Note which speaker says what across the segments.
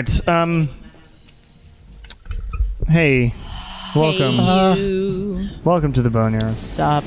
Speaker 1: right. Hey, welcome. Welcome to the Bone Era.
Speaker 2: Stop.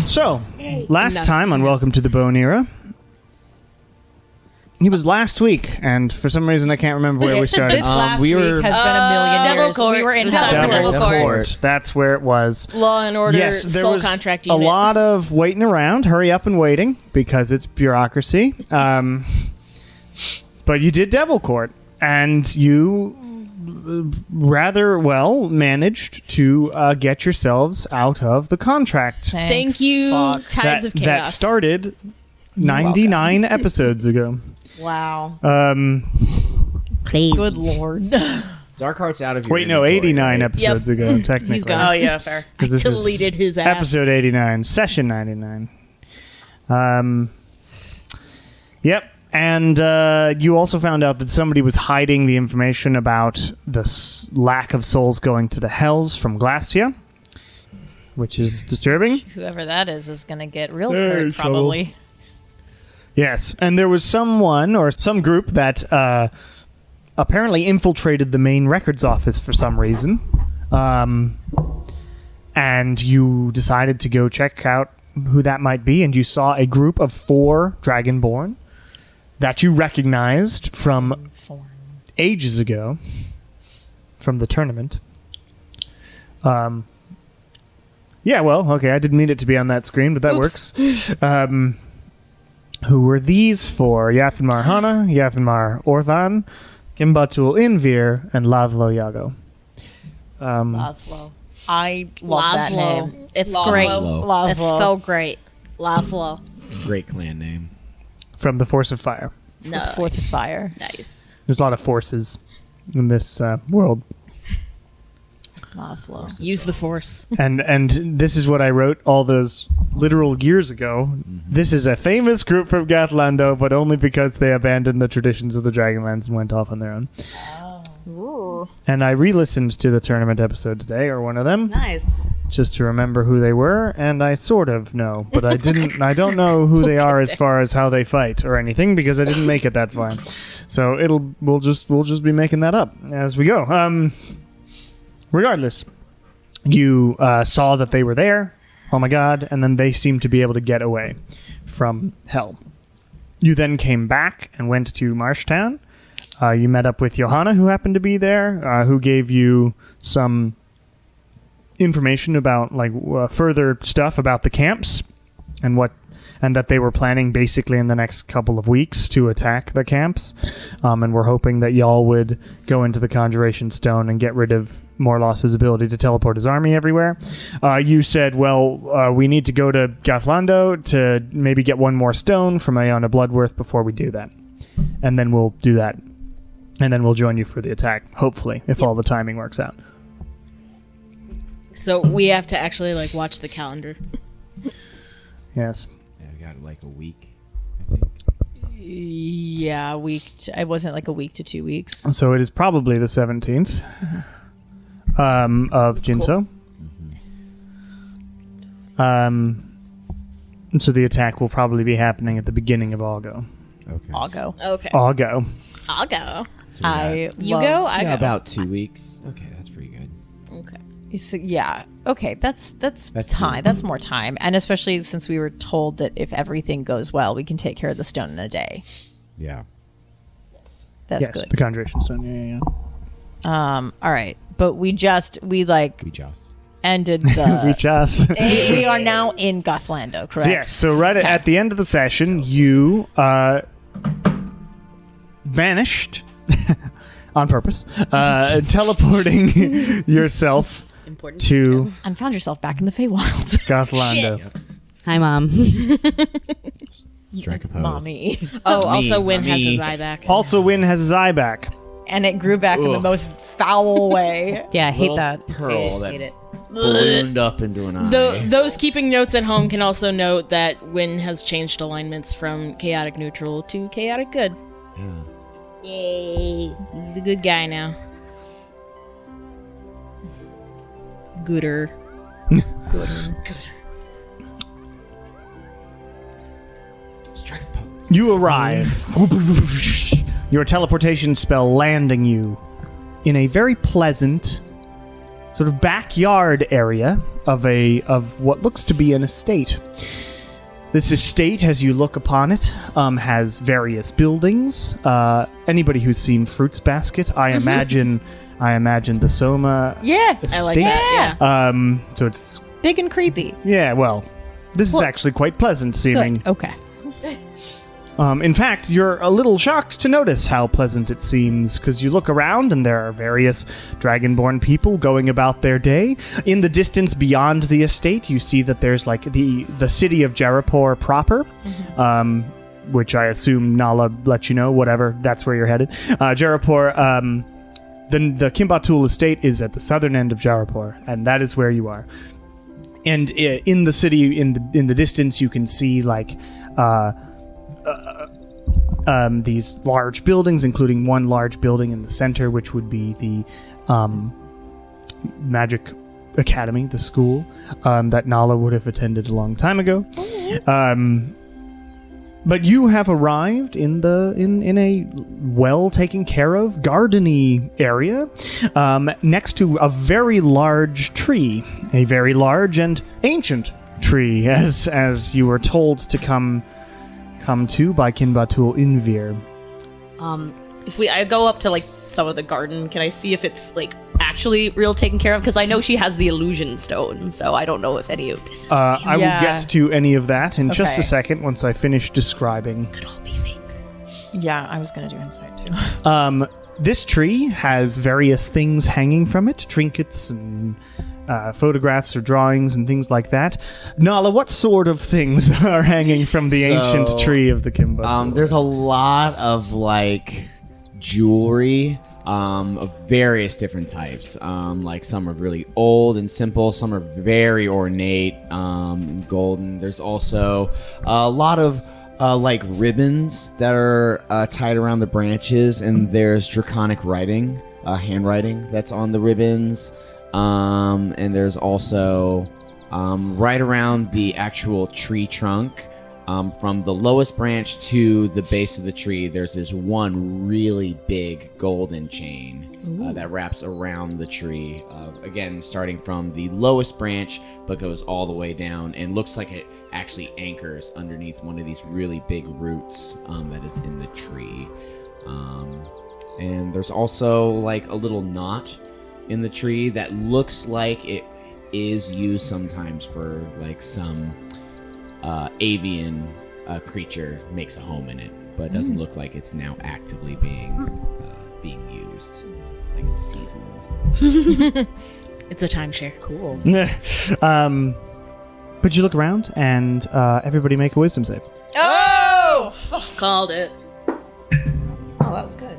Speaker 1: So, last time on Welcome to the Bone Era, he was last week, and for some reason I can't remember where we started.
Speaker 2: This last week has been a million
Speaker 3: Devil
Speaker 2: years.
Speaker 3: Court.
Speaker 2: We were in
Speaker 3: Devil
Speaker 1: Court. That's where it was.
Speaker 3: Law and Order
Speaker 1: Yes, there
Speaker 3: Soul
Speaker 1: was
Speaker 3: Contract
Speaker 1: a
Speaker 3: Unit.
Speaker 1: lot of waiting around, hurry up and waiting, because it's bureaucracy. But you did Devil Court, and you rather well managed to get yourselves out of the contract.
Speaker 3: Thank you, Tides of Chaos.
Speaker 1: That started 99 episodes ago.
Speaker 3: Wow.
Speaker 2: Good lord.
Speaker 4: Darkheart's out of your
Speaker 1: Wait, no,
Speaker 4: inventory,
Speaker 1: 89
Speaker 4: right?
Speaker 1: episodes ago, technically.
Speaker 3: He's gone.
Speaker 2: Oh, yeah, fair.
Speaker 1: 'Cause
Speaker 3: I
Speaker 1: this is
Speaker 3: deleted his ass.
Speaker 1: Episode 89, session 99. Yep. And you also found out that somebody was hiding the information about the lack of souls going to the hells from Glacia, which is disturbing.
Speaker 2: Whoever that is going to get real
Speaker 1: Hey,
Speaker 2: hurt, probably.
Speaker 1: Yes, and there was someone or some group that apparently infiltrated the main records office for some reason. And you decided to go check out who that might be, and you saw a group of 4 Dragonborn that you recognized from ages ago from the tournament. Yeah, well, okay, I didn't mean it to be on that screen, but that works. Who were these 4? Yathenmar Hana, Yathenmar Orthan, Gimbatul Invir, and Lavlo Yago.
Speaker 2: Lavlo. I love that name.
Speaker 3: It's
Speaker 2: Lavlo.
Speaker 3: great.
Speaker 2: Lavlo.
Speaker 3: It's so great. Lavlo.
Speaker 4: Great clan name.
Speaker 1: From the Force of Fire.
Speaker 3: Nice.
Speaker 2: Fourth of Fire.
Speaker 3: Nice.
Speaker 1: There's a lot of forces in this world.
Speaker 2: Lavlo.
Speaker 3: Use the Force.
Speaker 1: And this is what I wrote all those literal years ago. This is a famous group from Gath'lando, but only because they abandoned the traditions of the Dragonlands and went off on their own.
Speaker 3: Ooh.
Speaker 1: And I re-listened to the tournament episode today, or one of them,
Speaker 3: Nice.
Speaker 1: just to remember who they were, and I sort of know, but I didn't. I don't know who they are as far as how they fight or anything because I didn't make it that far. So we'll just be making that up as we go. Regardless, you saw that they were there. Oh my god! And then they seemed to be able to get away from hell. You then came back and went to Marshtown. You met up with Johanna, who happened to be there, who gave you some information about further stuff about the camps and that they were planning basically in the next couple of weeks to attack the camps, and we're hoping that y'all would go into the Conjuration Stone and get rid of Morlos's ability to teleport his army everywhere. You said, well, we need to go to Gath'lando to maybe get one more stone from Aeona Bloodworth before we do that, and then we'll do that, and then we'll join you for the attack, hopefully, if all the timing works out.
Speaker 3: So we have to actually watch the calendar.
Speaker 1: Yes.
Speaker 4: Yeah, we got a week, I think.
Speaker 2: Yeah, I wasn't a week to 2 weeks.
Speaker 1: So it is probably the 17th of Jinso.
Speaker 4: Cool.
Speaker 1: So the attack will probably be happening at the beginning of Augo.
Speaker 4: Okay.
Speaker 2: I'll go.
Speaker 3: Okay.
Speaker 1: Augo.
Speaker 3: I'll go.
Speaker 4: So we got-
Speaker 3: You go? I go.
Speaker 4: about 2 weeks. Okay, that's pretty good.
Speaker 3: Okay.
Speaker 2: So, yeah. Okay, that's time.
Speaker 4: two.
Speaker 2: That's more time, and especially since we were told that if everything goes well, we can take care of the stone in a day.
Speaker 4: Yeah.
Speaker 2: That's
Speaker 1: yes,
Speaker 2: good.
Speaker 1: the conjuration stone. Yeah.
Speaker 2: All right, but we just
Speaker 4: We just.
Speaker 2: ended the.
Speaker 1: Reach us.
Speaker 2: we are now in Gath'lando, correct?
Speaker 1: Yes. So right at the end of the session, you vanished on purpose, teleporting yourself
Speaker 3: Important.
Speaker 1: to
Speaker 2: And found yourself back in the Feywild.
Speaker 1: Gath'lando.
Speaker 5: Hi, Mom.
Speaker 4: Strike a pose.
Speaker 2: Mommy.
Speaker 3: Oh, also Win has
Speaker 4: mommy.
Speaker 3: his eye back.
Speaker 1: Also, Win has his eye back.
Speaker 2: And it grew back in the most foul way.
Speaker 5: Yeah, I hate
Speaker 4: Little
Speaker 5: that.
Speaker 4: pearl
Speaker 5: hate it.
Speaker 4: that ballooned up into an eye.
Speaker 3: Those keeping notes at home can also note that Win has changed alignments from chaotic neutral to chaotic good.
Speaker 4: Yeah.
Speaker 3: Yay. He's a good guy now. Gooder.
Speaker 4: Strike a pose.
Speaker 1: You arrive. Your teleportation spell landing you in a very pleasant sort of backyard area of what looks to be an estate. This estate, as you look upon it, has various buildings. Anybody who's seen Fruits Basket, I imagine the Soma
Speaker 2: Yeah.
Speaker 1: estate.
Speaker 3: I like that. Yeah.
Speaker 1: So it's
Speaker 2: Big and creepy.
Speaker 1: well, this is actually quite pleasant seeming.
Speaker 2: Good. Okay.
Speaker 1: In fact, you're a little shocked to notice how pleasant it seems, because you look around and there are various dragonborn people going about their day. In the distance beyond the estate, you see that there's like the city of Jarapur proper, which I assume Nala let you know, whatever, that's where you're headed. Jarapur, the Kimbatul estate is at the southern end of Jarapur, and that is where you are. And in the city, in the distance, you can see like these large buildings, including one large building in the center, which would be the Magic Academy, the school that Nala would have attended a long time ago. But you have arrived in a well taken care of gardeny area next to a very large tree, a very large and ancient tree, as you were told to come to by Kinbatul Invir.
Speaker 5: If I go up to like some of the garden, can I see if it's like actually real taken care of? Because I know she has the illusion stone, so I don't know if any of this is
Speaker 1: I will get to any of that in just
Speaker 2: Okay.
Speaker 1: a second once I finish describing.
Speaker 5: could all be fake.
Speaker 2: Yeah, I was going to do insight too.
Speaker 1: This tree has various things hanging from it, trinkets and photographs or drawings and things like that. Nala, what sort of things are hanging from the ancient tree of the Kimbatul?
Speaker 4: There's a lot of like jewelry of various different types. Like some are really old and simple, some are very ornate and golden. There's also a lot of like ribbons that are tied around the branches, and there's draconic writing, handwriting that's on the ribbons. And there's also right around the actual tree trunk, from the lowest branch to the base of the tree, there's this one really big golden chain that wraps around the tree. Again, starting from the lowest branch, but goes all the way down and looks like it actually anchors underneath one of these really big roots that is in the tree. And there's also like a little knot in the tree that looks like it is used sometimes for like some avian creature makes a home in it, but it doesn't look like it's now actively being used, like it's seasonal.
Speaker 3: It's a timeshare. Cool.
Speaker 1: But you look around and everybody make a wisdom save.
Speaker 2: Oh!
Speaker 5: Called it. Oh, that was good.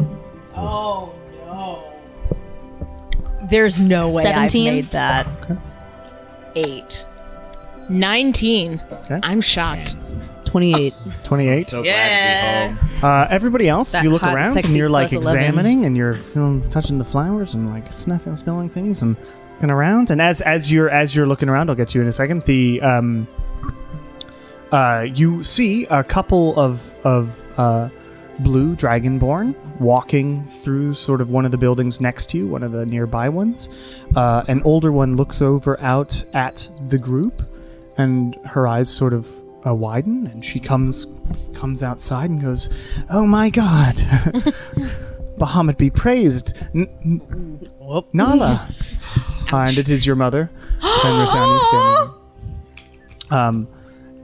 Speaker 2: Oh, no. There's no way
Speaker 5: 17?
Speaker 2: I've made that. 8.
Speaker 3: 19.
Speaker 1: Okay.
Speaker 3: I'm shocked.
Speaker 5: 28.
Speaker 1: 28.
Speaker 4: So
Speaker 5: Yeah.
Speaker 4: glad to be home.
Speaker 1: Everybody else,
Speaker 5: That
Speaker 1: you look
Speaker 5: hot,
Speaker 1: around and
Speaker 5: sexy
Speaker 1: you're like
Speaker 5: plus 11.
Speaker 1: examining and you're touching the flowers and like sniffing, smelling things and looking around. And as you're looking around, I'll get to you in a second. You see a couple of blue dragonborn walking through sort of one of the buildings next to you, one of the nearby ones. An older one looks over out at the group, and her eyes sort of widen, and she comes outside and goes, "Oh my God, Bahamut be praised, Nala." And it is your mother, Venrisani, standing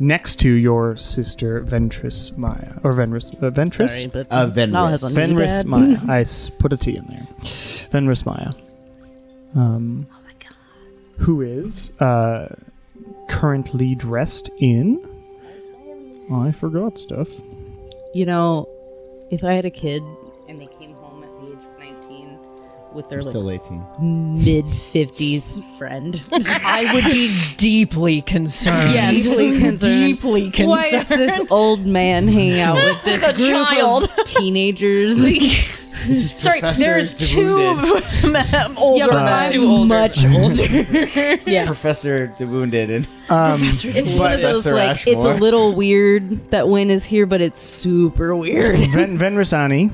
Speaker 1: next to your sister Ventris Maya, or Ventris?
Speaker 5: Sorry, but
Speaker 4: Venris.
Speaker 5: Nala has a new
Speaker 1: Venris
Speaker 5: dad.
Speaker 1: Maya. Put a T in there. Venris Maya.
Speaker 5: Oh my god.
Speaker 1: Who is currently dressed in... I forgot stuff.
Speaker 5: You know, if I had a kid and they came home at the age of 19 with their
Speaker 4: I'm
Speaker 5: like
Speaker 4: still 18.
Speaker 5: mid-50s friend,
Speaker 2: I would be deeply concerned.
Speaker 5: Yes. Deeply concerned.
Speaker 2: Deeply concerned.
Speaker 5: why is this old man hanging out with this
Speaker 2: A
Speaker 5: group
Speaker 2: child.
Speaker 5: of teenagers?
Speaker 4: This is
Speaker 2: Sorry,
Speaker 4: Professor
Speaker 2: there's
Speaker 4: DeWounded.
Speaker 2: two older
Speaker 5: Yeah, but
Speaker 2: men.
Speaker 5: I'm much older.
Speaker 4: Yeah. Professor DeWounded and
Speaker 5: It's one of those
Speaker 4: Professor
Speaker 5: like it's a
Speaker 4: Ashmore.
Speaker 5: little weird that Win is here, but it's super weird.
Speaker 1: Venrisani,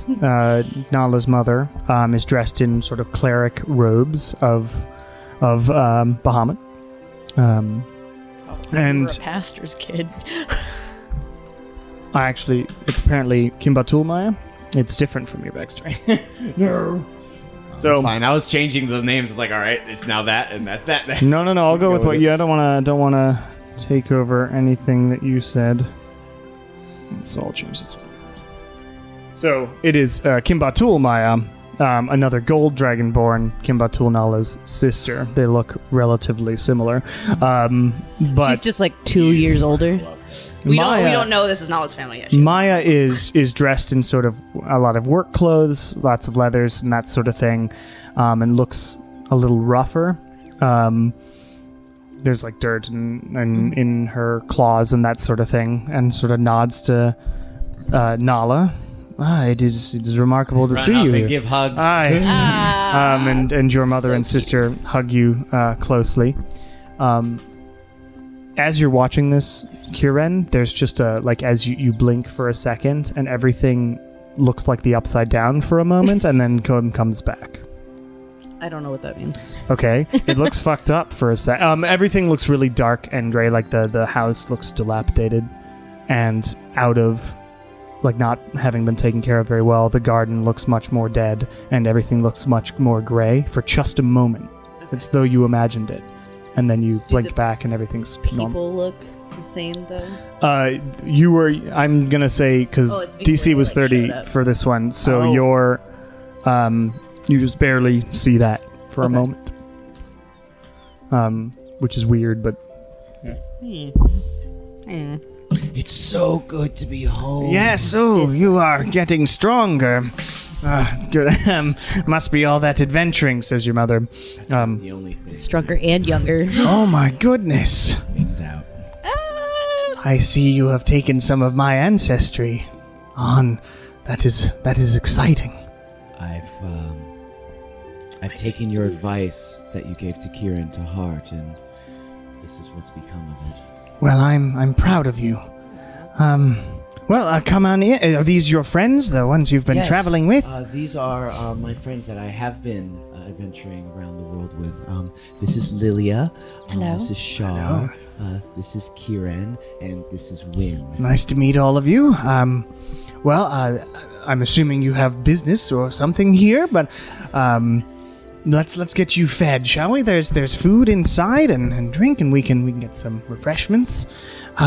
Speaker 1: Nala's mother, is dressed in sort of cleric robes of Bahamut.
Speaker 2: You're
Speaker 1: And
Speaker 2: a pastor's kid.
Speaker 1: it's apparently Kimbatul Maya. It's different from your backstory. No. So
Speaker 4: it's fine. I was changing the names. It's like, all right, it's now that and that's that.
Speaker 1: no. I'll go with what you. I don't wanna take over anything that you said. So I'll change this. So it is Kimbatul Maya, another gold dragonborn, Kimbatul Nala's sister. They look relatively similar, but
Speaker 5: She's just like 2 years older.
Speaker 6: We
Speaker 1: Maya,
Speaker 6: don't know this is Nala's family yet.
Speaker 1: Maya is dressed in sort of a lot of work clothes, lots of leathers and that sort of thing, and looks a little rougher. There's like dirt in her claws and that sort of thing, and sort of nods to Nala. It is remarkable to
Speaker 4: Run
Speaker 1: see
Speaker 4: up
Speaker 1: you
Speaker 4: and
Speaker 1: here.
Speaker 4: give hugs.
Speaker 1: And your mother
Speaker 6: So
Speaker 1: and sister hug you closely. As you're watching this, Kiren, there's just as you blink for a second, and everything looks like the upside down for a moment, and then comes back.
Speaker 5: I don't know what that means.
Speaker 1: Okay, it looks fucked up for a sec. Everything looks really dark and gray. Like the house looks dilapidated and out of, like, not having been taken care of very well. The garden looks much more dead, and everything looks much more gray for just a moment. It's though you imagined it, and then you blink
Speaker 5: the
Speaker 1: back and everything's normal.
Speaker 5: People look the same though.
Speaker 1: You were. I'm gonna say because
Speaker 5: Oh, it's before
Speaker 1: DC
Speaker 5: they,
Speaker 1: was
Speaker 5: like,
Speaker 1: 30
Speaker 5: showed up.
Speaker 1: for this one, so
Speaker 5: Oh.
Speaker 1: you're. You just barely see that for a
Speaker 5: Okay.
Speaker 1: moment. Which is weird, but
Speaker 4: It's so good to be home.
Speaker 1: yes. Oh, you are getting stronger. Good. Must be all that adventuring, says your mother.
Speaker 4: The only thing
Speaker 5: Stronger and younger.
Speaker 1: Oh my goodness!
Speaker 4: things out.
Speaker 1: I see you have taken some of my ancestry on. That is exciting.
Speaker 4: I've taken your advice that you gave to Kieran to heart, and this is what's become of it.
Speaker 1: Well, I'm proud of you. Come on in. Are these your friends, the ones you've been
Speaker 4: Yes,
Speaker 1: traveling with?
Speaker 4: These are my friends that I have been adventuring around the world with. This is Lilia.
Speaker 5: Hello.
Speaker 4: This is Shaw. This is Kieran, and this is Win.
Speaker 1: Nice to meet all of you. I'm assuming you have business or something here, but let's get you fed, shall we? There's food inside and drink, and we can get some refreshments.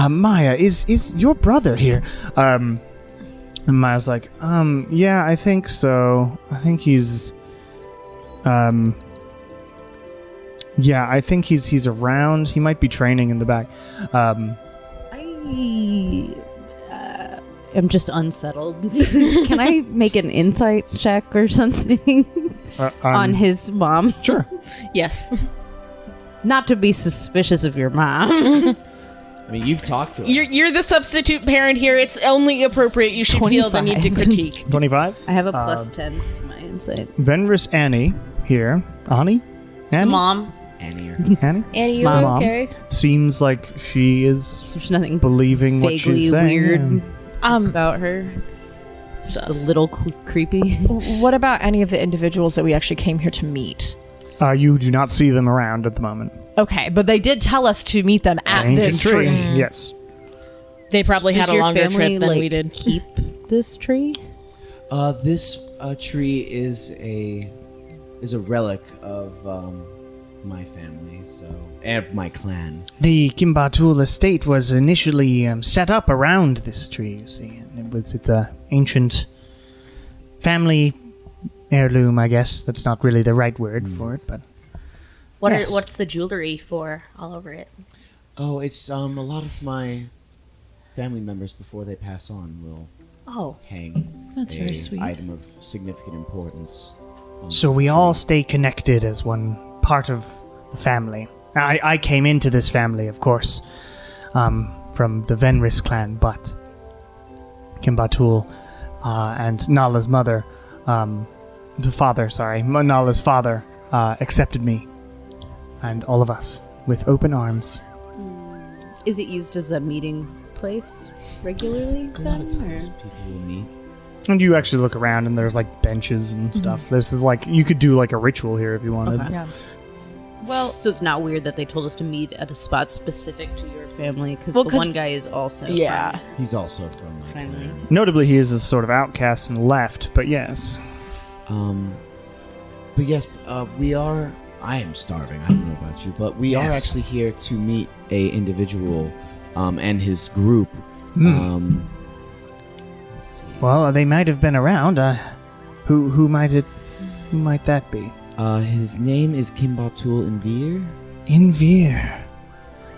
Speaker 1: Maya, is your brother here? And Maya's like, yeah, I think so. I think he's, yeah, I think he's around. He might be training in the back.
Speaker 5: I'm just unsettled. Can I make an insight check or something on his mom?
Speaker 1: Sure.
Speaker 3: Yes.
Speaker 5: Not to be suspicious of your mom.
Speaker 4: I mean, you've talked to her.
Speaker 3: You're the substitute parent here. It's only appropriate you should feel the need to
Speaker 5: 25.
Speaker 3: critique.
Speaker 1: 25.
Speaker 5: I have a plus 10 to my insight.
Speaker 1: Venris Annie here. Annie? Annie?
Speaker 6: Mom.
Speaker 4: Annie.
Speaker 1: Annie?
Speaker 3: Annie, you
Speaker 1: Mom.
Speaker 3: okay?
Speaker 1: Seems like she is
Speaker 5: There's nothing
Speaker 1: believing what
Speaker 5: vaguely
Speaker 1: she's saying.
Speaker 5: weird
Speaker 1: yeah.
Speaker 5: about her.
Speaker 3: Sus.
Speaker 5: A little creepy.
Speaker 2: What about any of the individuals that we actually came here to meet?
Speaker 1: You do not see them around at the moment.
Speaker 2: Okay, but they did tell us to meet them at
Speaker 1: Ancient
Speaker 2: this tree.
Speaker 1: Yes.
Speaker 3: They probably had
Speaker 5: Does
Speaker 3: a
Speaker 5: your
Speaker 3: longer
Speaker 5: family,
Speaker 3: trip than
Speaker 5: like,
Speaker 3: we did.
Speaker 5: keep this tree?
Speaker 4: This tree is a relic of my family, and my clan.
Speaker 1: The Kimbatul estate was initially set up around this tree, you see. And it's a ancient family heirloom, I guess. That's not really the right word for it, but yes.
Speaker 6: What's the jewelry for all over it?
Speaker 4: Oh, it's a lot of my family members before they pass on will hang
Speaker 2: That's
Speaker 4: a
Speaker 2: very sweet.
Speaker 4: item of significant importance. on
Speaker 1: So
Speaker 4: the
Speaker 1: we
Speaker 4: tree.
Speaker 1: all stay connected as one part of the family. I came into this family, of course, from the Venris clan, but Kimbatul and Nala's mother, Nala's father, accepted me and all of us with open arms.
Speaker 5: Is it used as a meeting place regularly?
Speaker 4: A lot of
Speaker 5: then,
Speaker 4: times
Speaker 5: or-
Speaker 4: people will meet.
Speaker 1: And you actually look around and there's like benches and stuff. This is like, you could do like a ritual here if you wanted.
Speaker 5: Okay.
Speaker 2: Yeah.
Speaker 5: Well, so it's not weird that they told us to meet at a spot specific to your family, because
Speaker 2: Well,
Speaker 5: the
Speaker 2: 'cause-
Speaker 5: one guy is also
Speaker 2: Yeah.
Speaker 4: He's also from my
Speaker 5: Family.
Speaker 4: clan.
Speaker 1: Notably, he is a sort of outcast and left, but yes.
Speaker 4: But yes, we are. I am starving. I don't know about you, but we are
Speaker 1: Yes.
Speaker 4: actually here to meet a individual, and his group.
Speaker 1: Hmm.
Speaker 4: Let's see.
Speaker 1: Well, they might have been around. Who might that be?
Speaker 4: His name is Kimbatul Invir.
Speaker 1: Invir.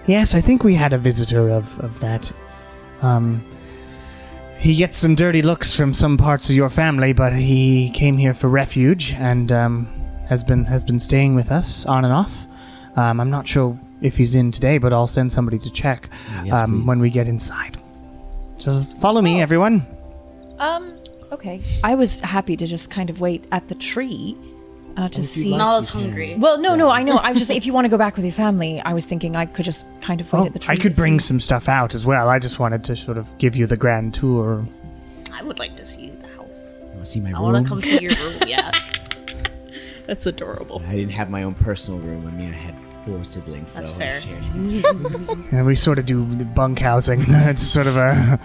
Speaker 1: Yes, I think we had a visitor of that. He gets some dirty looks from some parts of your family, but he came here for refuge and has been staying with us on and off. I'm not sure if he's in today, but I'll send somebody to check
Speaker 4: Yes, please.
Speaker 1: when we get inside. So follow me, everyone.
Speaker 2: Okay. I was happy to just kind of wait at the tree to see.
Speaker 6: Nala's hungry.
Speaker 2: Well, no, I know. I was just, if you want to go back with your family, I was thinking I could just kind of wait at the tree.
Speaker 1: I could
Speaker 2: to
Speaker 1: bring
Speaker 2: see.
Speaker 1: some stuff out as well. I just wanted to sort of give you the grand tour.
Speaker 6: I would like to see the house.
Speaker 4: Want to see my
Speaker 6: I
Speaker 4: room?
Speaker 6: want to come see your room. Yeah.
Speaker 3: That's adorable.
Speaker 4: I didn't have my own personal room. I mean, I had 4 siblings.
Speaker 6: That's
Speaker 4: so
Speaker 6: fair.
Speaker 4: I shared.
Speaker 1: And we sort of do bunk housing. It's sort of a,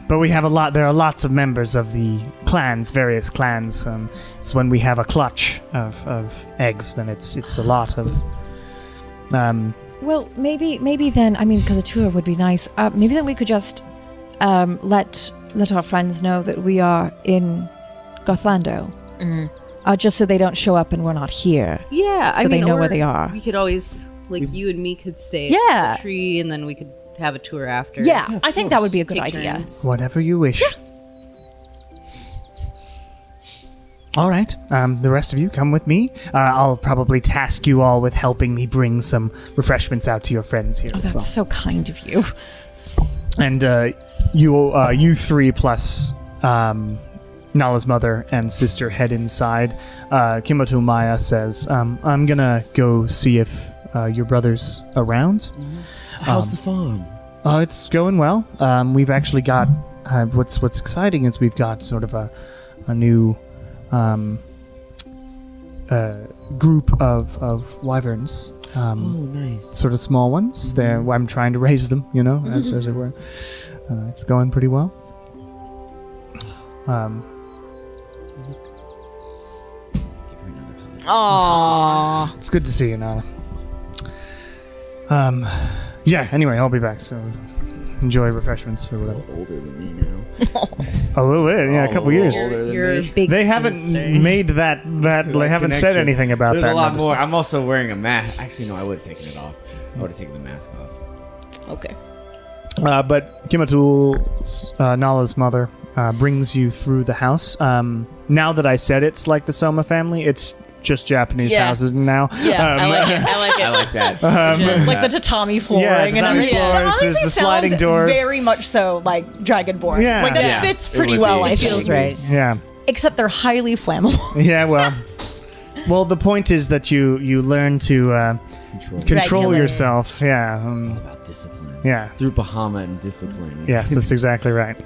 Speaker 1: but we have a lot. There are lots of members of the clans, various clans. So when we have a clutch of eggs, then it's a lot of.
Speaker 2: Well, maybe then. I mean, because a tour would be nice. Maybe then we could just let our friends know that we are in Gath'lando, just so they don't show up and we're not here.
Speaker 5: Yeah,
Speaker 2: So
Speaker 5: I
Speaker 2: they
Speaker 5: mean,
Speaker 2: know
Speaker 5: or
Speaker 2: where they are.
Speaker 5: We could always, like, you and me could stay
Speaker 2: Yeah.
Speaker 5: at the tree, and then we could have a tour after.
Speaker 2: Yeah, I think that would be a good
Speaker 5: Take
Speaker 2: idea.
Speaker 5: turns.
Speaker 1: Whatever you wish. All right. The rest of you come with me. I'll probably task you all with helping me bring some refreshments out to your friends here
Speaker 2: Oh,
Speaker 1: as
Speaker 2: that's
Speaker 1: well.
Speaker 2: so kind of you.
Speaker 1: And you three plus Nala's mother and sister head inside. Kimbatul Maya says, I'm gonna go see if your brother's around.
Speaker 4: How's the farm?
Speaker 1: It's going well. We've actually got what's exciting is we've got sort of a new group of wyverns.
Speaker 4: Oh, nice.
Speaker 1: Sort of small ones. I'm trying to raise them, as it were. It's going pretty well.
Speaker 3: Aww.
Speaker 1: It's good to see you, Nala. Yeah. Anyway, I'll be back. So enjoy refreshments or whatever.
Speaker 4: Older than me now.
Speaker 1: A little bit, yeah, a couple years.
Speaker 4: Older than
Speaker 5: Your
Speaker 4: me.
Speaker 5: big
Speaker 1: They haven't
Speaker 5: sister.
Speaker 1: made that. They haven't said
Speaker 4: connection.
Speaker 1: anything about
Speaker 4: There's
Speaker 1: that.
Speaker 4: a lot
Speaker 1: notice.
Speaker 4: more. I'm also wearing a mask. Actually, no, I would have taken it off. I would have taken the mask off.
Speaker 3: Okay.
Speaker 1: But Kimatul, Nala's mother, brings you through the house. Now that I said it's like the Soma family, it's just Japanese
Speaker 3: Yeah.
Speaker 1: houses now.
Speaker 3: Yeah, I like it. I like it.
Speaker 4: I like that.
Speaker 2: Like the tatami flooring
Speaker 1: Yeah,
Speaker 2: and
Speaker 1: tatami
Speaker 2: everything.
Speaker 1: floors,
Speaker 2: That honestly
Speaker 1: there's the sliding
Speaker 2: sounds
Speaker 1: doors.
Speaker 2: Very much so like Dragonborn.
Speaker 1: Yeah.
Speaker 2: Like that
Speaker 3: Yeah.
Speaker 2: fits
Speaker 4: It
Speaker 2: pretty
Speaker 4: would
Speaker 2: well,
Speaker 4: be.
Speaker 2: I
Speaker 4: It
Speaker 2: think.
Speaker 5: Feels right.
Speaker 1: Yeah.
Speaker 2: Except they're highly flammable.
Speaker 1: Yeah, well, the point is that you learn to control
Speaker 2: Regulate.
Speaker 1: yourself. Yeah.
Speaker 4: All about discipline.
Speaker 1: Yeah.
Speaker 4: Through Bahama and discipline.
Speaker 1: Yes, that's exactly right.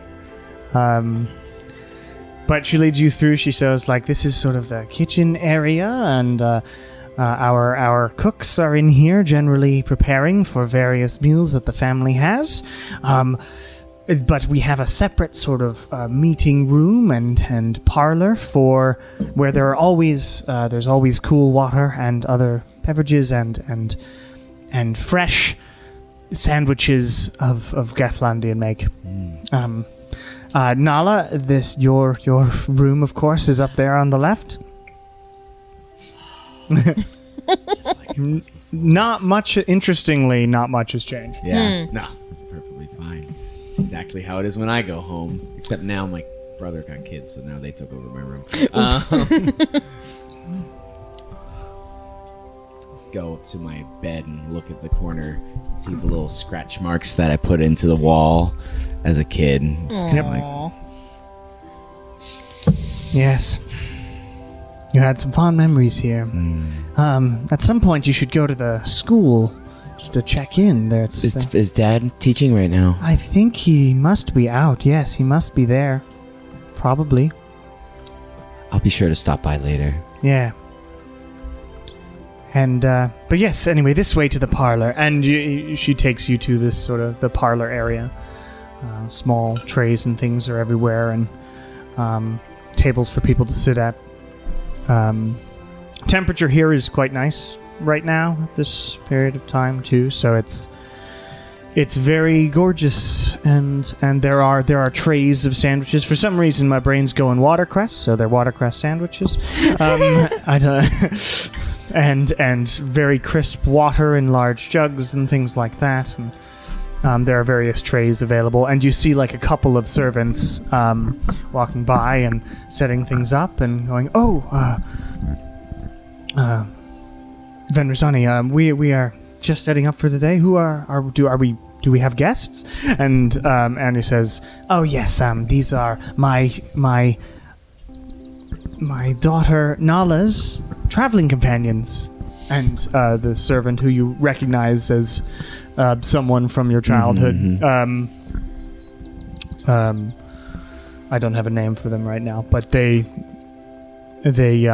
Speaker 1: but she leads you through. She shows like this is sort of the kitchen area, and our cooks are in here generally preparing for various meals that the family has. But we have a separate sort of meeting room and parlor for where there are always there's always cool water and other beverages and fresh sandwiches of Gath'landian make. Nala, this your room, of course, is up there on the left. Not much. Interestingly, not much has changed.
Speaker 4: Yeah. No, it's perfectly fine. It's exactly how it is when I go home. Except now my brother got kids, so now they took over my room. Let's go up to my bed and look at the corner, see the little scratch marks that I put into the wall as a kid. Just kind of like,
Speaker 1: Yes. You had some fond memories here. At some point, you should go to the school just to check in.
Speaker 4: is Dad teaching right now?
Speaker 1: I think he must be out. Yes, he must be there. Probably.
Speaker 4: I'll be sure to stop by later.
Speaker 1: Yeah. And, but yes, anyway, this way to the parlor. And she takes you to this sort of the parlor area. Small trays and things are everywhere, and tables for people to sit at. Temperature here is quite nice right now at this period of time too, so it's very gorgeous, and there are trays of sandwiches. For some reason my brain's going watercress, so they're watercress sandwiches. I don't and very crisp water in large jugs and things like that, and there are various trays available, and you see like a couple of servants walking by and setting things up and going, Venrisani, we are just setting up for the day. Do we have guests? And Annie says, "Oh yes, these are my daughter Nala's traveling companions," and the servant who you recognize as someone from your childhood. I don't have a name for them right now, but they say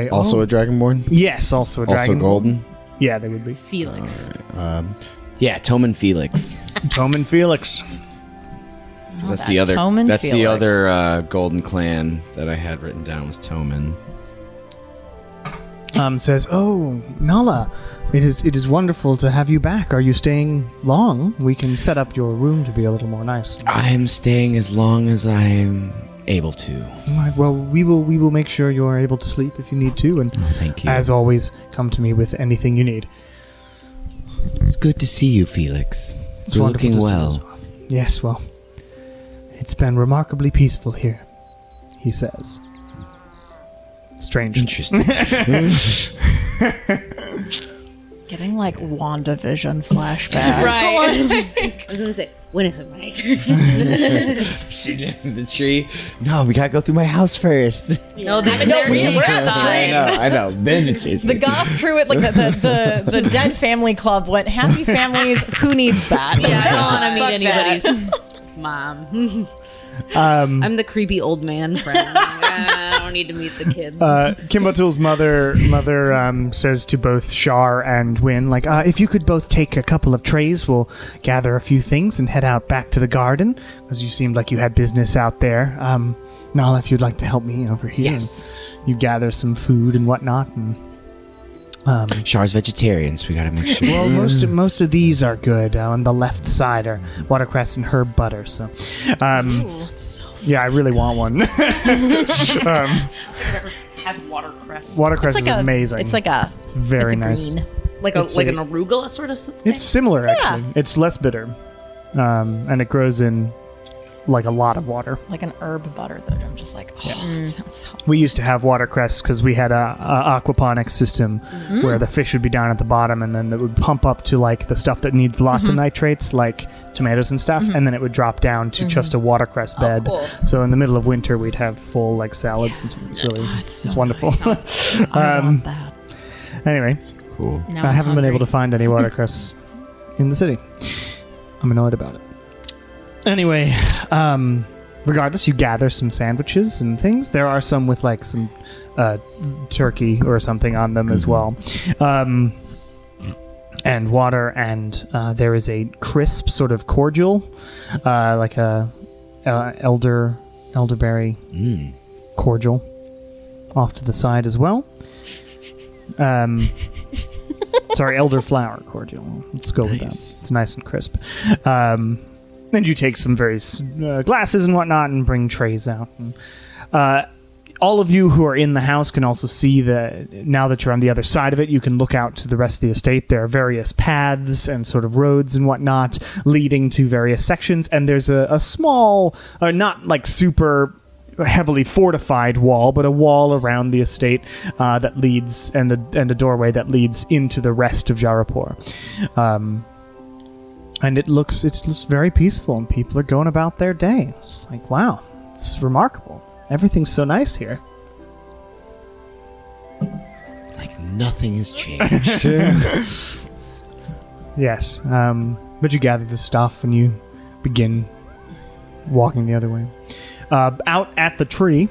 Speaker 4: Also a Dragonborn?
Speaker 1: yes, also a dragon.
Speaker 4: Also golden?
Speaker 1: Yeah, they would be.
Speaker 3: Felix.
Speaker 4: Yeah, Toman Felix.
Speaker 1: Tom and Felix.
Speaker 4: That's the other.
Speaker 2: Toman
Speaker 4: That's the
Speaker 2: Felix.
Speaker 4: other golden clan that I had written down was Toman.
Speaker 1: Says, "Oh, Nala, it is wonderful to have you back. Are you staying long? We can set up your room to be a little more nice."
Speaker 4: I'm staying as long as I'm able to.
Speaker 1: All right, well, we will make sure you're able to sleep if you need to, and
Speaker 4: Oh, thank you.
Speaker 1: as always, come to me with anything you need.
Speaker 4: It's good to see you, Felix.
Speaker 1: It's
Speaker 4: You're
Speaker 1: wonderful
Speaker 4: looking
Speaker 1: to see you
Speaker 4: well.
Speaker 1: as well. Yes, well, it's been remarkably peaceful here, he says. Strange.
Speaker 4: Interesting.
Speaker 2: Getting like WandaVision flashbacks.
Speaker 3: Right.
Speaker 6: I was gonna say, when is it my turn?
Speaker 4: Sitting in the tree. No, we gotta go through my house first.
Speaker 6: No,
Speaker 5: we're outside.
Speaker 4: I know. Then it's
Speaker 2: The goth crew at like the dead family club went, happy families, who needs that?
Speaker 5: Yeah, I don't want to meet
Speaker 3: Fuck
Speaker 5: anybody's mom.
Speaker 6: I'm the creepy old man friend. I don't need to meet the kids.
Speaker 1: Kimbotool's mother says to both Shar and Win, like, if you could both take a couple of trays, we'll gather a few things and head out back to the garden, because you seemed like you had business out there. Nala, if you'd like to help me over here,
Speaker 4: Yes.
Speaker 1: and you gather some food and whatnot. And
Speaker 4: Char's vegetarian, so we gotta make sure.
Speaker 1: well, most of these are good. On the left side are watercress and herb butter. So, yeah, I really want one.
Speaker 5: Have watercress.
Speaker 1: Watercress is amazing.
Speaker 2: It's like a
Speaker 1: It's very
Speaker 2: it's a
Speaker 1: nice.
Speaker 2: green.
Speaker 5: Like
Speaker 1: It's
Speaker 5: an
Speaker 1: a-
Speaker 5: arugula sort of thing.
Speaker 1: It's similar, actually. It's less bitter, and it grows in like a lot of water.
Speaker 2: Like an herb butter that I'm just like, it sounds so.
Speaker 1: We used to have watercress because we had a aquaponics system where the fish would be down at the bottom, and then it would pump up to like the stuff that needs lots of nitrates, like tomatoes and stuff, and then it would drop down to just a watercress bed.
Speaker 5: cool.
Speaker 1: So in the middle of winter, we'd have full like salads and stuff. It's really it's wonderful.
Speaker 2: I want that.
Speaker 1: Anyway,
Speaker 4: Cool.
Speaker 3: Now
Speaker 1: I haven't been able to
Speaker 3: hungry.
Speaker 1: find any watercress in the city. I'm annoyed about it. Anyway, regardless, you gather some sandwiches and things. There are some with like some turkey or something on them as well. And water, and there is a crisp sort of cordial, like a elderberry cordial off to the side as well. Sorry, elderflower cordial. Let's go with that. It's nice and crisp. And you take some various glasses and whatnot and bring trays out. And, all of you who are in the house can also see that now that you're on the other side of it, you can look out to the rest of the estate. There are various paths and sort of roads and whatnot leading to various sections. And there's a small, not like super heavily fortified wall, but a wall around the estate that leads, and a doorway that leads into the rest of Jarapur. And it looks very peaceful, and people are going about their day. It's like, wow, it's remarkable. Everything's so nice here.
Speaker 4: Like nothing has changed.
Speaker 1: Yes, but you gather the stuff and you begin walking the other way. Out at the tree.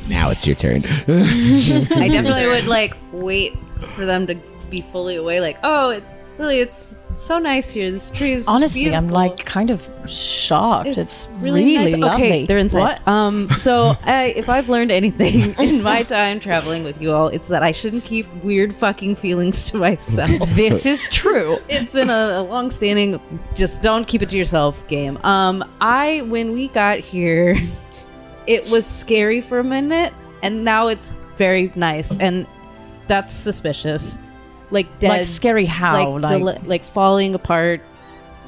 Speaker 4: Now it's your turn.
Speaker 6: I definitely would like wait for them to be fully away. Like, oh, Lily, it's so nice here. This tree is
Speaker 2: Honestly,
Speaker 6: beautiful.
Speaker 2: I'm like kind of shocked. It's
Speaker 6: really
Speaker 2: really
Speaker 6: nice.
Speaker 2: lovely.
Speaker 6: Okay, they're inside.
Speaker 2: What?
Speaker 6: So if I've learned anything in my time traveling with you all, it's that I shouldn't keep weird fucking feelings to myself.
Speaker 2: This is true.
Speaker 6: It's been a long-standing, just don't keep it to yourself game. When we got here, it was scary for a minute, and now it's very nice, and that's suspicious. Like dead,
Speaker 2: Like scary how?
Speaker 6: like falling apart.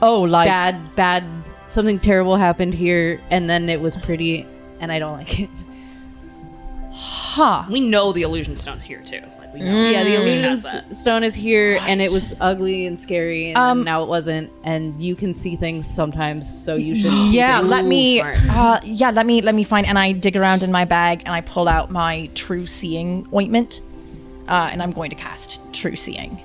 Speaker 2: Oh, like
Speaker 6: Bad. Something terrible happened here, and then it was pretty, and I don't like it.
Speaker 2: huh?
Speaker 5: We know the illusion stone's here too. Like, we know
Speaker 6: Yeah, the
Speaker 5: has
Speaker 6: illusion
Speaker 5: that.
Speaker 6: stone is here, and it was ugly and scary, and then now it wasn't. And you can see things sometimes, so you should. See
Speaker 2: Yeah,
Speaker 6: things.
Speaker 2: let me.
Speaker 5: smart.
Speaker 2: Let me find. And I dig around in my bag and I pull out my true seeing ointment, and I'm going to cast true seeing.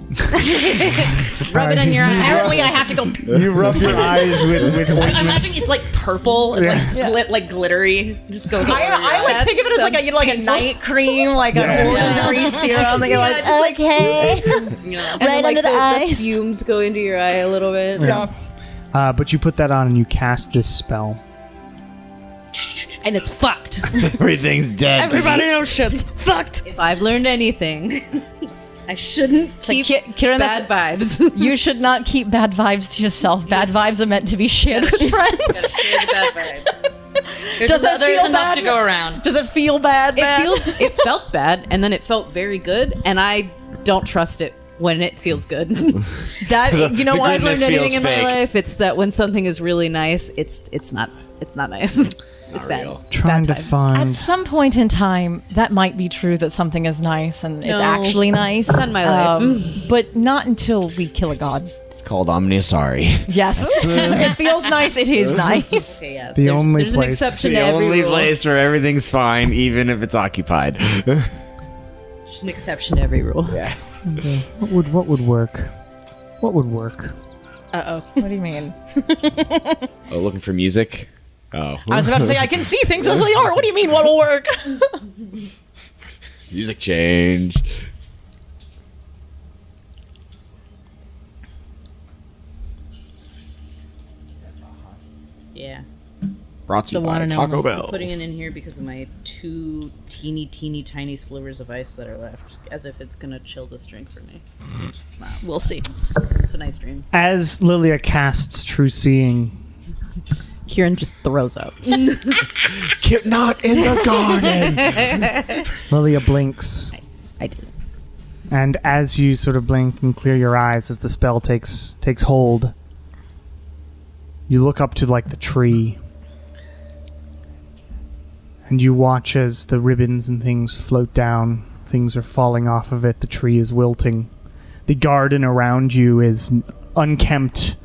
Speaker 6: Rub it on your eye.
Speaker 2: Apparently, I have to go.
Speaker 1: You rub your eyes with
Speaker 5: I'm
Speaker 1: ointment.
Speaker 5: imagining it's like purple and like glittery. It just goes.
Speaker 2: I like think of it as like a night cream, like an ordinary serum. That you're like, okay,
Speaker 6: And
Speaker 2: right
Speaker 6: then,
Speaker 2: under the eyes.
Speaker 6: fumes go into your eye a little bit.
Speaker 1: But you put that on and you cast this spell.
Speaker 6: And it's fucked.
Speaker 4: Everything's dead.
Speaker 5: Everybody knows shit's fucked.
Speaker 6: If I've learned anything, I shouldn't
Speaker 2: like,
Speaker 6: keep
Speaker 2: Kieran,
Speaker 6: bad vibes.
Speaker 2: You should not keep bad vibes to yourself. Bad vibes are meant to be shared with friends.
Speaker 6: bad vibes.
Speaker 2: Does it
Speaker 5: There's
Speaker 2: feel
Speaker 5: enough
Speaker 2: bad?
Speaker 5: to go around.
Speaker 2: Does it feel bad?
Speaker 6: It felt bad, and then it felt very good, and I don't trust it when it feels good.
Speaker 2: That you know
Speaker 4: the
Speaker 2: what?
Speaker 6: I've learned
Speaker 4: goodness
Speaker 6: anything
Speaker 4: feels
Speaker 6: in my
Speaker 4: fake.
Speaker 6: life, it's that when something is really nice, it's not nice. It's bad.
Speaker 4: real.
Speaker 1: Trying to
Speaker 6: time.
Speaker 2: At
Speaker 1: find.
Speaker 2: some point in time, that might be true that something is nice and it's
Speaker 6: No.
Speaker 2: actually nice.
Speaker 6: Not in my life.
Speaker 2: But not until we kill a god.
Speaker 4: It's called Omniasari.
Speaker 2: Yes. It feels nice. It is nice.
Speaker 6: Okay, yeah.
Speaker 1: The only
Speaker 6: there's
Speaker 1: place-
Speaker 6: an exception
Speaker 4: The
Speaker 6: to every
Speaker 4: only
Speaker 6: rule.
Speaker 4: place where everything's fine, even if it's occupied.
Speaker 6: There's an exception to every rule.
Speaker 4: Yeah.
Speaker 1: Okay. What would work? What would work?
Speaker 3: Uh-oh.
Speaker 2: What do you mean?
Speaker 4: Oh, looking for music? Oh.
Speaker 2: I was about to say, I can see things as they are. What do you mean, what'll work?
Speaker 4: Music change.
Speaker 6: Yeah.
Speaker 4: Brought to you
Speaker 3: The
Speaker 4: by
Speaker 3: one and
Speaker 4: Taco
Speaker 3: only.
Speaker 4: Bell.
Speaker 6: Putting it in here because of my 2 teeny tiny slivers of ice that are left, as if it's gonna chill this drink for me. It's not.
Speaker 3: We'll see.
Speaker 6: It's a nice dream.
Speaker 1: As Lilia casts True Seeing,
Speaker 6: Kieran just throws up.
Speaker 4: Not in the garden.
Speaker 1: Lilia blinks.
Speaker 6: I did.
Speaker 1: And as you sort of blink and clear your eyes as the spell takes hold, you look up to like the tree. And you watch as the ribbons and things float down. Things are falling off of it. The tree is wilting. The garden around you is unkempt.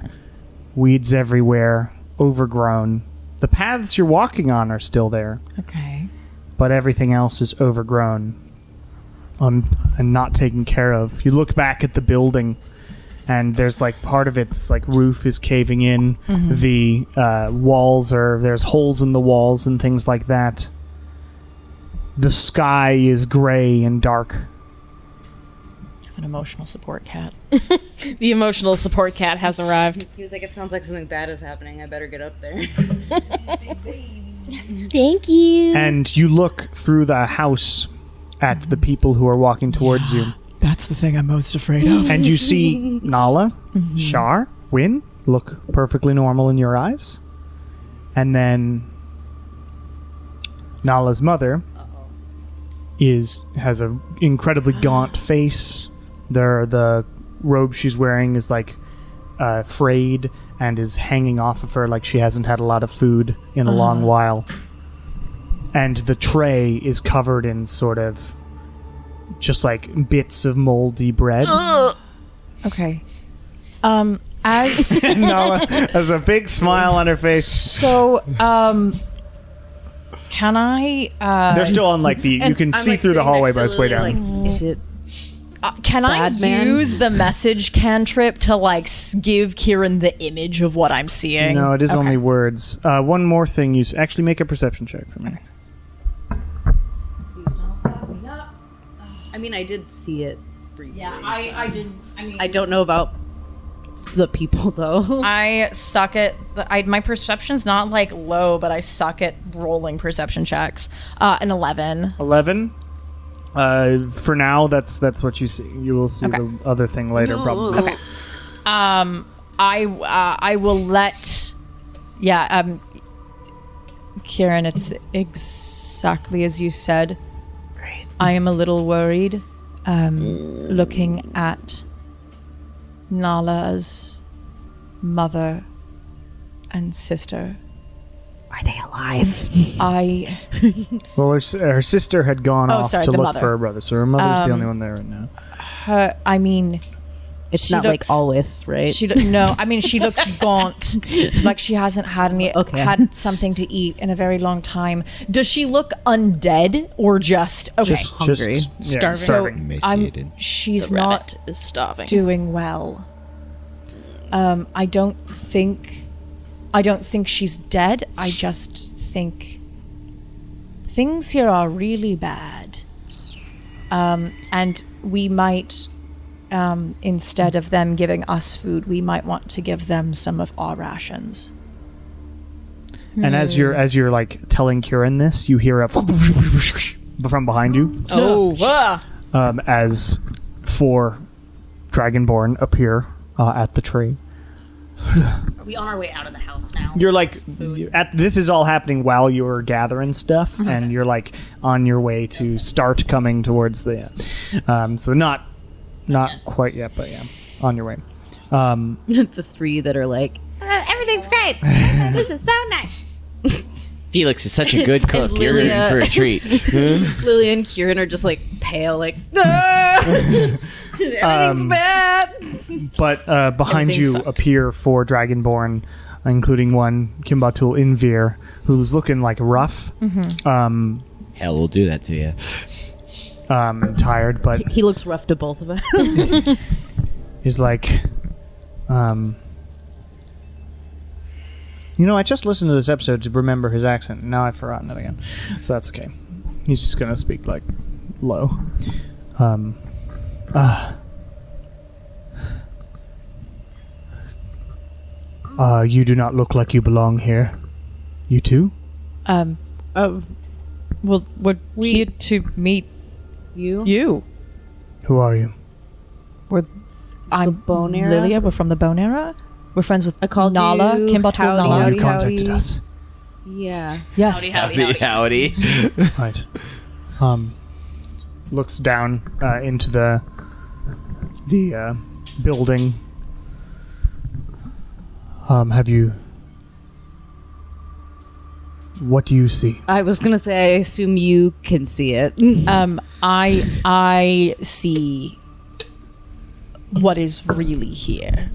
Speaker 1: Weeds everywhere. Overgrown. The paths you're walking on are still there.
Speaker 2: Okay.
Speaker 1: But everything else is overgrown and not taken care of. You look back at the building and there's like part of its like roof is caving in. The walls there's holes in the walls and things like that. The sky is gray and dark.
Speaker 2: An emotional support cat.
Speaker 3: The emotional support cat has arrived.
Speaker 6: He was like, it sounds like something bad is happening. I better get up there.
Speaker 3: Thank you.
Speaker 1: And you look through the house at the people who are walking towards you.
Speaker 7: That's the thing I'm most afraid of.
Speaker 1: And you see Nala, Shar, Win look perfectly normal in your eyes. And then Nala's mother has a incredibly gaunt face. The robe she's wearing is like frayed and is hanging off of her like she hasn't had a lot of food in a long while. And the tray is covered in sort of just like bits of moldy bread.
Speaker 2: Okay. As
Speaker 1: Nala has a big smile on her face.
Speaker 2: so, can I?
Speaker 1: They're still on like the. You can see through the hallway, but it's way down.
Speaker 6: Is it?
Speaker 2: Can I
Speaker 6: Bad man?
Speaker 2: use the message cantrip to like give Kieran the image of what I'm seeing?
Speaker 1: No, it is
Speaker 2: Okay.
Speaker 1: only words. One more thing. Actually make a perception check for me.
Speaker 6: I mean, I did see it briefly.
Speaker 2: Yeah, I did. I mean,
Speaker 6: I don't know about the people though.
Speaker 2: I suck at my perception's not like low, but I suck at rolling perception checks. An 11.
Speaker 1: 11. For now, that's what you see. You will see
Speaker 2: Okay.
Speaker 1: the other thing later, probably.
Speaker 2: Okay. I will let. Yeah. Kieran, it's exactly as you said. Great. I am a little worried. Looking at Nala's mother and sister. Are they alive?
Speaker 1: Well, her sister had gone off
Speaker 2: sorry,
Speaker 1: to
Speaker 2: the
Speaker 1: look
Speaker 2: mother.
Speaker 1: for her brother, so her mother's the only one there right now.
Speaker 2: I mean,
Speaker 6: It's
Speaker 2: She
Speaker 6: not
Speaker 2: looks-
Speaker 6: like always, right?
Speaker 2: no. I mean, she looks gaunt, like she hasn't had had something to eat in a very long time. Does she look undead or just okay?
Speaker 6: hungry.
Speaker 2: So
Speaker 1: starving.
Speaker 4: Emaciated.
Speaker 2: she's
Speaker 3: The
Speaker 2: not
Speaker 3: rabbit is starving.
Speaker 2: doing well. I don't think she's dead. I just think things here are really bad. And we might, instead of them giving us food, we might want to give them some of our rations.
Speaker 1: And as you're like telling Kieran this, you hear a from behind you as 4 Dragonborn appear at the tree.
Speaker 5: Are we on our way out of the house now?
Speaker 1: You're like this is all happening while you're gathering stuff, and you're like on your way to start coming towards the so not quite yet, but yeah, on your way.
Speaker 6: The 3 that are like, everything's great. This is so nice.
Speaker 4: Felix is such a good cook. You're in
Speaker 6: Lilia-
Speaker 4: for a treat.
Speaker 6: Lily and Kieran are just like pale, like everything's bad.
Speaker 1: But behind
Speaker 3: Everything's
Speaker 1: you
Speaker 3: fucked.
Speaker 1: appear 4 Dragonborn, including one Kimbatul Invir, who's looking like rough,
Speaker 4: Hell, we'll do that to you.
Speaker 1: tired, but
Speaker 6: He looks rough to both of us.
Speaker 1: he's like, I just listened to this episode to remember his accent, and now I've forgotten it again. So that's okay. He's just gonna speak like low. You do not look like you belong here. You too?
Speaker 2: Well, we're here to meet
Speaker 6: You?
Speaker 2: you.
Speaker 1: Who are you?
Speaker 2: I'm
Speaker 6: Bone Era?
Speaker 2: Lilia. We're from the Bone Era. We're friends with
Speaker 6: I called
Speaker 2: Nala,
Speaker 6: you
Speaker 2: Kimbatul
Speaker 6: Howdy,
Speaker 1: Oh,
Speaker 2: Nala.
Speaker 1: you contacted
Speaker 6: howdy.
Speaker 1: us.
Speaker 6: Yeah.
Speaker 2: Yes.
Speaker 4: Howdy.
Speaker 1: Right. Looks down into the building. Have you? What do you see?
Speaker 6: I was gonna say, I assume you can see it.
Speaker 2: I see what is really here.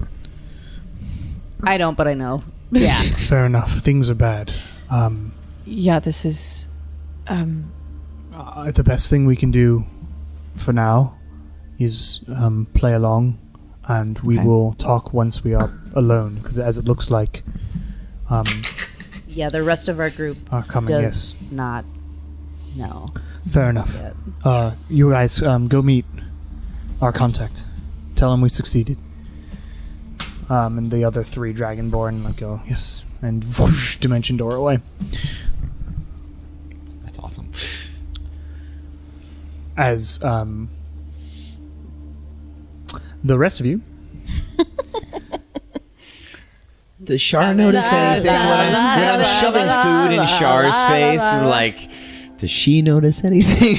Speaker 6: I don't, but I know.
Speaker 2: Yeah.
Speaker 1: Fair enough. Things are bad.
Speaker 2: Yeah. This is.
Speaker 1: The best thing we can do for now is play along. and we will talk once we are alone, because as it looks like
Speaker 6: Yeah, the rest of our group
Speaker 1: are coming.
Speaker 6: does
Speaker 1: Yes,
Speaker 6: not know.
Speaker 1: fair enough.
Speaker 6: yet.
Speaker 1: You guys go meet our contact. Tell him we succeeded. And the other 3 Dragonborn go, yes, and whoosh, dimension door away.
Speaker 4: That's awesome.
Speaker 1: As the rest of you,
Speaker 4: Does Shar notice anything when I'm shoving food in Shar's face? And like, does she notice anything?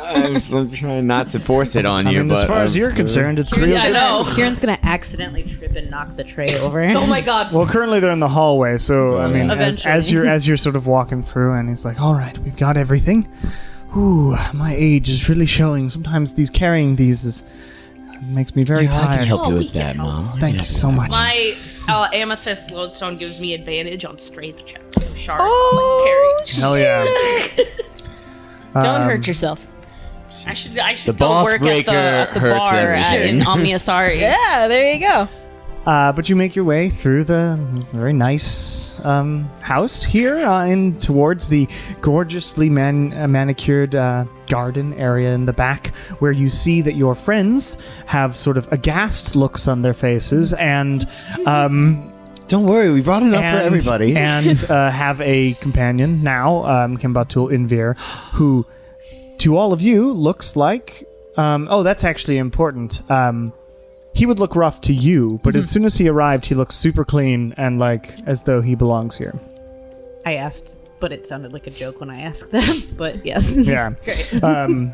Speaker 4: I'm trying not to force it on you, but
Speaker 1: as far as you're concerned, it's real.
Speaker 5: I know.
Speaker 6: Kieran's gonna accidentally trip and knock the tray over.
Speaker 5: Oh my god.
Speaker 1: Well, currently they're in the hallway, so I mean,
Speaker 5: Eventually.
Speaker 1: as you're sort of walking through, and he's like, "All right, we've got everything." Ooh, my age is really showing. Sometimes carrying these makes me very
Speaker 4: I
Speaker 1: tired.
Speaker 4: can help
Speaker 5: Oh,
Speaker 4: you
Speaker 5: we
Speaker 4: with
Speaker 5: can
Speaker 4: that,
Speaker 5: help.
Speaker 4: Mom.
Speaker 1: Thank you so much.
Speaker 5: My amethyst lodestone gives me advantage on strength checks, so Shar is like
Speaker 1: Hell yeah!
Speaker 3: Don't hurt yourself.
Speaker 5: I should
Speaker 4: The
Speaker 5: go
Speaker 4: boss
Speaker 5: work
Speaker 4: breaker
Speaker 5: at the
Speaker 4: hurts
Speaker 5: bar in
Speaker 4: everything.
Speaker 5: Omniasari.
Speaker 3: Yeah, there you go.
Speaker 1: But you make your way through the very nice house here in towards the gorgeously manicured garden area in the back, where you see that your friends have sort of aghast looks on their faces and.
Speaker 4: Don't worry, we brought enough for everybody.
Speaker 1: And have a companion now, Kimbatul Invir, who, to all of you, looks like... that's actually important. He would look rough to you, but as soon as he arrived, he looked super clean and like as though he belongs here.
Speaker 6: I asked, but it sounded like a joke when I asked them. But yes.
Speaker 1: Yeah.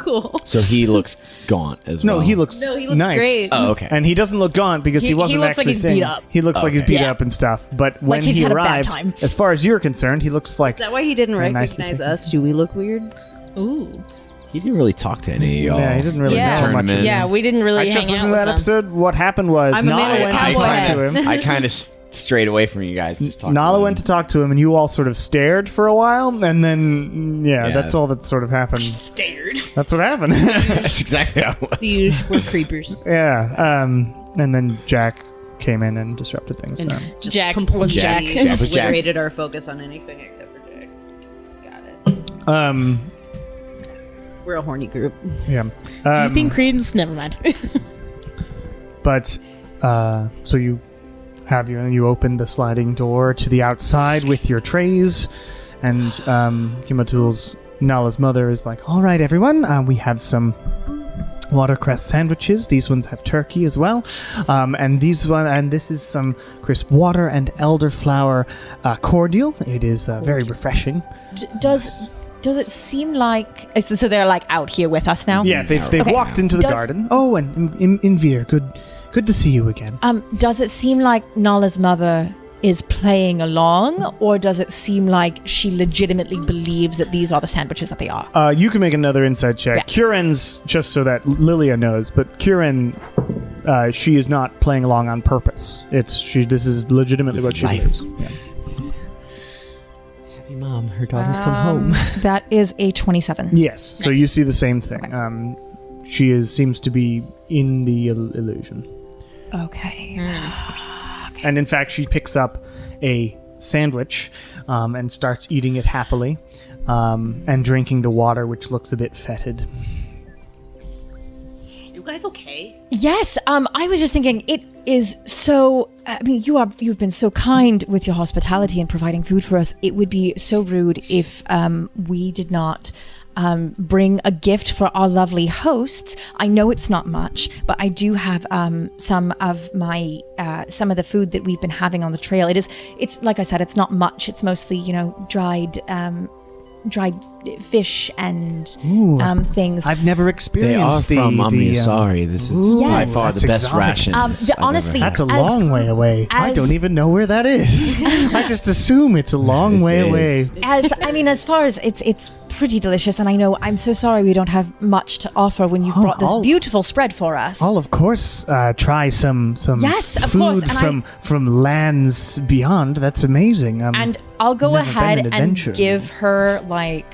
Speaker 6: Cool.
Speaker 4: So he looks gaunt as well.
Speaker 1: No, he looks
Speaker 6: No, he looks
Speaker 1: nice.
Speaker 6: great.
Speaker 4: Oh, okay.
Speaker 1: And he doesn't look gaunt because he
Speaker 2: He
Speaker 1: wasn't
Speaker 2: looks like
Speaker 1: actually
Speaker 2: he's
Speaker 1: staying.
Speaker 2: beat up.
Speaker 1: He looks like he's beat
Speaker 2: Yeah.
Speaker 1: up and stuff. But when
Speaker 2: he's
Speaker 1: he
Speaker 2: had a bad
Speaker 1: arrived,
Speaker 2: time.
Speaker 1: as far as you're concerned, he looks like
Speaker 6: Is that why he didn't
Speaker 1: Very nicely
Speaker 6: recognize
Speaker 1: taken.
Speaker 6: us? Do we look weird?
Speaker 3: Ooh.
Speaker 4: He didn't really talk to any of y'all.
Speaker 1: Yeah, he didn't really
Speaker 3: Yeah.
Speaker 1: know much.
Speaker 4: Tournament.
Speaker 3: Yeah, we didn't really
Speaker 1: I
Speaker 3: hang
Speaker 1: just
Speaker 3: out
Speaker 1: listened
Speaker 3: with
Speaker 1: to that
Speaker 3: them.
Speaker 1: episode. What happened was
Speaker 6: I'm a man
Speaker 1: Nala
Speaker 6: with a
Speaker 1: went to
Speaker 6: cowboy
Speaker 1: talk
Speaker 6: hat.
Speaker 1: to him.
Speaker 4: I kind of strayed away from you guys. Just talking.
Speaker 1: Nala went to talk to him, and you all sort of stared for a while, and then
Speaker 4: Yeah.
Speaker 1: that's all that sort of happened.
Speaker 5: Stared.
Speaker 1: That's what happened.
Speaker 4: That's exactly how it was.
Speaker 6: We're creepers.
Speaker 1: Yeah. And then Jack came in and disrupted things. So.
Speaker 6: Just
Speaker 3: Jack was
Speaker 6: completely
Speaker 3: Jack.
Speaker 4: Jack was Jack.
Speaker 6: obliterated our focus on anything except for Jack. Got it. We're a horny group.
Speaker 1: Yeah.
Speaker 3: Do you think Credence? Never mind.
Speaker 1: But so you open the sliding door to the outside with your trays, and Kimatul's Nala's mother is like, "All right, everyone, we have some watercress sandwiches. These ones have turkey as well, and this is some crisp water and elderflower cordial. It is very refreshing."
Speaker 2: Does it seem like so they're like out here with us now?
Speaker 1: Yeah, they've
Speaker 2: Okay.
Speaker 1: walked into the
Speaker 2: Does-
Speaker 1: garden. Oh, and Invir, good to see you again.
Speaker 2: Does it seem like Nala's mother is playing along, or does it seem like she legitimately believes that these are the sandwiches that they are?
Speaker 1: You can make another insight check.
Speaker 2: Yeah.
Speaker 1: Kieran's, just so that Lilia knows, but Kieran, she is not playing along on purpose. This is legitimately
Speaker 4: This
Speaker 1: what
Speaker 4: is
Speaker 1: she
Speaker 4: life.
Speaker 1: believes. Yeah.
Speaker 4: Happy mom, her daughter's come home.
Speaker 2: That is a 27.
Speaker 1: Yes, so you see the same thing. She seems to be in the illusion.
Speaker 2: Okay.
Speaker 1: And in fact, she picks up a sandwich and starts eating it happily and drinking the water, which looks a bit fetid.
Speaker 5: You guys okay?
Speaker 2: Yes, I was just thinking it is so I mean you've been so kind with your hospitality and providing food for us. It would be so rude if we did not bring a gift for our lovely hosts. I know it's not much, but I do have some of the food that we've been having on the trail. It's like I said, it's not much. It's mostly, dried fish and things.
Speaker 1: I've never
Speaker 4: They are
Speaker 1: experienced
Speaker 4: from
Speaker 1: the
Speaker 4: Omniasari. This is by
Speaker 2: Yes.
Speaker 4: far
Speaker 1: That's
Speaker 4: the best
Speaker 1: exotic.
Speaker 4: rations. I've ever
Speaker 2: honestly,
Speaker 4: had.
Speaker 1: That's a long way away. I
Speaker 2: as-
Speaker 1: don't even know where that is. I just assume it's a long
Speaker 4: This
Speaker 1: way
Speaker 4: is.
Speaker 1: away.
Speaker 2: As far as it's pretty delicious, and I know I'm so sorry we don't have much to offer when you've brought this
Speaker 1: I'll-
Speaker 2: beautiful spread for us.
Speaker 1: I'll of course try some
Speaker 2: Yes, of
Speaker 1: food
Speaker 2: course, and
Speaker 1: from lands beyond. That's amazing.
Speaker 2: And I'll go
Speaker 1: never been
Speaker 2: ahead
Speaker 1: an
Speaker 2: and
Speaker 1: adventure.
Speaker 2: give her like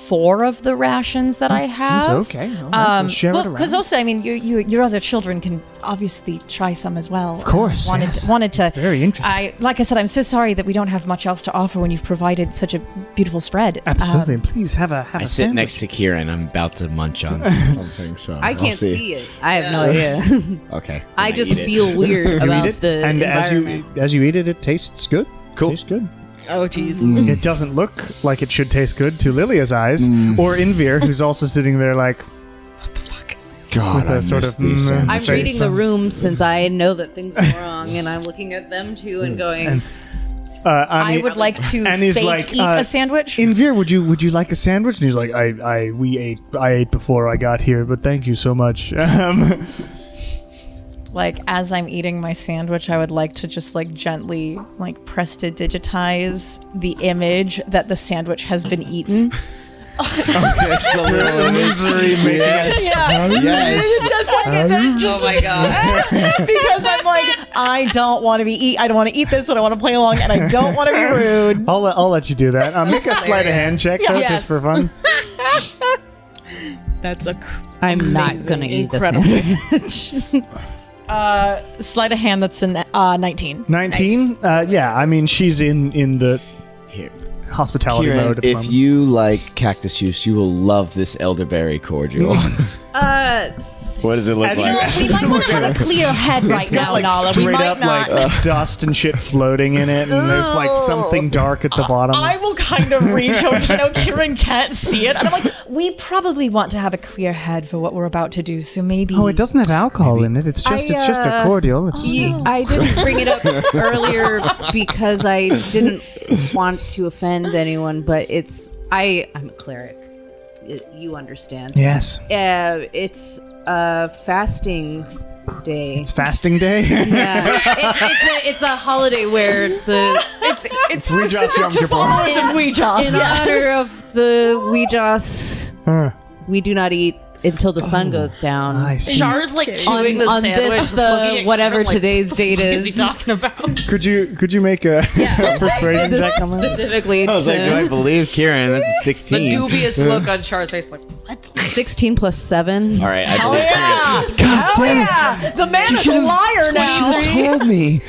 Speaker 2: 4 of the rations that I have.
Speaker 1: It's okay. All right, we'll share it around.
Speaker 2: Because also, I mean, your other children can obviously try some as well.
Speaker 1: Of course,
Speaker 2: Wanted to.
Speaker 1: It's very interesting.
Speaker 2: Like I said, I'm so sorry that we don't have much else to offer when you've provided such a beautiful spread.
Speaker 1: Absolutely. And please have a
Speaker 4: I sit
Speaker 1: sandwich.
Speaker 4: next to Kieran. I'm about to munch on something, so
Speaker 6: I
Speaker 4: I'll
Speaker 6: can't see it. I have no idea.
Speaker 4: Okay.
Speaker 6: I
Speaker 4: then
Speaker 6: just
Speaker 4: eat it.
Speaker 6: feel weird
Speaker 1: You eat
Speaker 6: about
Speaker 1: it,
Speaker 6: the
Speaker 1: and
Speaker 6: environment.
Speaker 1: as you eat it, it tastes good.
Speaker 4: Cool.
Speaker 1: Tastes good.
Speaker 3: Oh, jeez.
Speaker 1: It doesn't look like it should taste good to Lilia's eyes, or Invir, who's also sitting there like,
Speaker 4: God,
Speaker 1: with a
Speaker 4: I
Speaker 1: sort
Speaker 4: miss
Speaker 1: of
Speaker 4: these
Speaker 1: mm,
Speaker 6: I'm
Speaker 1: face.
Speaker 6: reading the room since I know that things are wrong, and I'm looking at them too and going,
Speaker 2: I would like to
Speaker 1: and he's
Speaker 2: fake
Speaker 1: like,
Speaker 2: eat a sandwich.
Speaker 1: Invir, would you like a sandwich? And he's like, I ate before I got here, but thank you so much.
Speaker 2: Like, as I'm eating my sandwich, I would like to just like gently like press to digitize the image that the sandwich has been eaten.
Speaker 4: Okay, so
Speaker 1: Misery making
Speaker 4: Yes. Yes.
Speaker 2: Just like
Speaker 5: Oh my god.
Speaker 2: because I'm like, I don't want to I don't want to eat this, but I want to play along, and I don't want to be rude.
Speaker 1: I'll let you do that. Make a sleight of hand check though,
Speaker 2: Yes.
Speaker 1: just for fun.
Speaker 3: That's a
Speaker 6: I'm not
Speaker 3: amazing,
Speaker 6: gonna eat the
Speaker 3: incredible.
Speaker 6: sandwich.
Speaker 2: Sleight of hand, that's a 19.
Speaker 1: 19. Yeah, I mean she's in the hospitality
Speaker 4: Kieran,
Speaker 1: mode. At the
Speaker 4: if
Speaker 1: moment.
Speaker 4: you like cactus juice, you will love this elderberry cordial. What does it look
Speaker 1: As
Speaker 4: like?
Speaker 2: We might want to have a clear head right
Speaker 1: It's got
Speaker 2: now,
Speaker 1: like
Speaker 2: Nala. We
Speaker 1: straight
Speaker 2: might
Speaker 1: up
Speaker 2: not.
Speaker 1: like dust and shit floating in it, and there's like something dark at the bottom.
Speaker 2: I will kind of reach over because I know Kieran can't see it. And I'm like, we probably want to have a clear head for what we're about to do, so maybe.
Speaker 1: Oh, it doesn't have alcohol in it. It's just a cordial. It's,
Speaker 6: I didn't bring it up earlier because I didn't want to offend anyone, but I'm a cleric. You understand.
Speaker 1: yes,
Speaker 6: It's fasting day.
Speaker 1: it's fasting day.
Speaker 6: Yeah, it's a holiday where
Speaker 2: it's
Speaker 1: Weejas Yom
Speaker 2: specific to
Speaker 1: Kippur.
Speaker 2: followers of Weejas.
Speaker 6: in honor of the Weejas,
Speaker 1: Huh.
Speaker 6: we do not eat until the sun goes down.
Speaker 1: I see.
Speaker 5: Char's like chewing the
Speaker 6: on
Speaker 5: sandwich,
Speaker 6: this
Speaker 5: looking at
Speaker 6: whatever
Speaker 5: Kieran like,
Speaker 6: today's date
Speaker 5: what is he
Speaker 6: is.
Speaker 5: talking about?
Speaker 1: Could you make a persuasion
Speaker 6: This
Speaker 1: check on that?
Speaker 6: specifically
Speaker 4: I was like, do I
Speaker 6: to
Speaker 4: believe Kieran? That's a
Speaker 5: The
Speaker 4: 16.
Speaker 5: dubious look on Char's face, like, what?
Speaker 6: 16 plus 7.
Speaker 4: All right, I
Speaker 2: Oh,
Speaker 4: believe
Speaker 2: yeah.
Speaker 4: Kieran.
Speaker 1: God damn it!
Speaker 2: Yeah, the man is a liar now.
Speaker 1: Told me.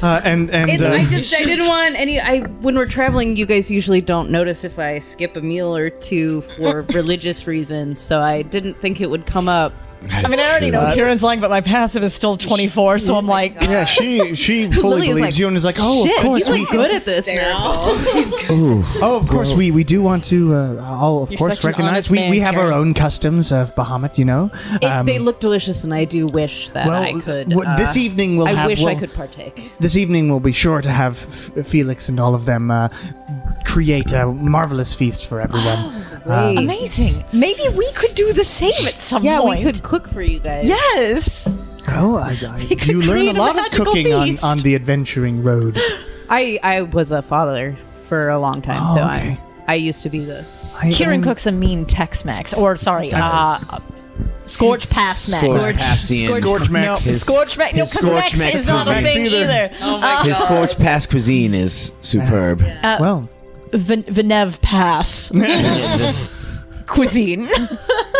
Speaker 1: And
Speaker 6: I didn't want any. When we're traveling, you guys usually don't notice if I skip a meal or two for religious reasons, so I didn't think it would come up.
Speaker 2: I mean, I already know Kieran's lying, but my passive is still 24, so I'm like,
Speaker 1: yeah, she fully
Speaker 6: Lily is
Speaker 1: believes
Speaker 6: like,
Speaker 1: you and is like, oh,
Speaker 6: Shit,
Speaker 1: of course
Speaker 6: he's
Speaker 1: we
Speaker 6: like good at this now.
Speaker 1: Oh, of course we do want to. I'll of
Speaker 3: You're
Speaker 1: course
Speaker 3: such an
Speaker 1: recognize
Speaker 3: honest
Speaker 1: we
Speaker 3: man,
Speaker 1: have our
Speaker 3: Karen.
Speaker 1: own customs of Bahamut. You know.
Speaker 6: They look delicious, and I do wish that I could.
Speaker 1: This evening we'll
Speaker 6: I
Speaker 1: have.
Speaker 6: wish I
Speaker 1: we'll-
Speaker 6: could partake.
Speaker 1: This evening we'll be sure to have Felix and all of them create a marvelous feast for everyone.
Speaker 6: Great.
Speaker 2: amazing. Maybe we could do the same at some
Speaker 6: Yeah,
Speaker 2: point.
Speaker 6: we could cook for you guys.
Speaker 2: Yes.
Speaker 1: Oh,
Speaker 2: could
Speaker 1: you learn a
Speaker 2: create a
Speaker 1: lot of
Speaker 2: magical
Speaker 1: cooking on,
Speaker 2: feast.
Speaker 1: on the adventuring road.
Speaker 6: I was a father for a long time,
Speaker 1: Oh,
Speaker 6: so
Speaker 1: okay.
Speaker 6: I used to be the.
Speaker 2: Kieran cooks a mean Tex-Mex, or sorry, Scorch Pass Mex.
Speaker 4: Scorch
Speaker 1: Max.
Speaker 2: No, Scorch Max. No,
Speaker 4: his
Speaker 2: because Mex
Speaker 4: Scorch Max
Speaker 2: is not a
Speaker 1: cuisine.
Speaker 2: thing
Speaker 1: Either.
Speaker 2: either.
Speaker 5: Oh my
Speaker 4: His
Speaker 5: god.
Speaker 4: Scorch Pass cuisine is superb.
Speaker 1: Well,
Speaker 2: Venev Pass cuisine.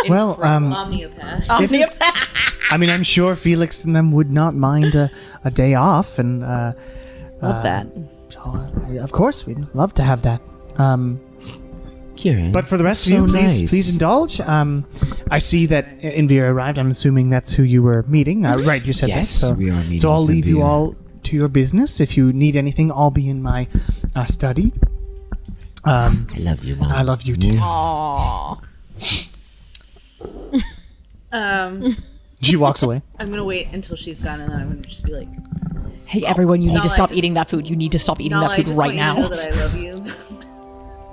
Speaker 1: well.
Speaker 6: Omniopath.
Speaker 2: Omnia Pass.
Speaker 1: I mean, I'm sure Felix and them would not mind a day off, and
Speaker 6: Love that.
Speaker 1: so, of course we'd love to have that.
Speaker 4: Kieran.
Speaker 1: But for the rest
Speaker 4: so
Speaker 1: of you,
Speaker 4: nice.
Speaker 1: please indulge. I see that Invira arrived. I'm assuming that's who you were meeting. Right, you said
Speaker 4: Yes,
Speaker 1: that. So,
Speaker 4: we are meeting
Speaker 1: So I'll
Speaker 4: with
Speaker 1: leave you
Speaker 4: Invira.
Speaker 1: all to your business. If you need anything, I'll be in my study.
Speaker 4: I love you, Mom.
Speaker 1: I love you too. She walks away.
Speaker 6: I'm gonna wait until she's gone, and then I'm gonna just be like,
Speaker 2: Hey, everyone, you need
Speaker 6: Nala,
Speaker 2: to stop
Speaker 6: I just-
Speaker 2: eating that food. You need to stop eating
Speaker 6: "No,
Speaker 2: that
Speaker 6: I
Speaker 2: food
Speaker 6: just
Speaker 2: right
Speaker 6: want you to know
Speaker 2: now.
Speaker 6: that I love you."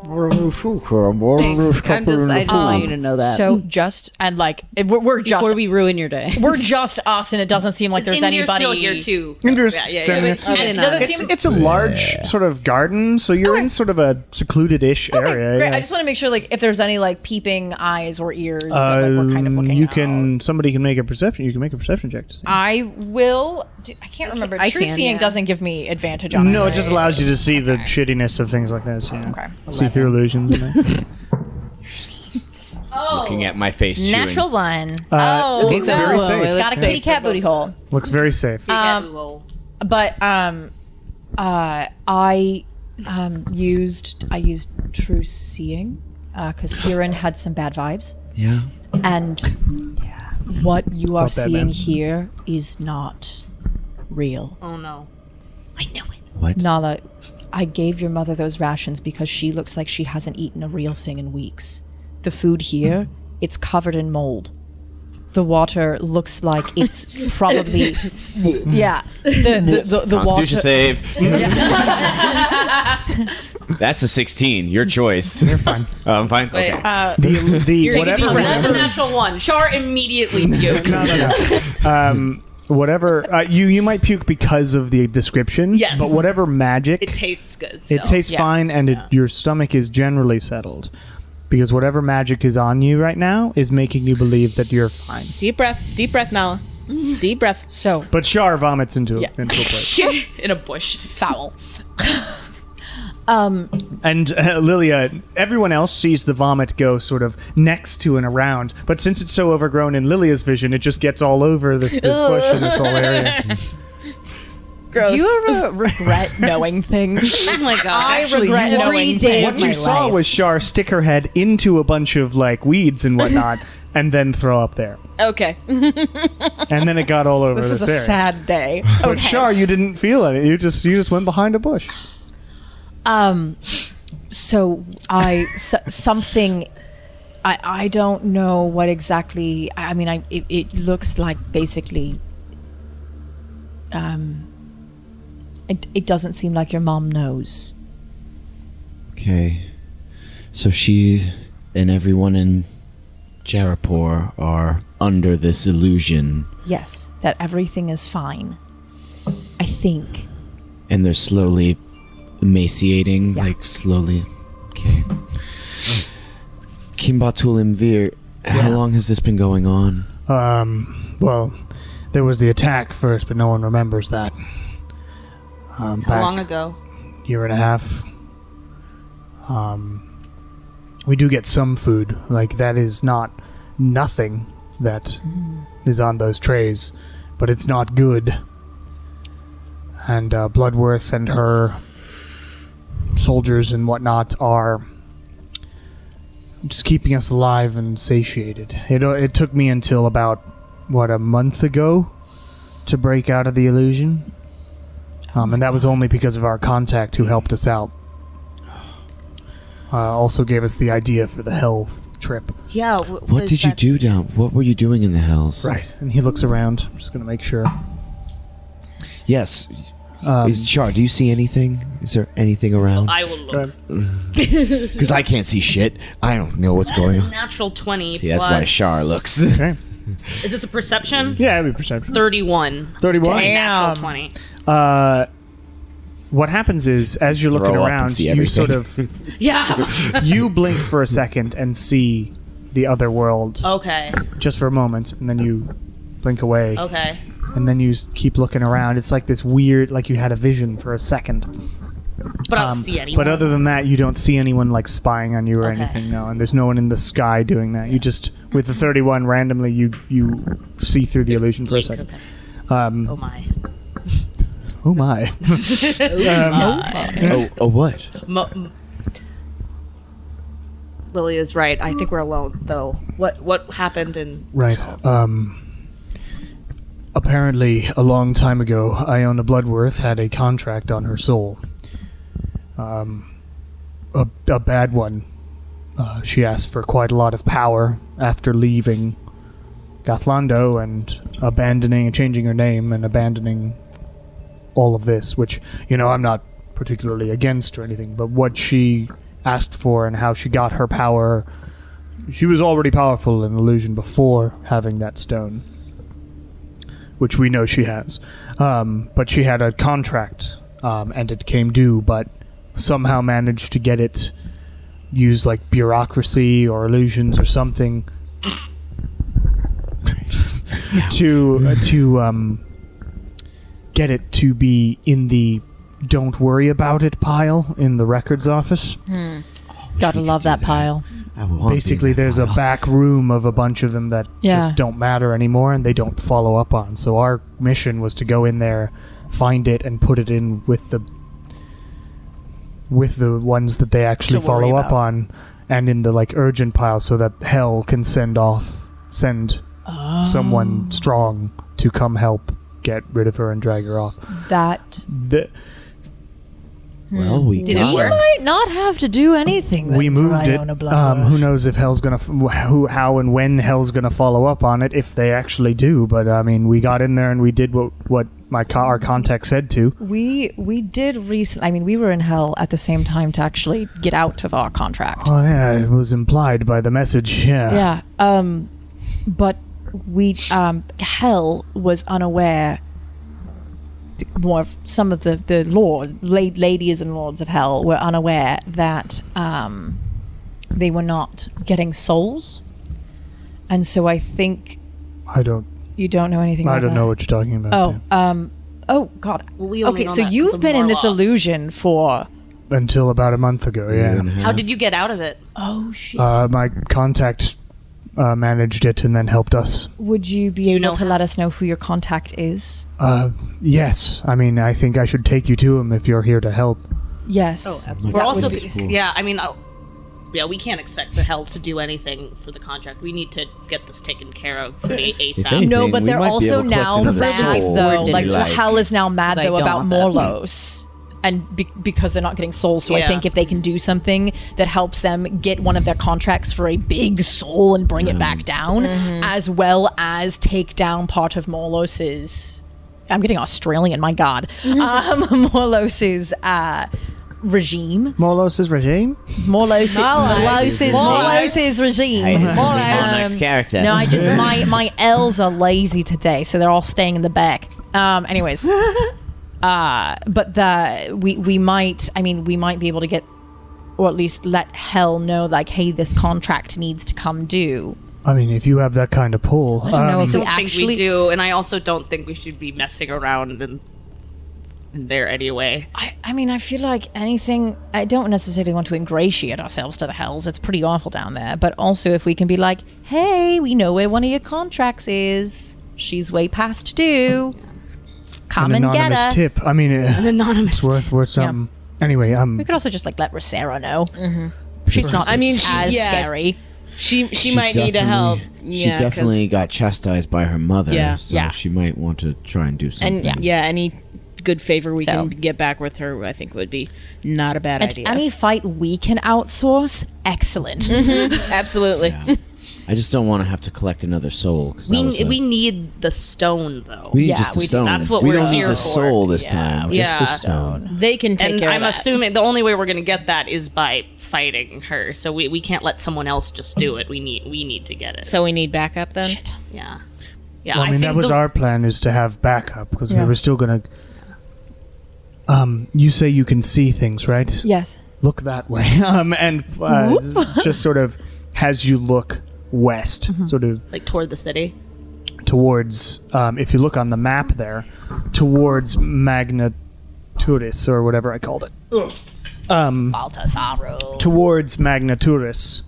Speaker 6: Thanks. I just want you to know that.
Speaker 2: So just and like we're just
Speaker 6: before we ruin your day.
Speaker 2: we're just us, and it doesn't seem like there's
Speaker 5: India's
Speaker 2: anybody
Speaker 5: still here too.
Speaker 1: Invira's
Speaker 5: Yeah.
Speaker 1: standing
Speaker 6: But
Speaker 1: there.
Speaker 6: he's in
Speaker 2: Does
Speaker 6: on
Speaker 2: it
Speaker 6: it.
Speaker 2: seem
Speaker 1: It's a large sort of garden, so you're in sort of a secluded-ish area.
Speaker 2: great?
Speaker 1: yeah.
Speaker 2: I just want to make sure like if there's any like peeping eyes or ears that like, we're kind of looking
Speaker 1: you
Speaker 2: out.
Speaker 1: can. Somebody can make a perception. You can make a perception check to see.
Speaker 2: I will. I can't remember.
Speaker 6: I
Speaker 2: True
Speaker 6: can,
Speaker 2: seeing
Speaker 6: yeah.
Speaker 2: doesn't give me advantage on it.
Speaker 1: No, it
Speaker 2: right?
Speaker 1: just allows you to see the shittiness of things like this. Yeah.
Speaker 2: Okay.
Speaker 1: See through illusions. And that.
Speaker 4: looking at my face chewing.
Speaker 2: Natural one.
Speaker 6: Okay,
Speaker 1: looks very safe.
Speaker 2: Got a kitty cat booty hole.
Speaker 1: Looks very safe.
Speaker 2: But I used true seeing because Kieran had some bad vibes,
Speaker 4: Yeah.
Speaker 2: and what you are
Speaker 1: Felt bad,
Speaker 2: seeing
Speaker 1: man.
Speaker 2: here is not real.
Speaker 5: Oh no.
Speaker 2: I knew it.
Speaker 4: What?
Speaker 2: Nala, I gave your mother those rations because she looks like she hasn't eaten a real thing in weeks. The food here, it's covered in mold. The water looks like it's probably the
Speaker 4: Constitution
Speaker 2: water.
Speaker 4: save. That's a 16. Your choice. You're fine. I'm fine.
Speaker 5: Wait,
Speaker 4: Okay.
Speaker 1: The whatever.
Speaker 5: That's a natural one. Char immediately pukes.
Speaker 1: No. Whatever you might puke because of the description.
Speaker 5: Yes.
Speaker 1: But whatever magic,
Speaker 5: It tastes good still.
Speaker 1: it tastes fine, and your stomach is generally settled. Because whatever magic is on you right now is making you believe that you're fine.
Speaker 3: Deep breath, Nala. Deep breath.
Speaker 2: So
Speaker 1: But Shar vomits into a place.
Speaker 5: in a bush.
Speaker 2: foul.
Speaker 1: And Lilia, everyone else sees the vomit go sort of next to and around, but since it's so overgrown in Lilia's vision, it just gets all over this bush in this whole area.
Speaker 3: Gross.
Speaker 2: Do you ever regret knowing things?
Speaker 5: Oh my god.
Speaker 2: I
Speaker 1: Actually,
Speaker 2: regret
Speaker 1: you-
Speaker 2: knowing
Speaker 6: day
Speaker 1: What
Speaker 6: of
Speaker 1: you
Speaker 6: my
Speaker 1: saw
Speaker 6: life.
Speaker 1: was Shar stick her head into a bunch of like weeds and whatnot, and then throw up there.
Speaker 3: Okay.
Speaker 1: And then it got all over
Speaker 2: This
Speaker 1: this
Speaker 2: is a
Speaker 1: area.
Speaker 2: sad day.
Speaker 1: But Shar, you didn't feel it. You just went behind a bush.
Speaker 2: So something. I don't know what exactly. I mean, it looks like basically. It doesn't seem like your mom knows.
Speaker 4: Okay. So she and everyone in Jarapur are under this illusion,
Speaker 2: Yes, that everything is fine. I think.
Speaker 4: and they're slowly emaciating, like slowly. Okay. Kimbatul Imvir, how long has this been going on?
Speaker 1: Well, there was the attack first, but no one remembers that.
Speaker 5: How
Speaker 1: Back
Speaker 5: long ago?
Speaker 1: year and a half. We do get some food. Like, that is not nothing that is on those trays, but it's not good. And Bloodworth and her soldiers and whatnot are just keeping us alive and satiated. It took me until about, a month ago to break out of the illusion. And that was only because of our contact who helped us out. Also gave us the idea for the hell trip.
Speaker 5: Yeah.
Speaker 4: What did you do down? What were you doing in the hells?
Speaker 1: Right. And he looks around. I'm just going to make sure.
Speaker 4: Yes. Is Char, do you see anything? Is there anything around?
Speaker 5: I will look.
Speaker 4: Because I can't see shit. I don't know what's going on.
Speaker 5: Natural 20.
Speaker 4: See, that's why Char looks.
Speaker 1: Okay.
Speaker 5: Is this a perception?
Speaker 1: Yeah, it'd be perception.
Speaker 5: 31.
Speaker 1: 31.
Speaker 5: Natural 20.
Speaker 1: What happens is, as you're
Speaker 4: Throw
Speaker 1: looking
Speaker 4: up and
Speaker 1: around,
Speaker 4: see
Speaker 1: you
Speaker 4: everything.
Speaker 1: sort of
Speaker 5: Yeah.
Speaker 1: you blink for a second and see the other world
Speaker 5: Okay.
Speaker 1: just for a moment, and then you blink away,
Speaker 5: Okay.
Speaker 1: and then you keep looking around. It's like this weird, like you had a vision for a second.
Speaker 5: But I don't see anyone.
Speaker 1: But other than that, you don't see anyone like spying on you or
Speaker 5: Okay.
Speaker 1: anything. No, and there's no one in the sky doing that. You just, with the 31, randomly you see through the illusion for a second.
Speaker 5: Okay.
Speaker 1: Oh
Speaker 5: Oh my.
Speaker 1: my!
Speaker 4: Oh, what?
Speaker 5: Lily is right. I think we're alone, though. What happened in
Speaker 1: Right. Apparently, a long time ago, Iona Bloodworth had a contract on her soul. A bad one. She asked for quite a lot of power after leaving Gath'lando and changing her name and abandoning all of this, which, I'm not particularly against or anything, but what she asked for and how she got her power, she was already powerful in illusion before having that stone, which we know she has. But she had a contract, and it came due, but somehow managed to get it used like bureaucracy or illusions or something to get it to be in the don't worry about it pile in the records office.
Speaker 2: Gotta love that pile.
Speaker 4: I won't be
Speaker 1: basically
Speaker 4: there
Speaker 1: there's a
Speaker 4: for
Speaker 1: back room of a bunch of them that just don't matter anymore and they don't follow up on. So our mission was to go in there, find it, and put it in with the ones that they actually
Speaker 2: To worry
Speaker 1: follow up
Speaker 2: about.
Speaker 1: on, and in the like urgent pile, so that Hell can send someone strong to come help get rid of her and drag her off.
Speaker 2: That
Speaker 4: Well, we
Speaker 5: Did it
Speaker 4: got
Speaker 5: work?
Speaker 4: her.
Speaker 2: might not have to do anything.
Speaker 1: We
Speaker 2: then,
Speaker 1: moved it.
Speaker 2: Iona Bloodworth.
Speaker 1: Who knows if Hell's gonna how and when Hell's gonna follow up on it, if they actually do. But I mean, we got in there and we did what our contact said to.
Speaker 2: We did recently. I mean, we were in hell at the same time to actually get out of our contract.
Speaker 1: Oh yeah, it was implied by the message. Yeah.
Speaker 2: Yeah. But we hell was unaware. More of some of the ladies and lords of hell were unaware that they were not getting souls, and so I think
Speaker 1: I don't
Speaker 2: know anything.
Speaker 1: I
Speaker 2: about
Speaker 1: don't
Speaker 2: that.
Speaker 1: know what you're talking about.
Speaker 2: Oh God.
Speaker 5: Well, we only
Speaker 2: Okay,
Speaker 5: know
Speaker 2: so
Speaker 5: that 'cause
Speaker 2: you've
Speaker 5: of
Speaker 2: been in this
Speaker 5: Morlos.
Speaker 2: illusion for.
Speaker 1: Until about a month ago. Yeah.
Speaker 5: How did you get out of it?
Speaker 2: Oh shit.
Speaker 1: My contact managed it and then helped us.
Speaker 2: Would you be
Speaker 5: you
Speaker 2: able
Speaker 5: know
Speaker 2: to
Speaker 5: how?
Speaker 2: let us know who your contact is?
Speaker 1: Yes. I mean, I think I should take you to him if you're here to help.
Speaker 2: Yes.
Speaker 6: Oh, absolutely.
Speaker 5: We're
Speaker 2: That
Speaker 5: also,
Speaker 2: would
Speaker 4: be-
Speaker 5: yeah. I mean, yeah, we can't expect the hell to do anything for the contract. We need to get this taken care of ASAP.
Speaker 4: anything,
Speaker 2: No, but
Speaker 4: we
Speaker 2: they're
Speaker 4: might be
Speaker 2: also
Speaker 4: able to collect
Speaker 2: now
Speaker 4: another
Speaker 2: mad
Speaker 4: soul.
Speaker 2: though.
Speaker 4: Or
Speaker 2: Like,
Speaker 4: like-
Speaker 2: hell is now mad
Speaker 6: 'Cause I
Speaker 2: though
Speaker 6: don't
Speaker 2: about
Speaker 6: want that.
Speaker 2: Morlos. And because they're not getting souls, so I
Speaker 5: Yeah.
Speaker 2: think if they can do something that helps them get one of their contracts for a big soul and bring it back down, as well as take down part of Morlos's, I'm getting Australian, my God, Morlos's regime,
Speaker 1: Molos's regime?
Speaker 2: Morlos's regime.
Speaker 4: Hey, this is gonna be my next character.
Speaker 2: No, I just my L's are lazy today, so they're all staying in the back. Anyways, but we might be able to get, or at least let Hell know, like, hey, this contract needs to come due.
Speaker 1: I mean, if you have that kind of pull.
Speaker 2: I don't know if
Speaker 5: I
Speaker 2: we
Speaker 5: don't think
Speaker 2: actually
Speaker 5: we do, and I also don't think we should be messing around in there anyway.
Speaker 2: I mean, I feel like anything. I don't necessarily want to ingratiate ourselves to the Hells. It's pretty awful down there. But also, if we can be like, hey, we know where one of your contracts is. She's way past due. Come
Speaker 1: an
Speaker 2: and get
Speaker 1: anonymous
Speaker 2: her.
Speaker 1: tip. I mean,
Speaker 5: An anonymous.
Speaker 1: it's worth something. Anyway,
Speaker 2: We could also just like let Rosera know. She's not.
Speaker 3: I mean,
Speaker 2: as
Speaker 3: yeah.
Speaker 2: scary.
Speaker 3: She might need a help.
Speaker 4: She definitely got chastised by her mother.
Speaker 3: Yeah.
Speaker 4: So
Speaker 2: Yeah.
Speaker 4: she might want to try and do something.
Speaker 3: And any good favor we
Speaker 2: So-
Speaker 3: can get back with her, I think would be not a bad
Speaker 2: And
Speaker 3: idea.
Speaker 2: any fight we can outsource, excellent.
Speaker 3: Absolutely.
Speaker 4: I just don't want to have to collect another soul. 'Cause that was
Speaker 5: We need the stone though.
Speaker 4: we need
Speaker 2: Yeah,
Speaker 4: just the
Speaker 2: we do.
Speaker 4: stone.
Speaker 5: That's what
Speaker 4: we
Speaker 5: we're
Speaker 4: don't need
Speaker 5: here
Speaker 4: the
Speaker 5: for.
Speaker 4: soul this
Speaker 2: Yeah,
Speaker 4: time.
Speaker 2: we
Speaker 4: Just the
Speaker 5: Yeah.
Speaker 4: stone.
Speaker 3: They can take
Speaker 5: And
Speaker 3: care
Speaker 5: I'm
Speaker 3: of that.
Speaker 5: assuming the only way we're going to get that is by fighting her. So we can't let someone else just do it. We need to get it.
Speaker 3: So we need backup then?
Speaker 5: yeah. Yeah,
Speaker 1: well, I mean, that
Speaker 5: think
Speaker 1: was
Speaker 5: the-
Speaker 1: our plan, is to have backup, because we
Speaker 2: Yeah.
Speaker 1: were still going to... you say you can see things, right?
Speaker 2: Yes.
Speaker 1: Look that way. And just sort of has you look west, sort of
Speaker 5: like toward the city.
Speaker 1: towards, if you look on the map there, towards Magnaturis, or whatever I called it.
Speaker 2: Baltasaro.
Speaker 1: Towards Magnaturis,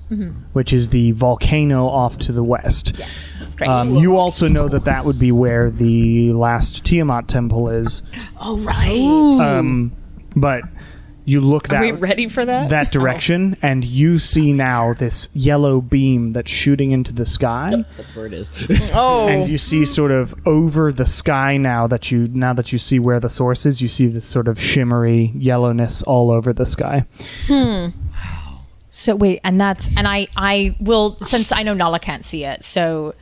Speaker 1: which is the volcano off to the west.
Speaker 2: Yes.
Speaker 1: You also know that would be where the last Tiamat temple is.
Speaker 5: Oh right.
Speaker 1: But you look
Speaker 3: Are we
Speaker 1: that
Speaker 3: ready for that?
Speaker 1: that direction, and you see now this yellow beam that's shooting into the sky.
Speaker 4: That's where it is.
Speaker 3: Oh.
Speaker 1: And you see sort of over the sky now that you see where the source is, you see this sort of shimmery yellowness all over the sky.
Speaker 2: So wait, and I will, since I know Nala can't see it, so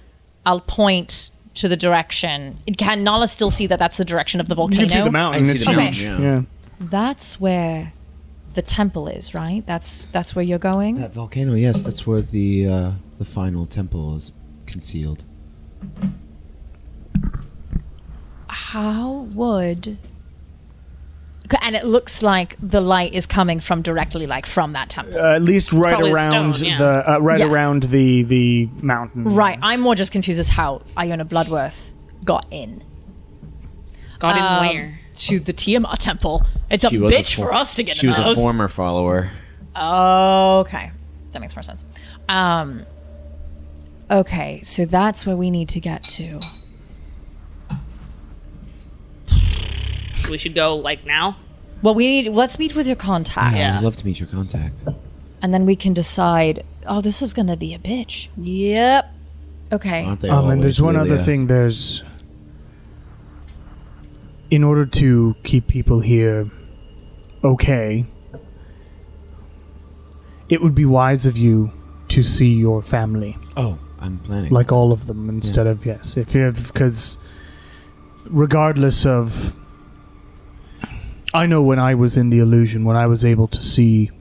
Speaker 2: I'll point to the direction. Can Nala still see that that's the direction of the
Speaker 1: You
Speaker 2: volcano?
Speaker 1: can see the mountain.
Speaker 4: I see
Speaker 1: It's
Speaker 4: the
Speaker 1: huge.
Speaker 4: mountain,
Speaker 1: Yeah.
Speaker 2: That's where the temple is, right? That's where you're going.
Speaker 4: That volcano, yes, that's where the final temple is concealed.
Speaker 2: How would? And it looks like the light is coming from directly, like from that temple.
Speaker 1: At least right
Speaker 5: probably the
Speaker 1: around
Speaker 5: stone, yeah.
Speaker 1: the
Speaker 2: Yeah.
Speaker 1: around the mountain.
Speaker 2: Right. I'm more just confused as how Iona Bloodworth got in.
Speaker 5: Got in where?
Speaker 2: To the Tiamat temple. It's a
Speaker 4: She was
Speaker 2: bitch
Speaker 4: for-
Speaker 2: for us to get
Speaker 4: She
Speaker 2: in
Speaker 4: was a
Speaker 2: those.
Speaker 4: former follower.
Speaker 2: Okay. That makes more sense. Okay, so that's where we need to get to.
Speaker 5: We should go like now.
Speaker 2: Well, let's meet with your contact.
Speaker 5: Yeah.
Speaker 4: I'd love to meet your contact.
Speaker 2: And then we can decide, oh, this is going to be a bitch.
Speaker 6: Yep.
Speaker 2: Okay.
Speaker 4: Aren't they
Speaker 1: And
Speaker 4: always,
Speaker 1: there's one other
Speaker 4: Lilia?
Speaker 1: thing. In order to keep people here okay, it would be wise of you to see your family,
Speaker 4: Oh, I'm planning.
Speaker 1: like all of them, instead of yes. Because regardless of, I know when I was in the illusion, when I was able to see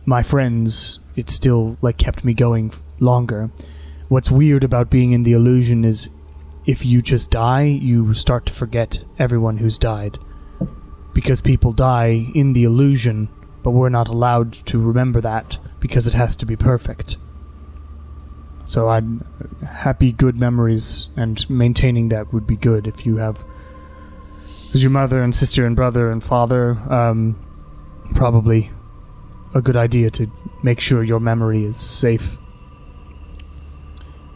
Speaker 1: my friends, it still like kept me going longer. What's weird about being in the illusion is if you just die, you start to forget everyone who's died. Because people die in the illusion, but we're not allowed to remember that because it has to be perfect. So I'm happy, good memories, and maintaining that would be good if you have... Because your mother and sister and brother and father, probably a good idea to make sure your memory is safe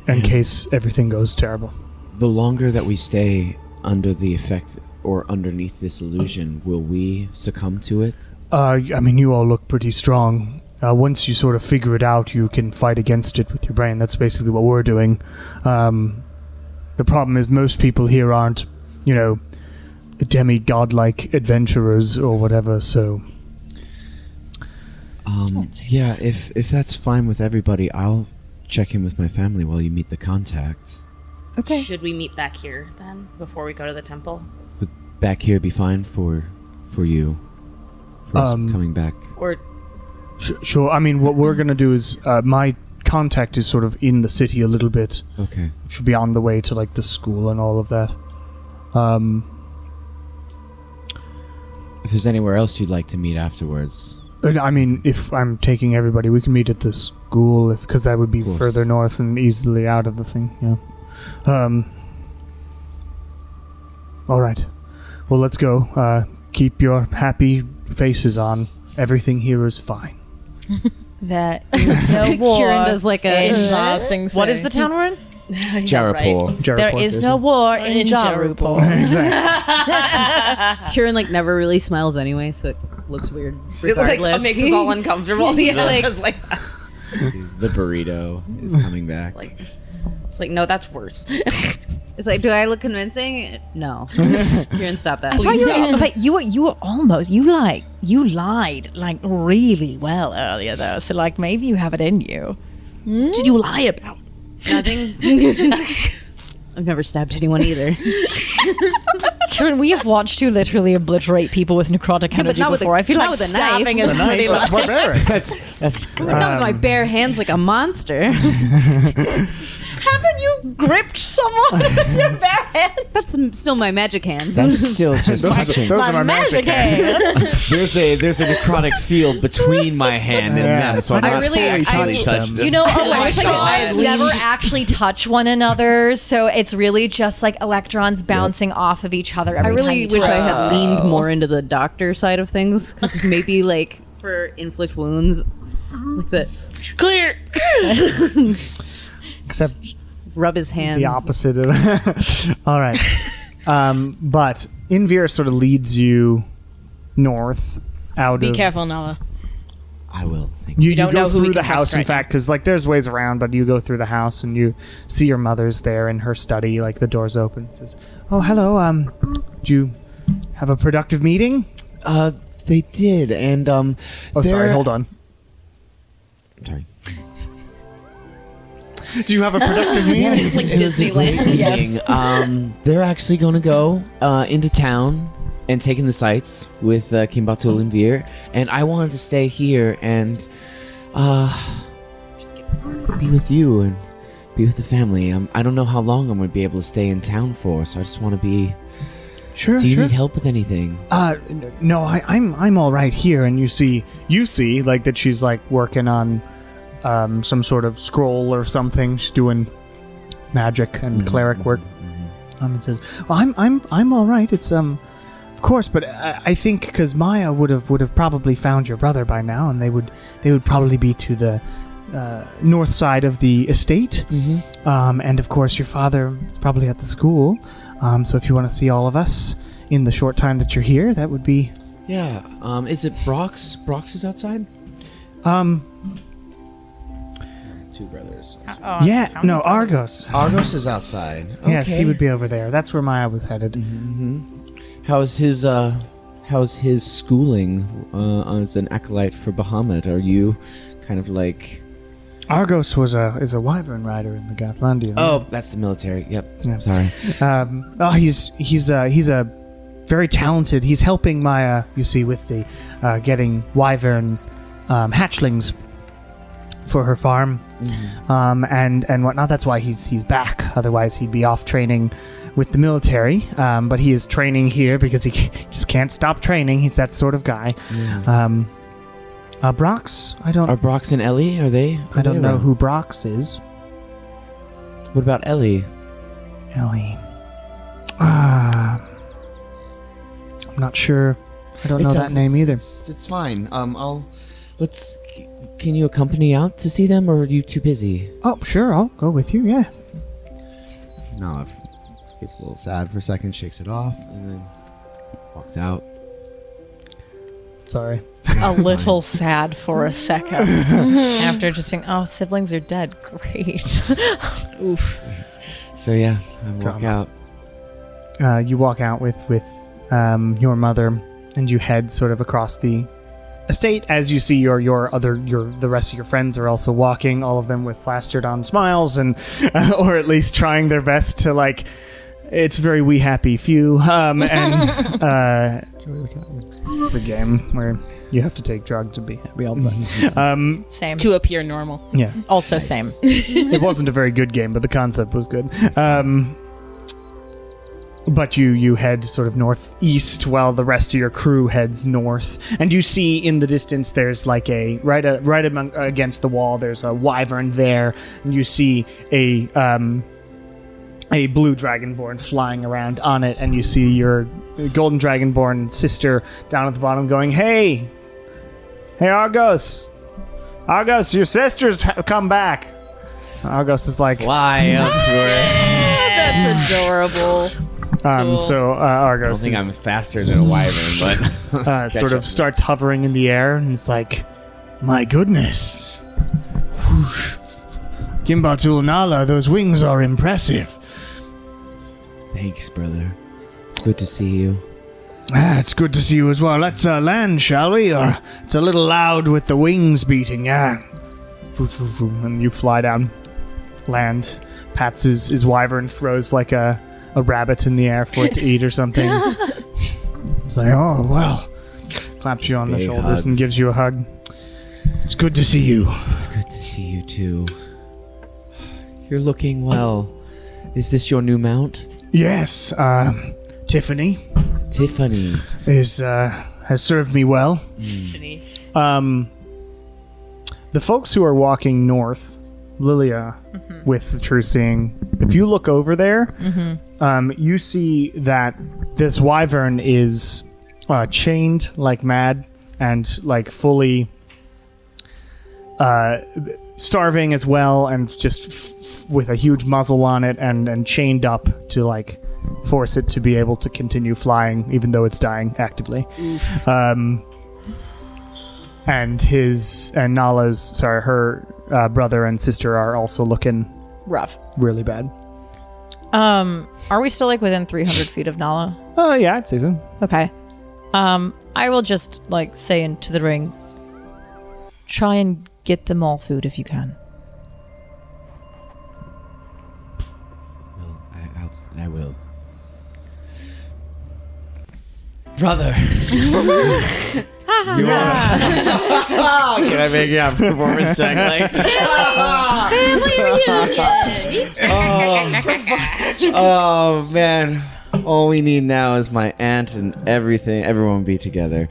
Speaker 1: in case everything goes terrible.
Speaker 4: The longer that we stay under the effect or underneath this illusion, will we succumb to it?
Speaker 1: I mean, you all look pretty strong. Once you sort of figure it out, you can fight against it with your brain. That's basically what we're doing. The problem is most people here aren't, demi-godlike adventurers or whatever, so...
Speaker 4: Yeah, if that's fine with everybody, I'll check in with my family while you meet the contact.
Speaker 2: Okay.
Speaker 5: Should we meet back here then before we go to the temple?
Speaker 4: Would back here be fine for you? For us coming back?
Speaker 5: Or
Speaker 1: Sure. I mean, what we're going to do is... my contact is sort of in the city a little bit.
Speaker 4: Okay.
Speaker 1: Which would be on the way to, like, the school and all of that.
Speaker 4: If there's anywhere else you'd like to meet afterwards...
Speaker 1: I mean, if I'm taking everybody, we can meet at the school, because that would be
Speaker 4: course.
Speaker 1: further north and easily out of the thing, yeah. Alright. Well, let's go. Keep your happy faces on. Everything here is fine.
Speaker 2: There is no war.
Speaker 6: Kieran does like a...
Speaker 2: What is the town we're in?
Speaker 4: Jarapur.
Speaker 2: There is no war in Jarupur.
Speaker 1: Exactly.
Speaker 6: Kieran like never really smiles anyway, so it looks weird
Speaker 5: it
Speaker 6: regardless.
Speaker 5: makes us all uncomfortable.
Speaker 6: He's
Speaker 5: Yeah,
Speaker 6: like-
Speaker 5: just like
Speaker 4: The burrito is coming back.
Speaker 5: it's like no, that's worse.
Speaker 6: It's like, do I look convincing? No. Kieran, stop that.
Speaker 5: Please stop.
Speaker 2: But you were almost you lied like really well earlier though. So like maybe you have it in you.
Speaker 5: What did you lie about?
Speaker 6: Nothing. I've never stabbed anyone either.
Speaker 2: Kieran, we have watched you literally obliterate people with necrotic energy
Speaker 6: not with a-
Speaker 2: before. I feel
Speaker 6: not
Speaker 2: like
Speaker 6: with a knife.
Speaker 2: stabbing is pretty
Speaker 1: That's barbaric.
Speaker 4: That's
Speaker 6: Not with my bare hands like a monster.
Speaker 2: Haven't you gripped someone with your bare hand?
Speaker 6: That's still my magic hands.
Speaker 4: That's still just touching.
Speaker 1: Those are my magic hands.
Speaker 4: There's a necrotic field between my hand and
Speaker 1: Yeah.
Speaker 4: them, so I'm
Speaker 1: I
Speaker 4: not
Speaker 6: really-
Speaker 4: fully
Speaker 6: I-
Speaker 4: touched them.
Speaker 2: You know,
Speaker 6: I
Speaker 2: electrons
Speaker 6: leaned-
Speaker 2: never actually touch one another, so it's really just like electrons bouncing off of each other.
Speaker 6: I
Speaker 2: Every
Speaker 6: really
Speaker 2: time you
Speaker 6: wish I
Speaker 2: touch
Speaker 6: had
Speaker 2: something.
Speaker 6: leaned more into the doctor side of things, because maybe like for inflict wounds, like the
Speaker 5: Clear.
Speaker 1: Except
Speaker 6: rub his hands.
Speaker 1: the opposite of that. All right. But Invir sort of leads you north out
Speaker 3: Be
Speaker 1: of...
Speaker 3: careful, Nala.
Speaker 4: I will. Thank you.
Speaker 1: You
Speaker 3: don't
Speaker 1: go
Speaker 3: know who we
Speaker 1: through the
Speaker 3: can trust
Speaker 1: house, in
Speaker 3: right
Speaker 1: fact, because like there's ways around, but you go through the house and you see your mother's there in her study. Like the door's open. It says, "Oh, hello. Did you have a productive meeting?"
Speaker 4: They did, and
Speaker 1: Oh, sorry.
Speaker 4: they're-
Speaker 1: Hold on.
Speaker 4: Sorry.
Speaker 1: Did you have a productive meeting?
Speaker 4: Yes,
Speaker 5: like
Speaker 4: it was a great
Speaker 5: Disneyland.
Speaker 4: meeting.
Speaker 3: Yes.
Speaker 4: They're actually going to go into town and taking the sights with Kimbatul and Veer, and I wanted to stay here and be with you and be with the family. I don't know how long I'm going to be able to stay in town for, so I just want to be...
Speaker 1: Sure.
Speaker 4: Do you
Speaker 1: sure.
Speaker 4: need help with anything?
Speaker 1: No, I'm all right here. And you see like that she's like working on some sort of scroll or something. She's doing magic and cleric work. It says, "Well, I'm all right. It's I've Of course, but I think because Maya would have probably found your brother by now, and they would probably be to the north side of the estate. And of course, your father is probably at the school. So if you want to see all of us in the short time that you're here, that would be.
Speaker 4: Yeah. Is it Brox? Brox is outside. Two brothers.
Speaker 1: Yeah. No, Argos.
Speaker 4: Argos is outside. Okay.
Speaker 1: Yes, he would be over there. That's where Maya was headed.
Speaker 4: How's his schooling as an acolyte for Bahamut? Are you kind of like?
Speaker 1: Argos is a wyvern rider in the Gath'lando.
Speaker 4: Oh, that's the military. Yep.
Speaker 1: Yeah.
Speaker 4: Sorry.
Speaker 1: He's a very talented. He's helping Maya, you see, with the getting wyvern hatchlings for her farm, and whatnot. That's why he's back. Otherwise, he'd be off training with the military. But he is training here because he just can't stop training. He's that sort of guy. Brox,
Speaker 4: Are Brox and Ellie? Are they?
Speaker 1: I don't know who Brox is.
Speaker 4: What about Ellie?
Speaker 1: Ellie. I'm not sure. I don't know that name either.
Speaker 4: It's fine. Can you accompany out to see them, or are you too busy?
Speaker 1: Oh, sure. I'll go with you. Yeah.
Speaker 4: No, gets a little sad for a second, shakes it off, and then walks out.
Speaker 1: Sorry.
Speaker 8: A little sad for a second after just being, oh, siblings are dead. Great. Oof.
Speaker 4: So yeah, I walk out.
Speaker 1: You walk out with your mother, and you head sort of across the estate as you see the rest of your friends are also walking, all of them with plastered on smiles and or at least trying their best to like. It's very we happy few, and it's a game where you have to take drugs to be happy all the time.
Speaker 8: Same.
Speaker 3: To appear normal.
Speaker 1: Yeah,
Speaker 8: Also same.
Speaker 1: it wasn't a very good game, but the concept was good. But you head sort of northeast while the rest of your crew heads north, and you see in the distance there's like right against the wall there's a wyvern there, and you see a blue dragonborn flying around on it, and you see your golden dragonborn sister down at the bottom going, Hey Argos, your sisters have come back. Argos is like,
Speaker 4: Fly up to her.
Speaker 3: That's adorable. Cool.
Speaker 1: So
Speaker 4: I
Speaker 1: Argos
Speaker 4: don't think I'm faster than a wyvern, but
Speaker 1: sort of starts hovering in the air, and it's like, my goodness. Gimbatul Nala, those wings are impressive.
Speaker 4: Thanks, brother. It's good to see you.
Speaker 1: It's good to see you as well. Let's land, shall we? It's a little loud with the wings beating. And you fly down, land, pats his wyvern, throws like a rabbit in the air for it to eat or something. It's like, oh, well. Claps you on the
Speaker 4: Big
Speaker 1: shoulders
Speaker 4: hugs.
Speaker 1: and gives you a hug. It's good to see you.
Speaker 4: It's good to see you too. You're looking well. Is this your new mount?
Speaker 1: Yes, Tiffany
Speaker 4: Tiffany.
Speaker 1: has served me well. The folks who are walking north, Lilia, with the true seeing, if you look over there, you see that this wyvern is chained like mad and like fully starving as well, and just with a huge muzzle on it and chained up to like force it to be able to continue flying even though it's dying actively. And her brother and sister are also looking
Speaker 8: Rough.
Speaker 1: really bad.
Speaker 8: Are we still like within 300 feet of Nala?
Speaker 1: Yeah, I'd say so.
Speaker 8: Okay. I will just like say into the ring, try and get them all food if you can.
Speaker 4: Well, I will. Brother. You are. Can I make a performance check? Like, oh man! All we need now is my aunt and everything. Everyone will be together.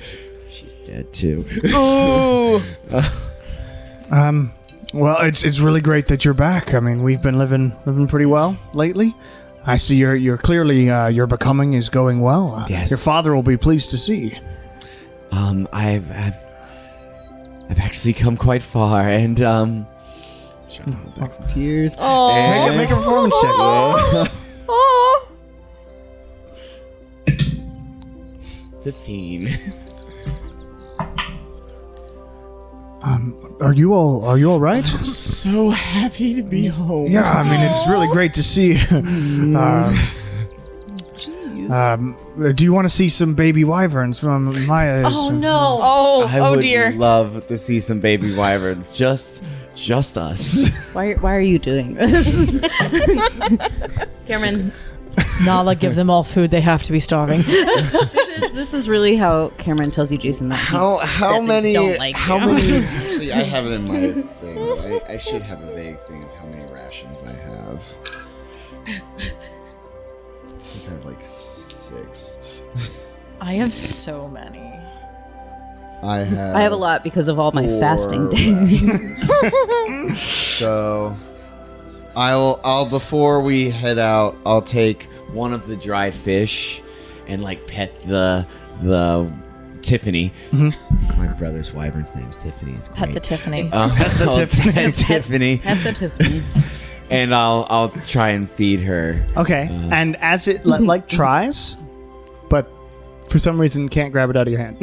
Speaker 4: She's dead too.
Speaker 1: Well, it's really great that you're back. I mean, we've been living pretty well lately. I see you're clearly your becoming is going well.
Speaker 4: Yes.
Speaker 1: Your father will be pleased to see.
Speaker 4: I've actually come quite far, and trying to hold back some tears.
Speaker 3: Oh,
Speaker 1: Make a performance check.
Speaker 3: oh.
Speaker 4: 15.
Speaker 1: Are you all right?
Speaker 4: So happy to be home.
Speaker 1: Yeah, I mean it's really great to see. Do you want to see some baby wyverns? Maya is.
Speaker 5: Oh no!
Speaker 3: Oh,
Speaker 4: I would
Speaker 3: dear.
Speaker 4: love to see some baby wyverns. Just us.
Speaker 6: Why are you doing this?
Speaker 3: Cameron.
Speaker 8: Nala, give them all food. They have to be starving.
Speaker 6: This is really how Cameron tells you, Jason, that
Speaker 4: How
Speaker 6: that they
Speaker 4: many?
Speaker 6: don't like
Speaker 4: how
Speaker 6: you.
Speaker 4: many? Actually, I have it in my thing. I should have a vague thing of how many rations I have. I think I have like 6.
Speaker 8: I have so many.
Speaker 4: I
Speaker 6: I have a lot because of all my
Speaker 4: 4
Speaker 6: fasting days.
Speaker 4: rations. So I'll before we head out, I'll take one of the dried fish and like pet the Tiffany. My brother's wyvern's name is Tiffany. It's great.
Speaker 8: Pet the Tiffany.
Speaker 4: Pet the Tiffany. Tiffany.
Speaker 6: At the Tiffany.
Speaker 4: And I'll try and feed her.
Speaker 1: Okay, and as it like tries, but for some reason can't grab it out of your hand.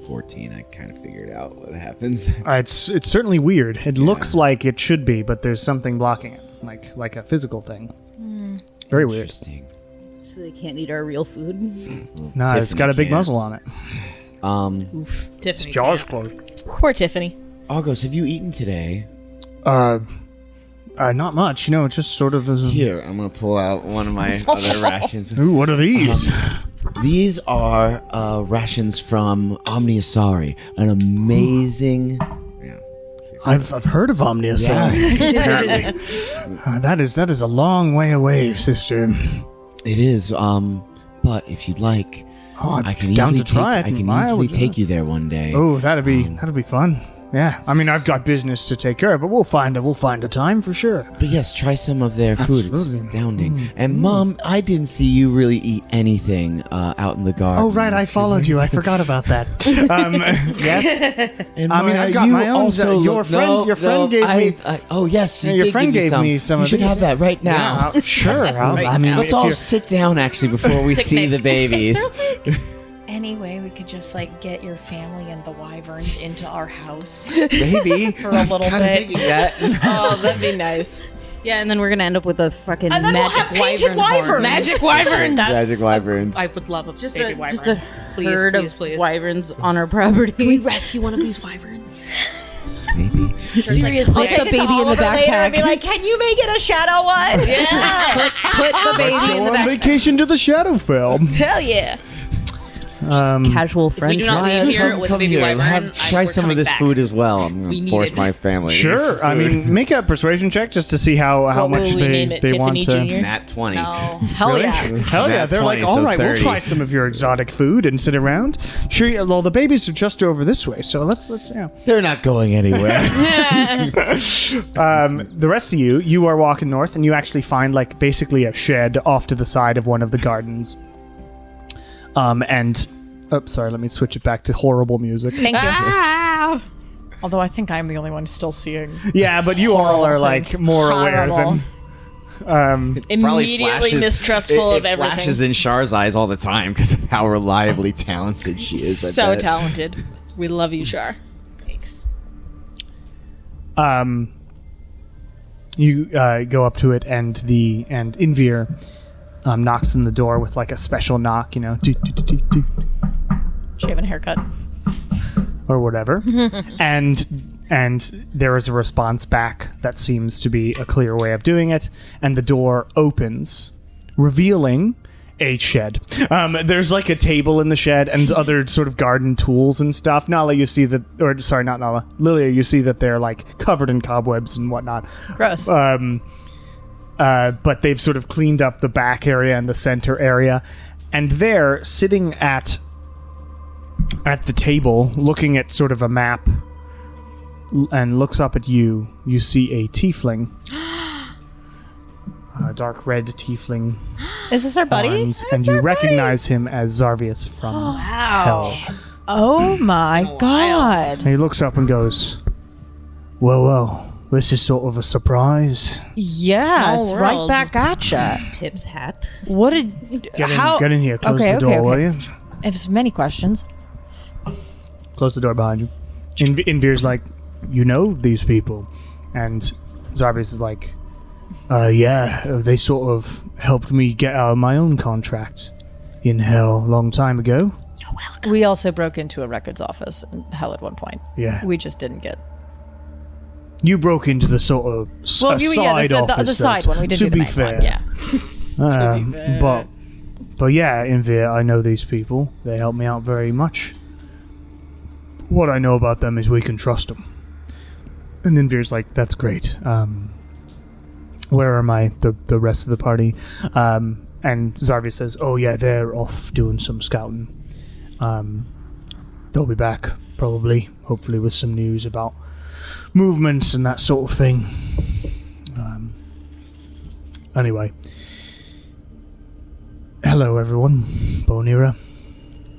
Speaker 4: 14. I kind of figured out what happens.
Speaker 1: It's certainly weird. It looks like it should be, but there's something blocking it, like a physical thing. Very weird.
Speaker 4: Interesting.
Speaker 6: So they can't eat our real food.
Speaker 1: No, it's got a big
Speaker 4: can't.
Speaker 1: muzzle on it.
Speaker 5: Tiffany.
Speaker 1: Jaws closed.
Speaker 3: Poor Tiffany.
Speaker 4: August, have you eaten today?
Speaker 1: Not much. You know, it's just sort of.
Speaker 4: Here, I'm gonna pull out one of my other rations.
Speaker 1: Ooh, what are these?
Speaker 4: These are rations from Omniasari, an amazing. Yeah.
Speaker 1: I've heard of Omniasari. Apparently, that is a long way away, sister.
Speaker 4: It is. But if you'd like,
Speaker 1: Oh,
Speaker 4: I can
Speaker 1: down
Speaker 4: easily
Speaker 1: to try it.
Speaker 4: I can
Speaker 1: Maya
Speaker 4: easily
Speaker 1: would-
Speaker 4: take you there one day.
Speaker 1: Oh, that'd be fun. Yeah, I mean, I've got business to take care of, but we'll find a time for sure.
Speaker 4: But yes, try some of their food. It's
Speaker 1: Absolutely.
Speaker 4: astounding. And Mom, I didn't see you really eat anything out in the garden.
Speaker 1: Oh, right, I followed you. I forgot about that. Yes,
Speaker 4: And
Speaker 1: I mean,
Speaker 4: Maya,
Speaker 1: I've got
Speaker 4: you
Speaker 1: my own-
Speaker 4: also
Speaker 1: your
Speaker 4: look-
Speaker 1: friend-
Speaker 4: no,
Speaker 1: your friend
Speaker 4: no,
Speaker 1: gave me-
Speaker 4: oh yes, you
Speaker 1: your
Speaker 4: did
Speaker 1: friend
Speaker 4: give
Speaker 1: gave me some
Speaker 4: You
Speaker 1: of
Speaker 4: should
Speaker 1: these.
Speaker 4: have that right now.
Speaker 1: yeah, sure. I mean,
Speaker 4: Let's
Speaker 1: if
Speaker 4: all
Speaker 1: you're-
Speaker 4: sit down actually before we see the babies.
Speaker 9: Any way we could just like get your family and the wyverns into our house?
Speaker 4: Maybe
Speaker 9: For a little
Speaker 4: kinda
Speaker 9: bit.
Speaker 4: thinking that.
Speaker 3: Oh, that'd be nice.
Speaker 6: Yeah, and then we're gonna end up with a fucking
Speaker 5: And then we'll
Speaker 6: magic
Speaker 5: have painted
Speaker 6: wyvern horn.
Speaker 5: Magic wyverns.
Speaker 4: Magic wyverns.
Speaker 5: I would love a
Speaker 6: Just
Speaker 5: baby
Speaker 6: a
Speaker 5: wyvern.
Speaker 6: just a
Speaker 5: please,
Speaker 6: herd
Speaker 5: please,
Speaker 6: of
Speaker 5: please.
Speaker 6: wyverns on our property.
Speaker 5: Can we rescue one of these wyverns?
Speaker 4: Maybe.
Speaker 9: Seriously,
Speaker 6: I'll take the baby in the backpack.
Speaker 9: And be like, can you make it a shadow one?
Speaker 5: Yeah.
Speaker 6: Put the baby in the
Speaker 1: Go on
Speaker 6: back.
Speaker 1: vacation to the Shadowfell.
Speaker 3: Hell yeah.
Speaker 6: Casual
Speaker 5: If we
Speaker 6: friend.
Speaker 5: do not
Speaker 4: Maya,
Speaker 5: leave here
Speaker 4: come,
Speaker 5: with
Speaker 4: come
Speaker 5: a baby
Speaker 4: here.
Speaker 5: wyvern,
Speaker 4: Try
Speaker 5: we're
Speaker 4: some of
Speaker 5: coming
Speaker 4: this
Speaker 5: back.
Speaker 4: food as well. I'm
Speaker 5: We
Speaker 4: gonna
Speaker 5: need
Speaker 4: force
Speaker 5: it.
Speaker 4: my family.
Speaker 1: Sure. I mean, make a persuasion check just to see how
Speaker 3: What
Speaker 1: much
Speaker 3: will we name it?
Speaker 1: they want
Speaker 3: Tiffany
Speaker 1: to.
Speaker 3: Jr.?
Speaker 4: Nat 20.
Speaker 5: No.
Speaker 8: Hell
Speaker 1: Really?
Speaker 8: yeah.
Speaker 1: Hell yeah!
Speaker 4: Nat
Speaker 1: They're
Speaker 4: 20,
Speaker 1: like, all
Speaker 4: so
Speaker 1: right,
Speaker 4: 30.
Speaker 1: we'll try some of your exotic food and sit around. Sure. Well, the babies are just over this way, so let's yeah.
Speaker 4: They're not going anywhere.
Speaker 1: The rest of you are walking north, and you actually find like basically a shed off to the side of one of the gardens. Sorry, let me switch it back to horrible music.
Speaker 8: Thank you.
Speaker 3: Ah!
Speaker 8: Although I think I'm the only one still seeing.
Speaker 1: Yeah, but you all are like more aware than.
Speaker 4: Probably
Speaker 3: Immediately
Speaker 4: flashes-
Speaker 3: mistrustful
Speaker 4: it
Speaker 3: of everything.
Speaker 4: flashes in Char's eyes all the time because of how reliably talented she is. I
Speaker 3: So
Speaker 4: bet.
Speaker 3: talented. We love you, Char. Thanks.
Speaker 1: You go up to it, and Invir knocks on the door with like a special knock, you know, doo, doo, doo, doo, doo,
Speaker 8: Shaving haircut.
Speaker 1: or whatever, and there is a response back that seems to be a clear way of doing it, and the door opens, revealing a shed. There's like a table in the shed and other sort of garden tools and stuff. Nala, you see that, or sorry, not Nala, Lilia, you see that they're like covered in cobwebs and whatnot.
Speaker 8: Gross.
Speaker 1: But they've sort of cleaned up the back area and the center area, and there, sitting at the table, looking at sort of a map, and looks up at you. You see a tiefling. A dark red tiefling.
Speaker 8: Is this our buddy?
Speaker 1: Arms, and you recognize him as Zarvius from Hell.
Speaker 8: Oh my god.
Speaker 1: And he looks up and goes, well, this is sort of a surprise.
Speaker 8: Yeah,
Speaker 3: Small
Speaker 8: it's right
Speaker 3: world.
Speaker 8: back at ya.
Speaker 6: Tips hat.
Speaker 8: What did...
Speaker 1: Get in here. Close
Speaker 8: Okay,
Speaker 1: the door,
Speaker 8: okay,
Speaker 1: will
Speaker 8: okay.
Speaker 1: you?
Speaker 8: I have many questions.
Speaker 1: Close the door behind you. Invir's like, you know these people. And Zarbius is like, yeah, they sort of helped me get out of my own contract in Hell a long time ago.
Speaker 8: We also broke into a records office in Hell at one point.
Speaker 1: Yeah.
Speaker 8: We just didn't get...
Speaker 1: You broke into the sort of
Speaker 8: Well,
Speaker 1: side office.
Speaker 8: the side one. We didn't
Speaker 1: to
Speaker 8: do the
Speaker 1: be
Speaker 8: main
Speaker 1: fair.
Speaker 8: one. Yeah.
Speaker 1: But yeah, Invir, I know these people. They help me out very much. What I know about them is we can trust them. And Invir's like, that's great. Where are the rest of the party? And Zarvius says, oh yeah, they're off doing some scouting. They'll be back, probably, hopefully with some news about movements and that sort of thing. Anyway. Hello, everyone. Bonira.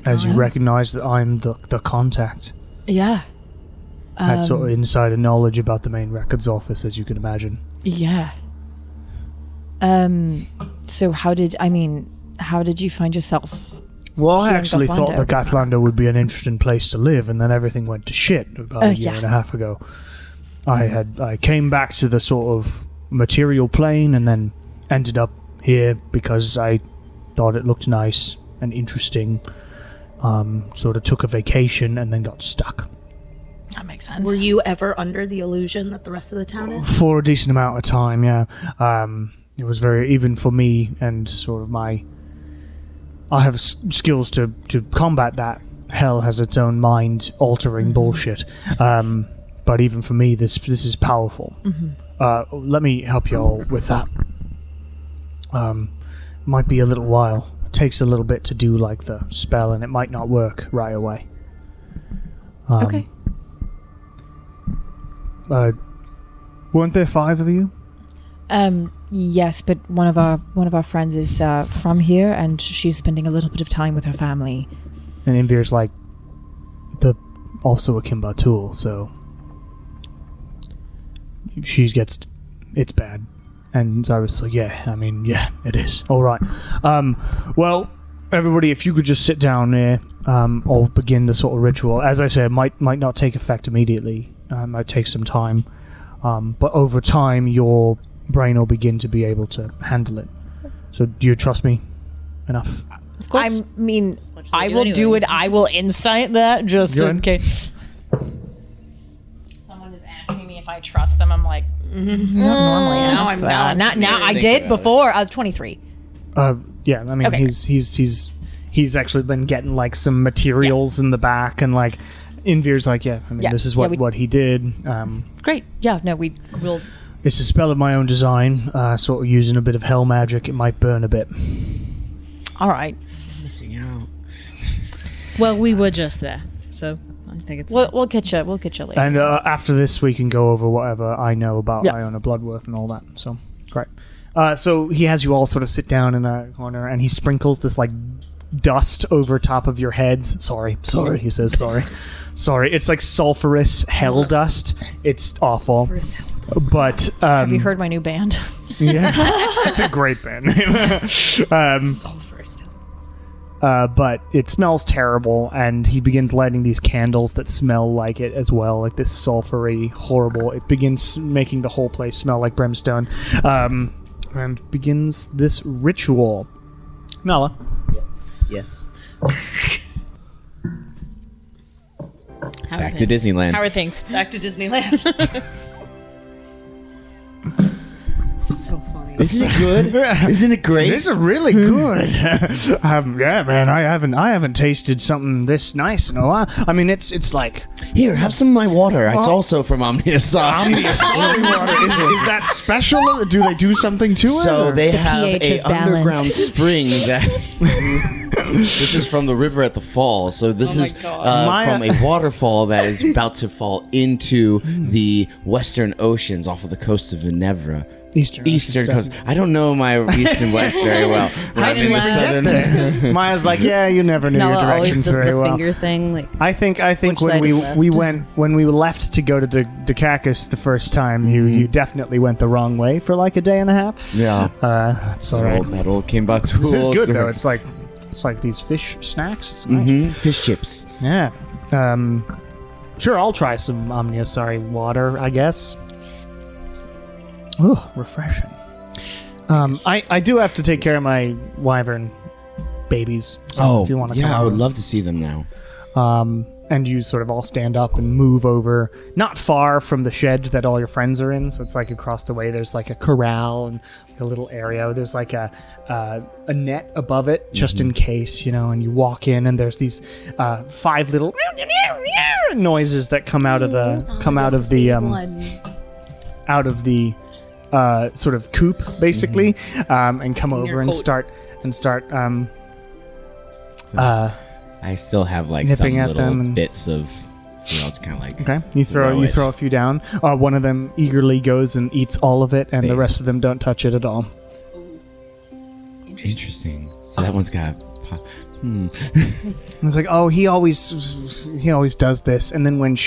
Speaker 1: As you recognize that I'm the contact.
Speaker 8: Yeah.
Speaker 1: Had sort of insider knowledge about the main records office, as you can imagine.
Speaker 8: Yeah. So how did you find yourself?
Speaker 1: Well, I
Speaker 8: Here in
Speaker 1: actually thought
Speaker 8: Gath'lando.
Speaker 1: that Gath'lando would be an interesting place to live, and then everything went to shit about a year
Speaker 8: Yeah.
Speaker 1: and a half ago. I came back to the sort of material plane, and then ended up here because I thought it looked nice and interesting. Sort of took a vacation and then got stuck
Speaker 8: That makes sense.
Speaker 5: Were you ever under the illusion that the rest of the town is?
Speaker 1: for a decent amount of time. Yeah, it was very even for me and sort of my. I have skills to combat that. Hell has its own mind-altering bullshit. But even for me, this is powerful. Let me help you all with that. Might be a little while. It takes a little bit to do like the spell, and it might not work right away.
Speaker 8: Okay.
Speaker 1: Weren't there 5 of you?
Speaker 8: Yes, but one of our friends is from here, and she's spending a little bit of time with her family.
Speaker 1: And Invir's like, also a Kimba tool, so she gets, it's bad. And I was like, yeah, it is. All right. Well, everybody, if you could just sit down there, I'll begin the sort of ritual. As I said, might not take effect immediately. Might take some time. But over time, your brain will begin to be able to handle it. So do you trust me enough?
Speaker 3: Of course.
Speaker 8: I mean,
Speaker 5: as
Speaker 8: I
Speaker 5: you
Speaker 8: will
Speaker 5: do
Speaker 8: do
Speaker 5: anyway.
Speaker 8: it. I will insight that just
Speaker 1: Go
Speaker 8: in
Speaker 1: ahead.
Speaker 8: case. Someone is asking me if I trust them. I'm like, not normally ask that. Now I
Speaker 4: Think
Speaker 8: did
Speaker 4: about it.
Speaker 8: before. 23.
Speaker 1: Yeah, I mean,
Speaker 8: Okay.
Speaker 1: he's actually been getting like some materials in the back, and like Invir's like, this is what he did.
Speaker 8: Great. Yeah. No, we will.
Speaker 1: It's a spell of my own design, sort of using a bit of hell magic. It might burn a bit.
Speaker 8: All right.
Speaker 4: Missing out.
Speaker 3: Well, we were just there, so I think it's fine.
Speaker 8: We'll get you. We'll get you later.
Speaker 1: And after this, we can go over whatever I know about
Speaker 8: Yeah.
Speaker 1: Iona Bloodworth and all that. So, great. So he has you all sort of sit down in a corner, and he sprinkles this like dust over top of your heads. Sorry. He says sorry. It's like sulfurous hell dust. It's awful. But
Speaker 8: Have you heard my new band?
Speaker 1: yeah, it's a great band name. But it smells terrible, and he begins lighting these candles that smell like it as well, like this sulfury, horrible. It begins making the whole place smell like brimstone, and begins this ritual. Nala.
Speaker 4: Yes.
Speaker 3: How are
Speaker 4: Back to
Speaker 3: things?
Speaker 4: Disneyland.
Speaker 3: How are things?
Speaker 5: Back to Disneyland. So funny.
Speaker 4: Isn't it good? Isn't it great?
Speaker 1: This is really good. Yeah, man, I haven't tasted something this nice in a while. I mean, it's like
Speaker 4: Here, have some of my water. It's also from Omnius.
Speaker 1: Omnius water. Is that special? Do they do something to it?
Speaker 4: So
Speaker 1: or-
Speaker 4: they
Speaker 2: The
Speaker 4: have
Speaker 2: pH
Speaker 4: a
Speaker 2: is balanced.
Speaker 4: underground spring that. This is from the river at the fall. So this is
Speaker 1: Maya-
Speaker 4: from a waterfall that is about to fall into the western oceans off of the coast of Ginevra. Eastern coast. I don't know my east and west very well.
Speaker 6: Right and left.
Speaker 1: Maya's like, yeah, you never knew your
Speaker 6: Nala always
Speaker 1: directions
Speaker 6: does
Speaker 1: very
Speaker 6: the
Speaker 1: well.
Speaker 6: finger thing. Like,
Speaker 1: I think
Speaker 6: Which
Speaker 1: when
Speaker 6: side
Speaker 1: we
Speaker 6: is left?
Speaker 1: when we left to go to Dukakis the first time, you definitely went the wrong way for like a day and a half.
Speaker 4: Yeah.
Speaker 1: That's all right.
Speaker 4: That old came back to
Speaker 1: This is good though. It's like these fish snacks. It's nice.
Speaker 4: Fish chips.
Speaker 1: Yeah. Sure, I'll try some Omniosari water, I guess. Ooh, refreshing. I do have to take care of my wyvern babies. So if you want to come
Speaker 4: I would
Speaker 1: over.
Speaker 4: love to see them now.
Speaker 1: And you sort of all stand up and move over, not far from the shed that all your friends are in. So it's like across the way. There's like a corral and like a little area. There's like a net above it, just in case, And you walk in, and there's these 5 little noises that come out of the sort of coop, basically, and come over and start.
Speaker 4: I still have like
Speaker 1: Nipping
Speaker 4: some
Speaker 1: at
Speaker 4: little
Speaker 1: them and-
Speaker 4: bits of, it's kind of like.
Speaker 1: Okay, you throw
Speaker 4: it.
Speaker 1: a few down. One of them eagerly goes and eats all of it, and the
Speaker 4: They-
Speaker 1: rest of them don't touch it at all.
Speaker 4: Interesting. So that one's got.
Speaker 1: It's like, oh, he always does this, and then when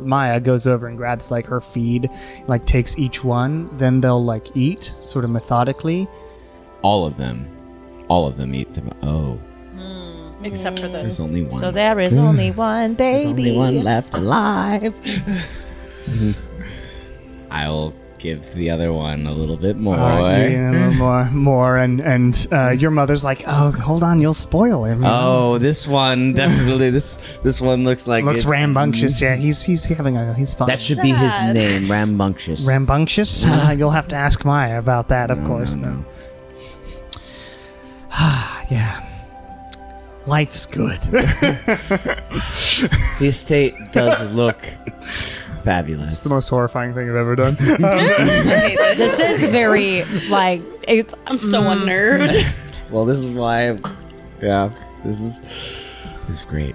Speaker 1: Maya goes over and grabs like her feed, like takes each one, then they'll like eat sort of methodically.
Speaker 4: All of them eat them. Oh,
Speaker 9: Except for
Speaker 4: there's
Speaker 9: the.
Speaker 4: only one.
Speaker 2: So there is only one baby.
Speaker 4: There's only one left alive. I'll give the other one a little bit more.
Speaker 1: All right, a little more, and your mother's like, oh, hold on, you'll spoil him.
Speaker 4: Oh, this one definitely. This one looks like
Speaker 1: looks
Speaker 4: it's-
Speaker 1: rambunctious. Yeah, he's fine.
Speaker 4: That should be his name, Rambunctious.
Speaker 1: Rambunctious? You'll have to ask Maya about that, of course. No. Yeah. Life's good.
Speaker 4: The estate does look fabulous.
Speaker 1: It's the most horrifying thing I've ever done.
Speaker 2: This is very like it's.
Speaker 5: I'm so unnerved.
Speaker 4: Well, this is why. This is great.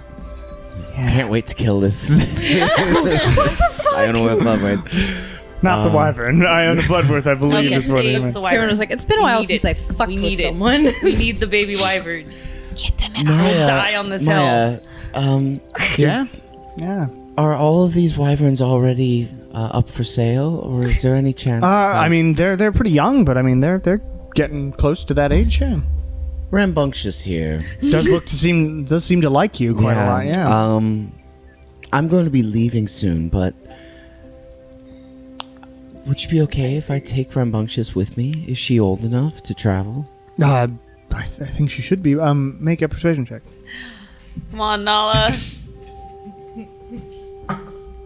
Speaker 4: Can't wait to kill this. I don't know what blood.
Speaker 1: Not the wyvern. I own a Bloodworth, I believe,
Speaker 5: Okay,
Speaker 1: is what it
Speaker 5: save
Speaker 1: is.
Speaker 5: the wyvern.
Speaker 6: Karen was like, it's been a while
Speaker 5: need
Speaker 6: since
Speaker 5: it.
Speaker 6: I fucked
Speaker 5: We
Speaker 6: with
Speaker 5: need it.
Speaker 6: someone.
Speaker 5: We need the baby wyvern.
Speaker 9: Get them in
Speaker 5: We'll die on this hill.
Speaker 4: Maya,
Speaker 1: Yeah? Yeah.
Speaker 4: are all of these wyverns already up for sale, or is there any chance?
Speaker 1: I mean, they're pretty young, but I mean, they're getting close to that age, yeah.
Speaker 4: Rambunctious here.
Speaker 1: Does seem to like you quite a lot, yeah.
Speaker 4: I'm going to be leaving soon, but would you be okay if I take Rambunctious with me? Is she old enough to travel?
Speaker 1: I think she should be. Make a persuasion check.
Speaker 5: Come on, Nala.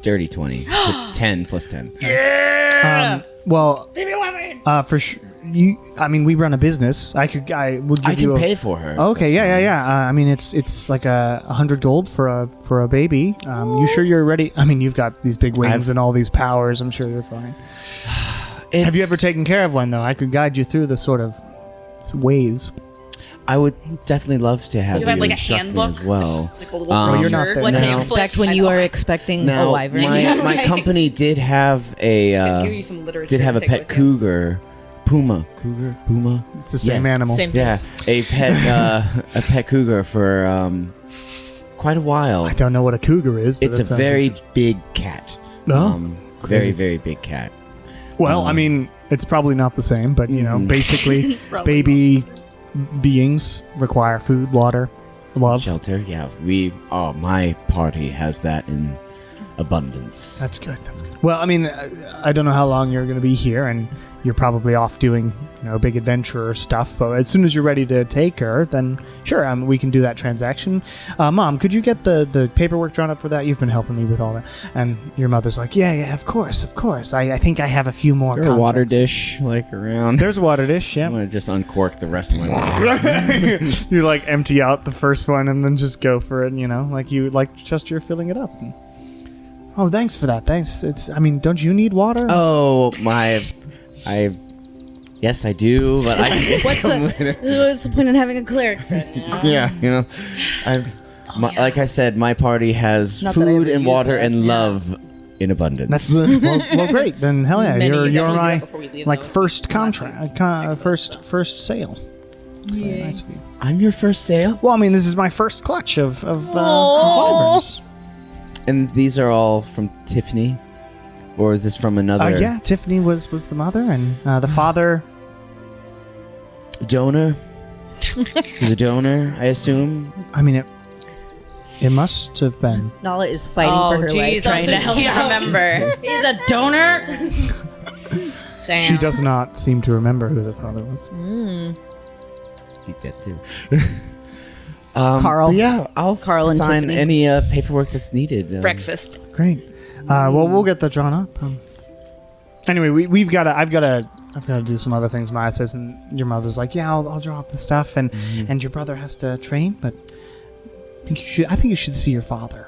Speaker 4: Dirty 20. So 10 plus 10.
Speaker 1: Well, for sure. I mean, we run a business. I would give
Speaker 4: I
Speaker 1: you
Speaker 4: can
Speaker 1: a,
Speaker 4: pay for her.
Speaker 1: Okay, yeah. I mean, it's like 100 gold for a baby. You sure you're ready? I mean, you've got these big wings and all these powers. I'm sure you're fine. Have you ever taken care of one though? I could guide you through the sort of ways.
Speaker 4: I would definitely love to have
Speaker 5: You have, like, a
Speaker 4: instruct me
Speaker 5: handbook?
Speaker 4: as well.
Speaker 5: Like a little
Speaker 1: you're not
Speaker 5: brochure.
Speaker 1: there
Speaker 6: What
Speaker 1: now.
Speaker 6: to
Speaker 1: No.
Speaker 6: expect when you are expecting a
Speaker 4: Now,
Speaker 6: wyvern.
Speaker 4: my company did have
Speaker 5: I'll give
Speaker 4: a
Speaker 5: you some literature
Speaker 4: did have
Speaker 5: to
Speaker 4: a
Speaker 5: take
Speaker 4: pet
Speaker 5: with you.
Speaker 4: cougar, puma.
Speaker 1: It's the same
Speaker 4: Yes.
Speaker 1: animal.
Speaker 3: Same.
Speaker 4: Yeah, a pet cougar for quite a while.
Speaker 1: I don't know what a cougar is, but
Speaker 4: It's
Speaker 1: that
Speaker 4: a
Speaker 1: sounds
Speaker 4: very
Speaker 1: interesting.
Speaker 4: big cat.
Speaker 1: Oh,
Speaker 4: Very, very big cat.
Speaker 1: Well, I mean, it's probably not the same, but you know, basically,
Speaker 5: Probably
Speaker 1: baby beings require food, water, love.
Speaker 4: Shelter. Yeah, my party has that in abundance.
Speaker 1: That's good. Well, I mean, I don't know how long you're going to be here, and you're probably off doing, big adventure stuff. But as soon as you're ready to take her, then sure, we can do that transaction. Mom, could you get the paperwork drawn up for that? You've been helping me with all that. And your mother's like, yeah, of course. I think I have a few more.
Speaker 4: Is there a water dish around?
Speaker 1: There's a water dish. Yeah.
Speaker 4: I'm gonna just uncork the rest of my water.
Speaker 1: You empty out the first one and then just go for it. Just you're filling it up. Oh, thanks for that. Thanks. Don't you need water?
Speaker 4: Oh, yes, I do, but I can get some later.
Speaker 6: What's the point in having a cleric?
Speaker 4: Yeah, like I said, my party has
Speaker 6: Not that I
Speaker 4: food
Speaker 6: ever
Speaker 4: and
Speaker 6: use
Speaker 4: water
Speaker 6: that.
Speaker 4: and love in abundance.
Speaker 1: That's well, great. Then hell yeah,
Speaker 5: Many
Speaker 1: you're
Speaker 5: definitely
Speaker 1: my
Speaker 5: before we leave, though.
Speaker 1: first contract, first sale. It's very nice of you.
Speaker 4: I'm your first sale,
Speaker 1: Well, this is my first clutch of wyverns.
Speaker 4: and these are all from Tiffany, or is this from another
Speaker 1: Yeah, Tiffany was the mother, and the father.
Speaker 4: donor? He's a donor, I assume.
Speaker 1: It must have been.
Speaker 6: Nala is fighting for her life, trying to help
Speaker 5: can't
Speaker 6: out.
Speaker 5: remember.
Speaker 6: He's a donor.
Speaker 5: Damn.
Speaker 1: She does not seem to remember who the father was.
Speaker 4: He's dead too.
Speaker 6: Carl.
Speaker 4: but yeah, I'll
Speaker 6: Carl and
Speaker 4: sign
Speaker 6: Tiffany.
Speaker 4: any paperwork that's needed.
Speaker 3: Breakfast.
Speaker 1: Great. Well, we'll get that drawn up. Anyway, I've got to do some other things. Maya says, and your mother's like, yeah, I'll draw up the stuff, and your brother has to train, but I think you should see your father.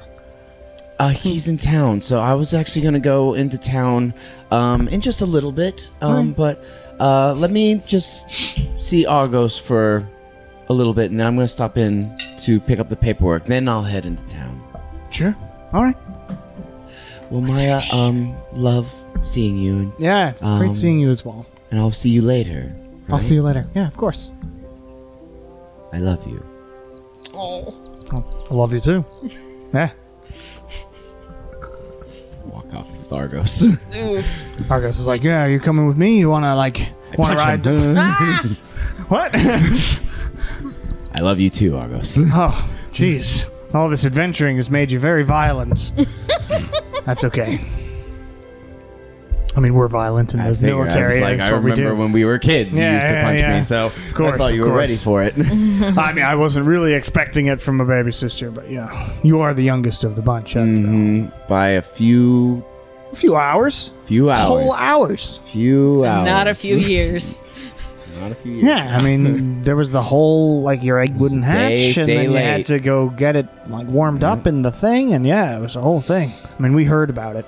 Speaker 4: He's in town, so I was actually going to go into town in just a little bit. But let me just see Argos for a little bit, and then I'm going to stop in to pick up the paperwork. Then I'll head into town.
Speaker 1: Sure. All right.
Speaker 4: Well, Maya, love seeing you, and,
Speaker 1: Yeah. Great seeing you as well.
Speaker 4: and I'll see you later.
Speaker 1: I'll
Speaker 4: right?
Speaker 1: see you later. Yeah, of course.
Speaker 4: I love you.
Speaker 3: Oh.
Speaker 1: I love you too. Yeah.
Speaker 4: Walk off with Argos.
Speaker 3: Oof.
Speaker 1: Argos is like, yeah, you're coming with me? You want to ride? What?
Speaker 4: I love you too, Argos.
Speaker 1: Oh, jeez. All this adventuring has made you very violent. That's okay. We're violent in the military.
Speaker 4: I
Speaker 1: That's what we
Speaker 4: remember
Speaker 1: do.
Speaker 4: when we were kids, you
Speaker 1: Yeah,
Speaker 4: used to
Speaker 1: yeah,
Speaker 4: punch
Speaker 1: yeah.
Speaker 4: me, so
Speaker 1: course,
Speaker 4: I thought you
Speaker 1: of
Speaker 4: were ready
Speaker 1: course.
Speaker 4: for it.
Speaker 1: I wasn't really expecting it from a baby sister, but yeah, you are the youngest of the bunch.
Speaker 4: By a few
Speaker 1: A few hours.
Speaker 4: hours.
Speaker 1: Whole hours.
Speaker 4: Few hours.
Speaker 3: Not a few years.
Speaker 4: Not a few years.
Speaker 1: Yeah, there was the whole, your egg wouldn't hatch, and then you
Speaker 4: late.
Speaker 1: had to go get it, warmed up in the thing, and yeah, it was a whole thing. We heard about it.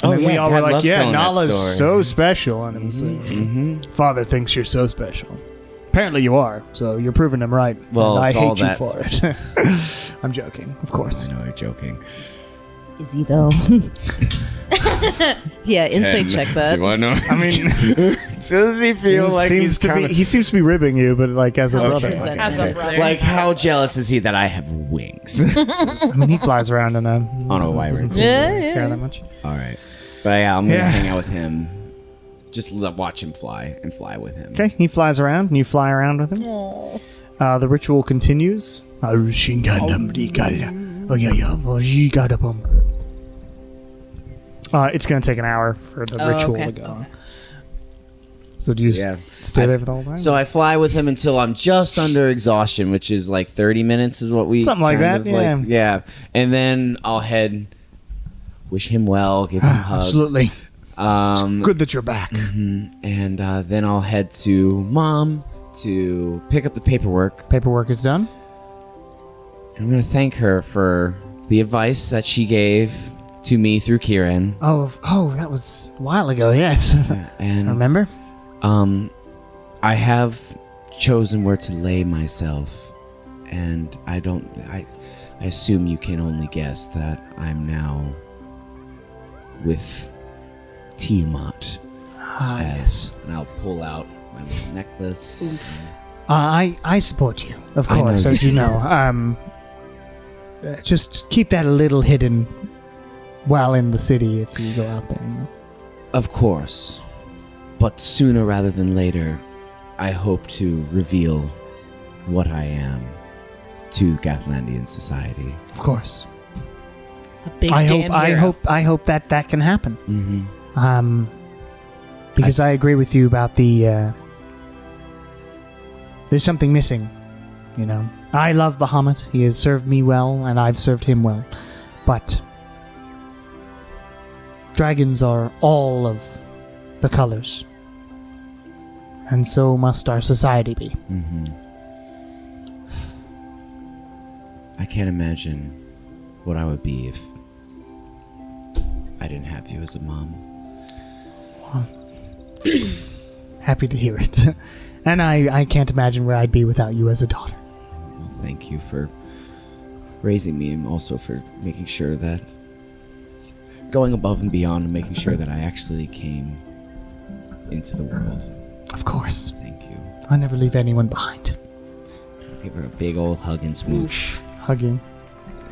Speaker 4: Oh,
Speaker 1: And
Speaker 4: yeah,
Speaker 1: we all
Speaker 4: Dad
Speaker 1: were like,
Speaker 4: loves
Speaker 1: yeah,
Speaker 4: telling that
Speaker 1: Nala's
Speaker 4: story.
Speaker 1: so special, and it was Father thinks you're so special. Apparently you are, so you're proving him right.
Speaker 4: Well,
Speaker 1: and I
Speaker 4: it's all
Speaker 1: hate you
Speaker 4: that-
Speaker 1: for it. I'm joking, of course.
Speaker 4: I know you're joking.
Speaker 6: Is he though? Yeah, insight check that.
Speaker 4: Do I know?
Speaker 1: Does he feel
Speaker 4: like he's
Speaker 1: he seems to be ribbing you, but as a brother.
Speaker 4: Okay.
Speaker 1: Like,
Speaker 5: As a brother.
Speaker 4: Like, how jealous is he that I have wings?
Speaker 1: he flies around in a
Speaker 4: wyvern.
Speaker 1: doesn't seem to care that much.
Speaker 4: All right. But yeah, I'm going to
Speaker 1: Yeah.
Speaker 4: hang out with him. Just watch him fly and fly with him.
Speaker 1: Okay, he flies around, and you fly around with him. The ritual continues. It's going to take an hour for the ritual
Speaker 3: okay.
Speaker 1: to go. So do you
Speaker 4: Yeah.
Speaker 1: stay there for the whole time?
Speaker 4: So I fly with him until I'm just under exhaustion, which is 30 minutes is what we...
Speaker 1: Something like
Speaker 4: kind
Speaker 1: that,
Speaker 4: of yeah. And then I'll head, wish him well, give him hugs.
Speaker 1: Absolutely.
Speaker 4: Um,
Speaker 1: Good that you're back.
Speaker 4: And then I'll head to Mom to pick up the paperwork.
Speaker 1: Paperwork is done.
Speaker 4: I'm going to thank her for the advice that she gave to me through Kieran.
Speaker 1: Oh, that was a while ago, yes.
Speaker 4: And
Speaker 1: Remember?
Speaker 4: I have chosen where to lay myself, and I assume you can only guess that I'm now with Tiamat.
Speaker 1: Yes.
Speaker 4: And I'll pull out my little necklace.
Speaker 1: I support you, of
Speaker 4: I know
Speaker 1: course,
Speaker 4: you
Speaker 1: as you know. Just keep that a little hidden while in the city if you go out there.
Speaker 4: Of course. But sooner rather than later, I hope to reveal what I am to Gath'landian society.
Speaker 1: Of course.
Speaker 3: A big
Speaker 1: I
Speaker 3: damn hero.
Speaker 1: hope that can happen.
Speaker 4: Mm-hmm.
Speaker 1: Because I agree with you about the... there's something missing, you know. I love Bahamut. He has served me well, and I've served him well. But dragons are all of the colors. And so must our society be.
Speaker 4: Mm-hmm. I can't imagine what I would be if I didn't have you as a mom.
Speaker 1: Happy to hear it. And I can't imagine where I'd be without you as a daughter.
Speaker 4: Well, thank you for raising me and also for making sure that going above and beyond and making sure that I actually came into the world.
Speaker 1: Of course.
Speaker 4: Thank you.
Speaker 1: I never leave anyone behind.
Speaker 4: I'll give her a big old hug and smooch.
Speaker 1: Hugging.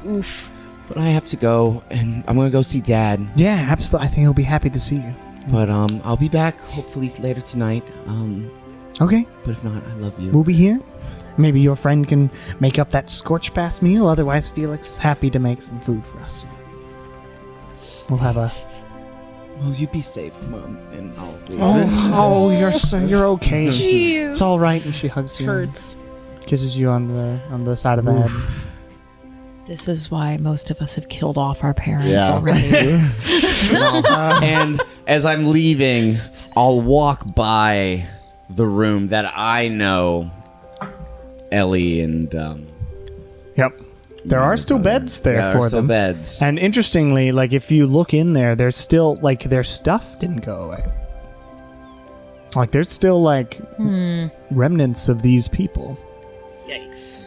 Speaker 3: Oof.
Speaker 4: But I have to go, and I'm gonna go see Dad.
Speaker 1: Yeah, absolutely. I think he'll be happy to see you.
Speaker 4: But I'll be back hopefully later tonight.
Speaker 1: Okay.
Speaker 4: But if not, I love you.
Speaker 1: We'll be here. Maybe your friend can make up that scorch pass meal. Otherwise, Felix is happy to make some food for us. We'll have a...
Speaker 4: Well, you be safe, Mom, and I'll do
Speaker 1: you're okay.
Speaker 3: Jeez.
Speaker 1: It's all right. And she hugs you.
Speaker 3: Hurts.
Speaker 1: Kisses you on the side of the head.
Speaker 2: This is why most of us have killed off our parents
Speaker 4: Yeah.
Speaker 2: already.
Speaker 4: And as I'm leaving, I'll walk by the room that I know Ellie and
Speaker 1: Yep. There are still beds there for them.
Speaker 4: Beds.
Speaker 1: And interestingly, like if you look in there, there's still like their stuff didn't go away. Like there's still like remnants of these people.
Speaker 5: Yikes.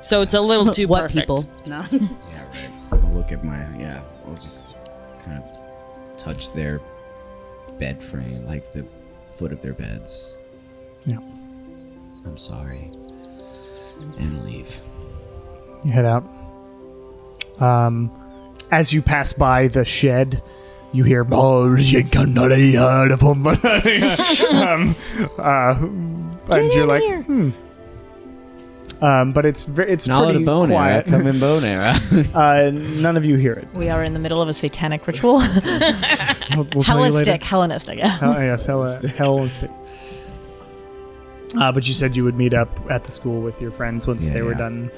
Speaker 3: So it's a little too
Speaker 6: what
Speaker 3: perfect.
Speaker 6: people? No.
Speaker 4: Yeah, right. I'll look at I'll just kind of touch their bed frame, like the foot of their beds.
Speaker 1: Yeah.
Speaker 4: I'm sorry. And leave.
Speaker 1: You head out. As you pass by the shed, you hear, "Oh, you cannot heard of him." And you're like, but it's
Speaker 4: Not
Speaker 1: pretty
Speaker 4: a bone era.
Speaker 1: quiet.
Speaker 4: Come in bone era.
Speaker 1: None of you hear it.
Speaker 2: We are in the middle of a satanic ritual.
Speaker 1: We'll tell you later.
Speaker 2: Hellenistic, yeah.
Speaker 1: Oh, yes, Hellenistic. But you said you would meet up at the school with your friends once they were done.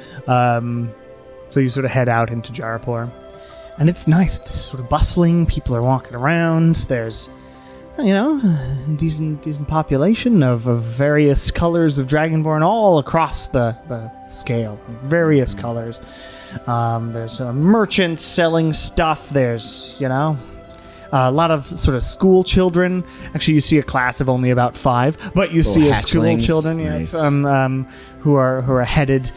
Speaker 1: So you sort of head out into Jarapur. And it's nice. It's sort of bustling. People are walking around. There's, a decent population of various colors of Dragonborn all across the scale. Various colors. There's merchants selling stuff. There's, a lot of sort of school children. Actually, you see a class of only about 5, but you see a school
Speaker 4: hatchlings.
Speaker 1: children
Speaker 4: Nice.
Speaker 1: who are headed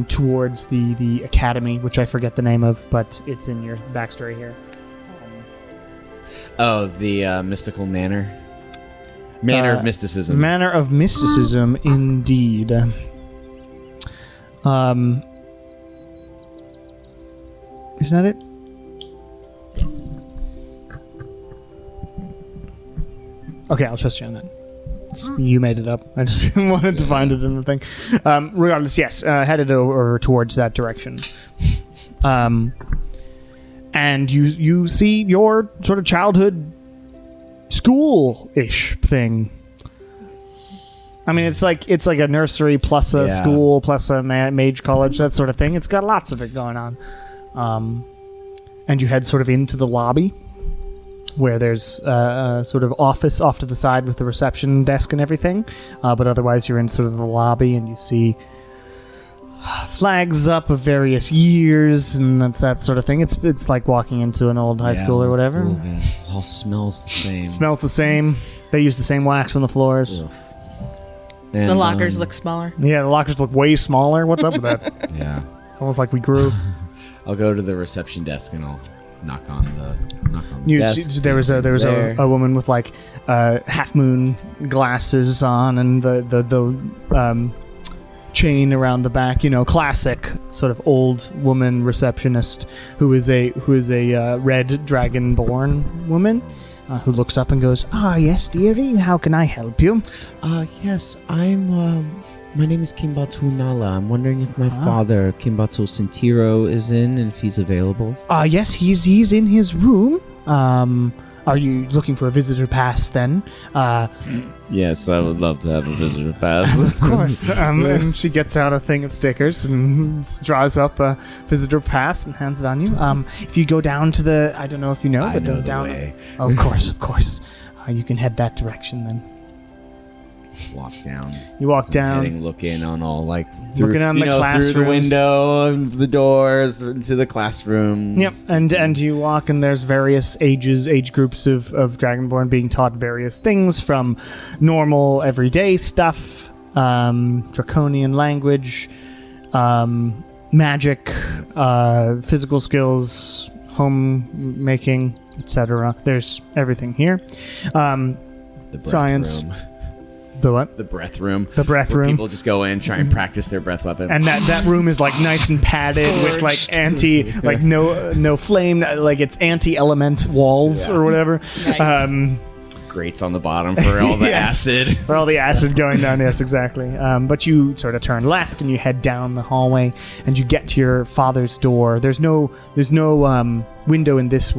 Speaker 1: towards the academy, which I forget the name of, but it's in your backstory here.
Speaker 4: Oh, the mystical manor. Manor of mysticism.
Speaker 1: Manor of mysticism, indeed. Is that it?
Speaker 5: Yes.
Speaker 1: Okay, I'll trust you on that. You made it up. I just wanted to find it in the thing. Regardless, yes, headed over towards that direction. And you see your sort of childhood school-ish thing. I mean, it's like a nursery plus a school plus a mage college, that sort of thing. It's got lots of it going on. And you head sort of into the lobby, where there's a sort of office off to the side with the reception desk and everything. But otherwise, you're in sort of the lobby, and you see flags up of various years, and that's that sort of thing. It's like walking into an old high school or whatever.
Speaker 4: Cool, man. All smells the same.
Speaker 1: Smells the same. They use the same wax on the floors.
Speaker 4: Ugh. And,
Speaker 3: The lockers look smaller.
Speaker 1: Yeah, the lockers look way smaller. What's up with that?
Speaker 4: Yeah.
Speaker 1: It's almost like we grew.
Speaker 4: I'll go to the reception desk and I'll knock on the
Speaker 1: You
Speaker 4: desk.
Speaker 1: see, there was a woman with like half moon glasses on and the chain around the back. Classic sort of old woman receptionist who is a red dragonborn woman. Who looks up and goes, yes, dearie, how can I help you?
Speaker 4: Yes, my name is Kimbatu Nala. I'm wondering if my father, Kimbatu Sentiro, is in and if he's available.
Speaker 1: Yes, he's in his room. Are you looking for a visitor pass then?
Speaker 4: Yes, I would love to have a visitor pass.
Speaker 1: Of course. And she gets out a thing of stickers and draws up a visitor pass and hands it on you. If you go down to the, I don't know if you know,
Speaker 4: I
Speaker 1: but
Speaker 4: know the
Speaker 1: down.
Speaker 4: way.
Speaker 1: Of course. You can head that direction then.
Speaker 4: Walk down.
Speaker 1: You walk down.
Speaker 4: Heading, look in on all like
Speaker 1: Looking on the
Speaker 4: through the
Speaker 1: classrooms.
Speaker 4: window, and the doors into the classroom.
Speaker 1: Yep, and you walk, and there's various age groups of Dragonborn being taught various things, from normal everyday stuff, draconian language, magic, physical skills, homemaking, etc. There's everything here.
Speaker 4: The breath
Speaker 1: Science.
Speaker 4: room.
Speaker 1: The what?
Speaker 4: The breath room.
Speaker 1: The breath
Speaker 4: where
Speaker 1: room.
Speaker 4: People just go in, try and practice their breath weapon.
Speaker 1: And that room is like nice and padded with like no flame, like it's anti-element walls or whatever.
Speaker 3: Nice.
Speaker 4: Grates on the bottom for all the
Speaker 1: Yes.
Speaker 4: acid.
Speaker 1: For all the acid going down, yes, exactly. But you sort of turn left and you head down the hallway and you get to your father's door. There's no window in this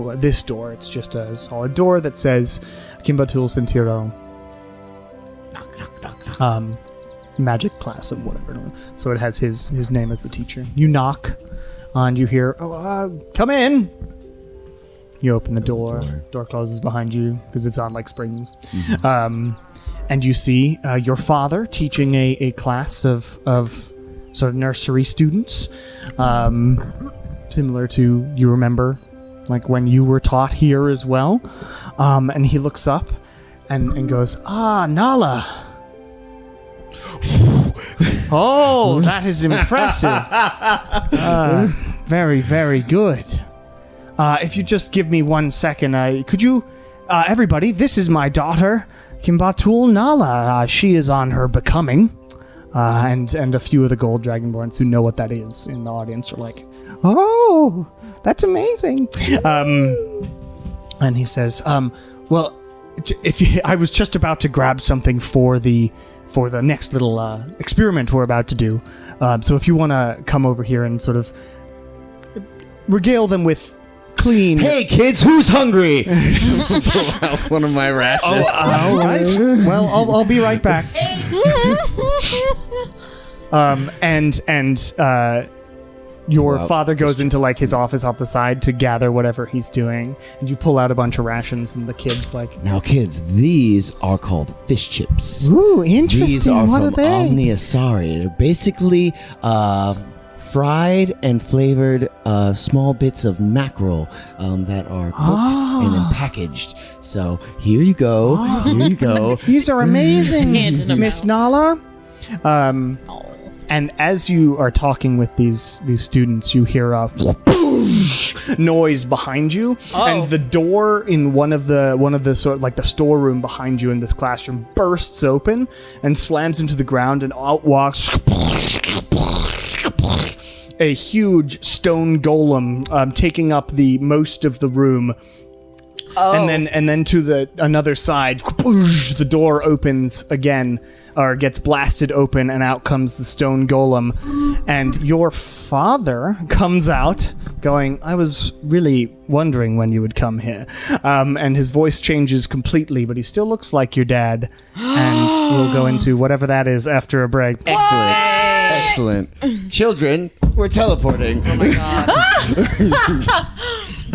Speaker 1: door. It's just a solid door that says Kimbatul Sentiro. Magic class of whatever. So it has his name as the teacher. You knock, and you hear, "Come in." You open the door. Door closes behind you because it's on like springs. And you see your father teaching a class of sort of nursery students, similar to, you remember, like when you were taught here as well. And he looks up and goes, Nala. Oh, that is impressive. Very, very good. If you just give me 1 second, could you, everybody, this is my daughter, Kimbatul Nala. She is on her becoming. And a few of the gold dragonborns who know what that is in the audience are like, oh, that's amazing. And he says, well, I was just about to grab something for the next little experiment we're about to do. So if you want to come over here and sort of regale them with clean...
Speaker 4: Hey, kids, who's hungry? Pull out one of my rations.
Speaker 1: All right. Well, I'll be right back. Your father goes into like his office off the side to gather whatever he's doing, and you pull out a bunch of rations, and the kids like,
Speaker 10: Now, kids, these are called fish chips.
Speaker 1: ooh, interesting.
Speaker 10: These are
Speaker 1: what
Speaker 10: from
Speaker 1: are they?
Speaker 10: Omniasari. They're basically fried and flavored small bits of mackerel that are cooked and then packaged. So here you go. Here you go.
Speaker 1: These are amazing,
Speaker 3: Hand in a
Speaker 1: Miss
Speaker 3: mouth.
Speaker 1: Nala. And as you are talking with these students, you hear a noise behind you, and the door in one of the sort of like the storeroom behind you in this classroom bursts open and slams into the ground, and out walks a huge stone golem, taking up the most of the room. And then to another side, the door opens again, or gets blasted open, and out comes the stone golem. And your father comes out going, I was really wondering when you would come here. And his voice changes completely, but he still looks like your dad. And we'll go into whatever that is after a break.
Speaker 4: Excellent. Children, we're teleporting.
Speaker 3: Oh my god.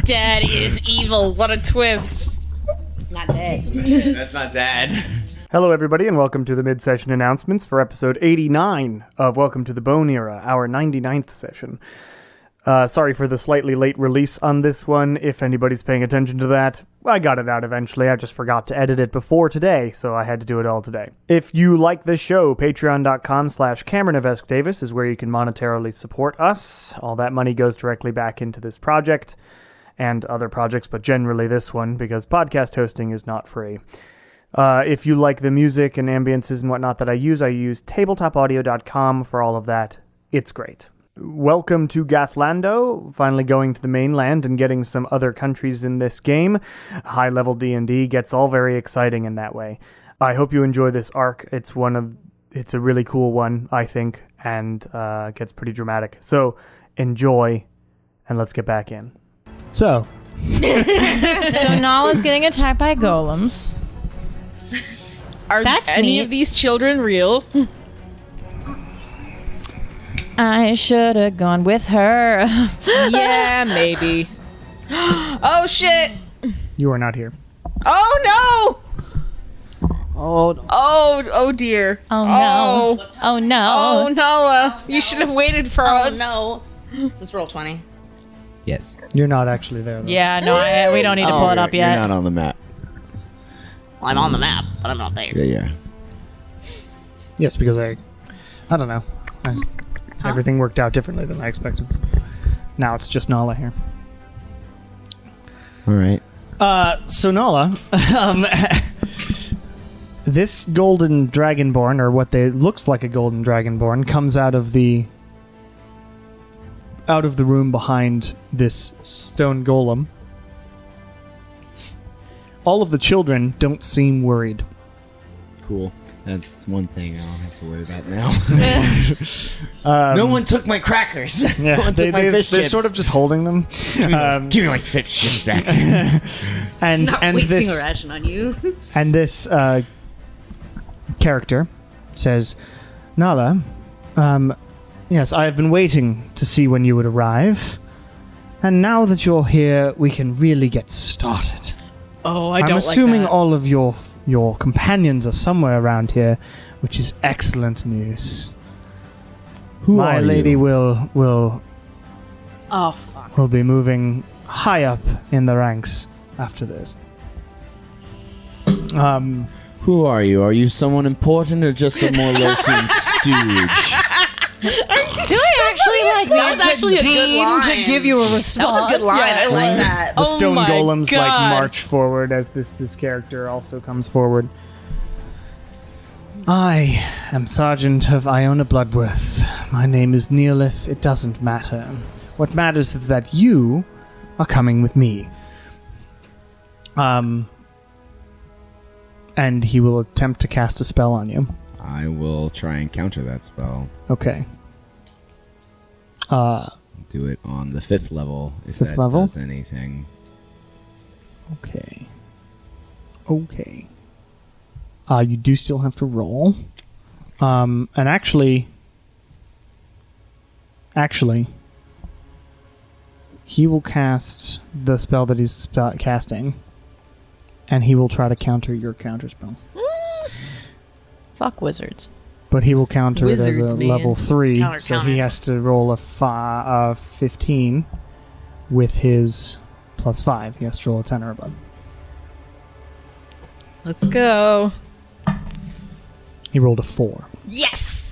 Speaker 3: Dad is evil. What a twist.
Speaker 5: It's not dead.
Speaker 4: That's not Dad.
Speaker 1: Hello, everybody, and welcome to the mid-session announcements for episode 89 of Welcome to the Bone Era, our 99th session. Sorry for the slightly late release on this one, if anybody's paying attention to that. I got it out eventually, I just forgot to edit it before today, so I had to do it all today. If you like this show, patreon.com/CameronOfEskDavis is where you can monetarily support us. All that money goes directly back into this project, and other projects, but generally this one, because podcast hosting is not free. If you like the music and ambiences and whatnot that I use tabletopaudio.com for all of that. It's great. Welcome to Gath'lando, finally going to the mainland and getting some other countries in this game. High-level D&D gets all very exciting in that way. I hope you enjoy this arc. It's a really cool one, I think, and gets pretty dramatic. So, enjoy, and let's get back in. So,
Speaker 8: So Nala's getting attacked by golems.
Speaker 3: Are
Speaker 8: That's
Speaker 3: any
Speaker 8: neat.
Speaker 3: of these children real?
Speaker 8: I should have gone with her.
Speaker 3: Yeah, maybe. Oh shit!
Speaker 1: You are not here.
Speaker 3: Oh no! Oh dear.
Speaker 8: Oh no. Oh no.
Speaker 3: Oh Nala, you should have waited for us.
Speaker 5: no. Let's roll 20.
Speaker 4: Yes.
Speaker 1: You're not actually there. Though.
Speaker 8: Yeah, no, we don't need to pull it up
Speaker 4: You're
Speaker 8: yet.
Speaker 4: not on the map.
Speaker 5: Well, I'm on the map, but I'm not there.
Speaker 4: Yeah.
Speaker 1: Yes, because I don't know. Everything worked out differently than I expected. Now it's just Nala here.
Speaker 10: All right.
Speaker 1: So Nala, this golden dragonborn, or what they looks like a golden dragonborn, comes out of the room behind this stone golem. All of the children don't seem worried.
Speaker 10: Cool. That's one thing I don't have to worry about now. No one took my crackers.
Speaker 1: Yeah,
Speaker 10: no one took my fish
Speaker 1: they're
Speaker 10: chips.
Speaker 1: sort of just holding them.
Speaker 10: Give me my fish chips back.
Speaker 1: and
Speaker 6: Not
Speaker 1: and
Speaker 6: wasting
Speaker 1: this
Speaker 6: a ration on you.
Speaker 1: and this character says, Nala, yes, I have been waiting to see when you would arrive, and now that you're here, we can really get started.
Speaker 3: Oh, I
Speaker 1: I'm
Speaker 3: don't
Speaker 1: assuming
Speaker 3: like that.
Speaker 1: all of your companions are somewhere around here, which is excellent news.
Speaker 10: Who
Speaker 1: My
Speaker 10: are
Speaker 1: lady
Speaker 10: you?
Speaker 1: will
Speaker 6: Oh, fuck.
Speaker 1: will be moving high up in the ranks after this.
Speaker 4: Who are you? Are you someone important or just a Morlosian stooge?
Speaker 8: Do I actually
Speaker 5: That was actually a good line.
Speaker 8: to give you a response?
Speaker 5: That was a good line. I like that.
Speaker 1: The stone
Speaker 3: my
Speaker 1: golems
Speaker 3: God.
Speaker 1: march forward as this character also comes forward. I am Sergeant of Iona Bloodworth. My name is Neolith. It doesn't matter. What matters is that you are coming with me. And he will attempt to cast a spell on you.
Speaker 4: I will try and counter that spell.
Speaker 1: Okay.
Speaker 4: Do it on the 5th level if
Speaker 1: Fifth
Speaker 4: that
Speaker 1: level?
Speaker 4: does anything.
Speaker 1: Okay. You do still have to roll. And actually, he will cast the spell that he's casting, and he will try to counter your counter spell.
Speaker 8: Fuck wizards.
Speaker 1: But he will counter it as
Speaker 3: Wizards,
Speaker 1: a
Speaker 3: man.
Speaker 1: level 3,
Speaker 5: Counter,
Speaker 1: so he
Speaker 5: counter.
Speaker 1: has to roll a 15 with his plus 5. He has to roll a 10 or above.
Speaker 3: Let's go.
Speaker 1: He rolled a 4.
Speaker 3: Yes.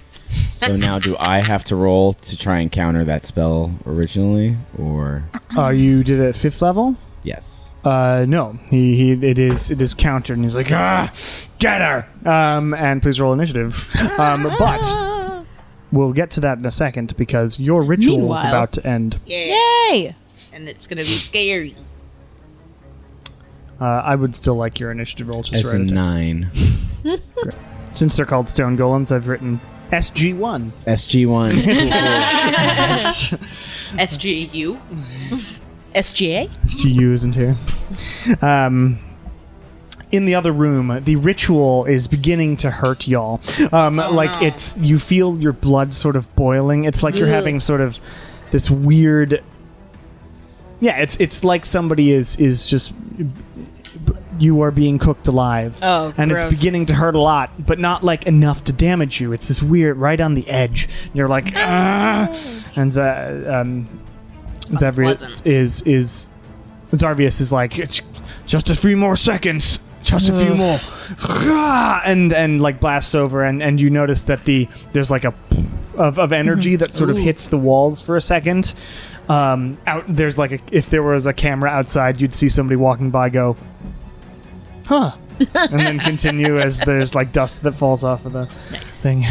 Speaker 4: So now do I have to roll to try and counter that spell originally, or
Speaker 1: You did it at 5th level?
Speaker 4: yes?
Speaker 1: No. It is countered, and he's like, get her! And please roll initiative. But we'll get to that in a second because your ritual is
Speaker 3: Meanwhile-
Speaker 1: about to end.
Speaker 3: Yeah.
Speaker 8: Yay!
Speaker 5: And it's gonna be scary.
Speaker 1: I would still like your initiative roll. Just
Speaker 10: As a
Speaker 1: write it down.
Speaker 10: 9.
Speaker 1: Since they're called stone golems, I've written SG1.
Speaker 4: SG1.
Speaker 5: SGU.
Speaker 3: SGA.
Speaker 1: SGU isn't here. In the other room, the ritual is beginning to hurt y'all. It's you feel your blood sort of boiling. It's like you're having sort of this weird. Yeah, it's like somebody is just. You are being cooked alive.
Speaker 3: Oh,
Speaker 1: and
Speaker 3: gross.
Speaker 1: it's beginning to hurt a lot, but not like enough to damage you. It's this weird, right on the edge. You're like, ah! And Zavrius is Zarvius is like, it's just a few more seconds, just a few more, and like blasts over, and you notice that there's like a of energy that sort of hits the walls for a second. Out there's like if there was a camera outside, you'd see somebody walking by go, huh, and then continue as there's like dust that falls off of the thing.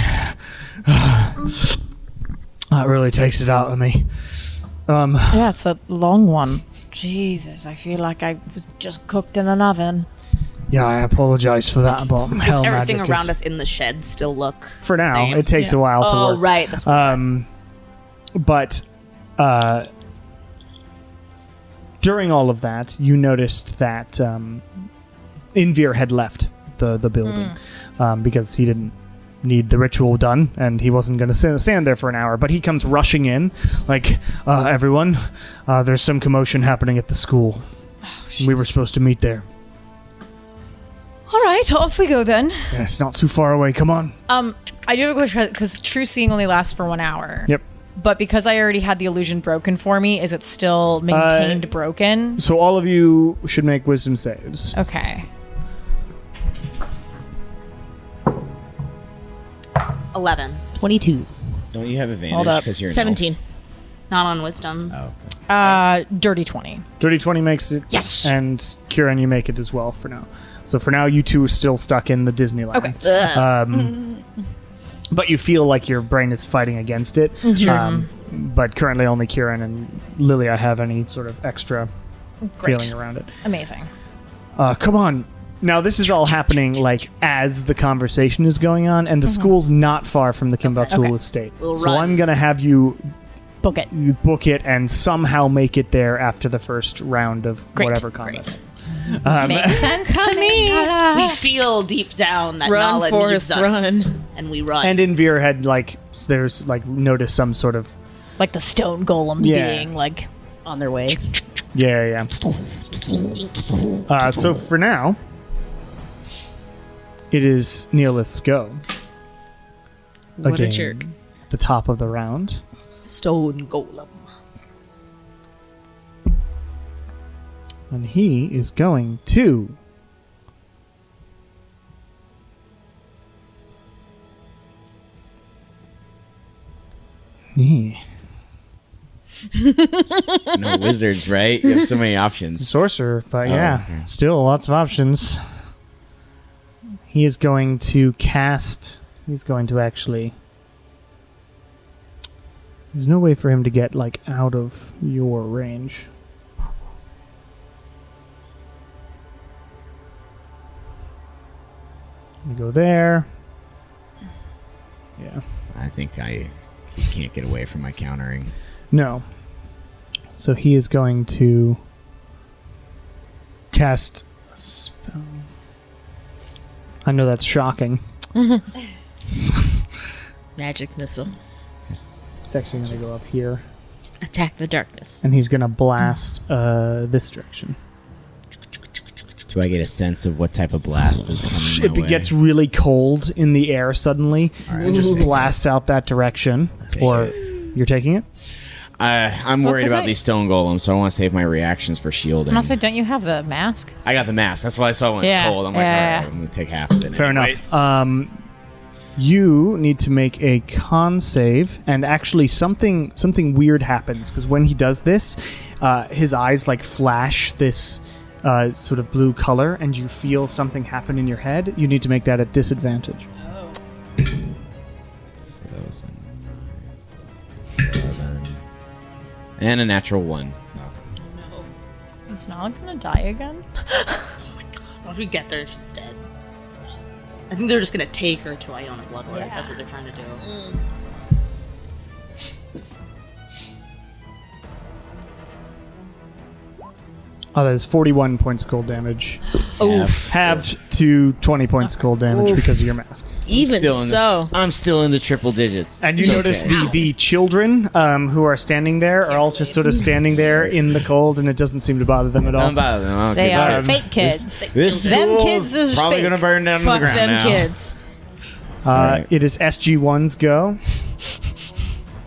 Speaker 1: That really takes it out of me.
Speaker 8: Yeah, it's a long one. Jesus, I feel like I was just cooked in an oven.
Speaker 1: Yeah, I apologize for that, but hell
Speaker 5: Does everything
Speaker 1: magic
Speaker 5: around
Speaker 1: is,
Speaker 5: us in the shed still look
Speaker 1: for
Speaker 5: the
Speaker 1: now.
Speaker 5: same?
Speaker 1: It takes a while to
Speaker 5: Oh,
Speaker 1: work.
Speaker 5: right. That's what I said.
Speaker 1: But during all of that, you noticed that Invir had left the building because he didn't need the ritual done, and he wasn't going to stand there for an hour. But he comes rushing in, like, everyone, there's some commotion happening at the school. We were supposed to meet there.
Speaker 2: All right, off we go then.
Speaker 1: Yeah, it's not too far away. Come on.
Speaker 8: I do have a question because true seeing only lasts for 1 hour.
Speaker 1: Yep.
Speaker 8: But because I already had the illusion broken for me, is it still maintained broken?
Speaker 1: So all of you should make wisdom saves.
Speaker 8: Okay.
Speaker 5: 11.
Speaker 6: 22.
Speaker 4: Don't you have
Speaker 8: Hold
Speaker 4: advantage
Speaker 8: up.
Speaker 4: because you're an
Speaker 3: 17.
Speaker 5: Not on wisdom.
Speaker 4: elf? Oh, okay.
Speaker 8: Dirty 20.
Speaker 1: Dirty 20 makes it.
Speaker 8: Yes.
Speaker 1: And Kieran, you make it as well for now. So for now, you two are still stuck in the Disneyland.
Speaker 8: Okay.
Speaker 1: But you feel like your brain is fighting against it. But currently only Kieran and Lilia have any sort of extra feeling around it.
Speaker 8: Amazing.
Speaker 1: Come on. Now, this is all happening, like, as the conversation is going on, and the school's not far from the Kimbatul
Speaker 8: Okay.
Speaker 1: estate.
Speaker 5: We'll
Speaker 1: So
Speaker 5: run.
Speaker 1: I'm going to have you
Speaker 8: Book it.
Speaker 1: book it and somehow make it there after the first round of
Speaker 8: Great,
Speaker 1: whatever combat.
Speaker 8: Makes sense to me.
Speaker 5: We feel deep down that
Speaker 3: Run,
Speaker 5: Nala
Speaker 3: Forrest,
Speaker 5: needs us,
Speaker 3: run.
Speaker 5: and we run.
Speaker 1: And Invir had, like, there's, like, noticed some sort of...
Speaker 8: Like the stone golems
Speaker 1: Yeah.
Speaker 8: being like
Speaker 5: on their way.
Speaker 1: Yeah. So for now, it is Neolith's go.
Speaker 3: What a
Speaker 1: Again,
Speaker 3: jerk.
Speaker 1: at the top of the round.
Speaker 5: Stone golem.
Speaker 1: And he is going to... Yeah.
Speaker 4: No wizards, right? You have so many
Speaker 1: It's a
Speaker 4: options.
Speaker 1: sorcerer, but
Speaker 4: Oh,
Speaker 1: yeah,
Speaker 4: okay.
Speaker 1: still lots of options. He is going to cast... He's going to actually... There's no way for him to get, like, out of your range. We go there. Yeah.
Speaker 4: I think he can't get away from my countering.
Speaker 1: No. So he is going to cast a spell. I know that's shocking.
Speaker 3: Magic missile.
Speaker 1: It's actually going to go up here.
Speaker 3: Attack the darkness.
Speaker 1: And he's going to blast this direction.
Speaker 4: Do I get a sense of what type of blast is coming my
Speaker 1: It
Speaker 4: way?
Speaker 1: gets really cold in the air suddenly
Speaker 4: All right,
Speaker 1: and just
Speaker 4: I'll take
Speaker 1: blasts out that direction.
Speaker 4: Take
Speaker 1: Or
Speaker 4: it.
Speaker 1: you're taking it?
Speaker 4: I'm worried
Speaker 8: was
Speaker 4: about
Speaker 8: I-
Speaker 4: these stone golems, so I want to save my reactions for shielding.
Speaker 8: And also, don't you have the mask?
Speaker 4: I got the mask. That's why I saw when it's
Speaker 8: Yeah,
Speaker 4: cold. I'm like,
Speaker 8: yeah,
Speaker 4: all
Speaker 8: yeah.
Speaker 4: right, I'm going to take half of it.
Speaker 1: Fair
Speaker 4: anyways.
Speaker 1: enough. You need to make a con save, and actually something weird happens because when he does this, his eyes like flash this sort of blue color, and you feel something happen in your head. You need to make that at disadvantage.
Speaker 4: So that was a 7. And a natural 1. So.
Speaker 8: It's not gonna die again.
Speaker 5: Once we get there, she's dead. I think they're just gonna take her to Iona Bloodlord.
Speaker 8: Yeah.
Speaker 5: That's what they're trying to do.
Speaker 1: Oh, that is 41 points of cold damage.
Speaker 4: Oof.
Speaker 1: Halved to 20 points of cold damage because of your mask.
Speaker 3: Even
Speaker 4: Still in
Speaker 3: so.
Speaker 4: I'm still in the triple digits.
Speaker 1: And you
Speaker 4: It's
Speaker 1: notice
Speaker 4: okay.
Speaker 1: the children who are standing there are all just sort of standing there in the cold, and it doesn't seem to bother them at all.
Speaker 4: I'm about them. Okay,
Speaker 8: They are
Speaker 1: Um,
Speaker 8: fake kids.
Speaker 4: This
Speaker 8: Them
Speaker 4: school's
Speaker 8: kids is
Speaker 4: probably
Speaker 8: fake.
Speaker 4: going to burn down to the
Speaker 3: Fuck
Speaker 4: ground
Speaker 3: them
Speaker 4: now.
Speaker 3: kids.
Speaker 4: Alright.
Speaker 1: It is SG1's go,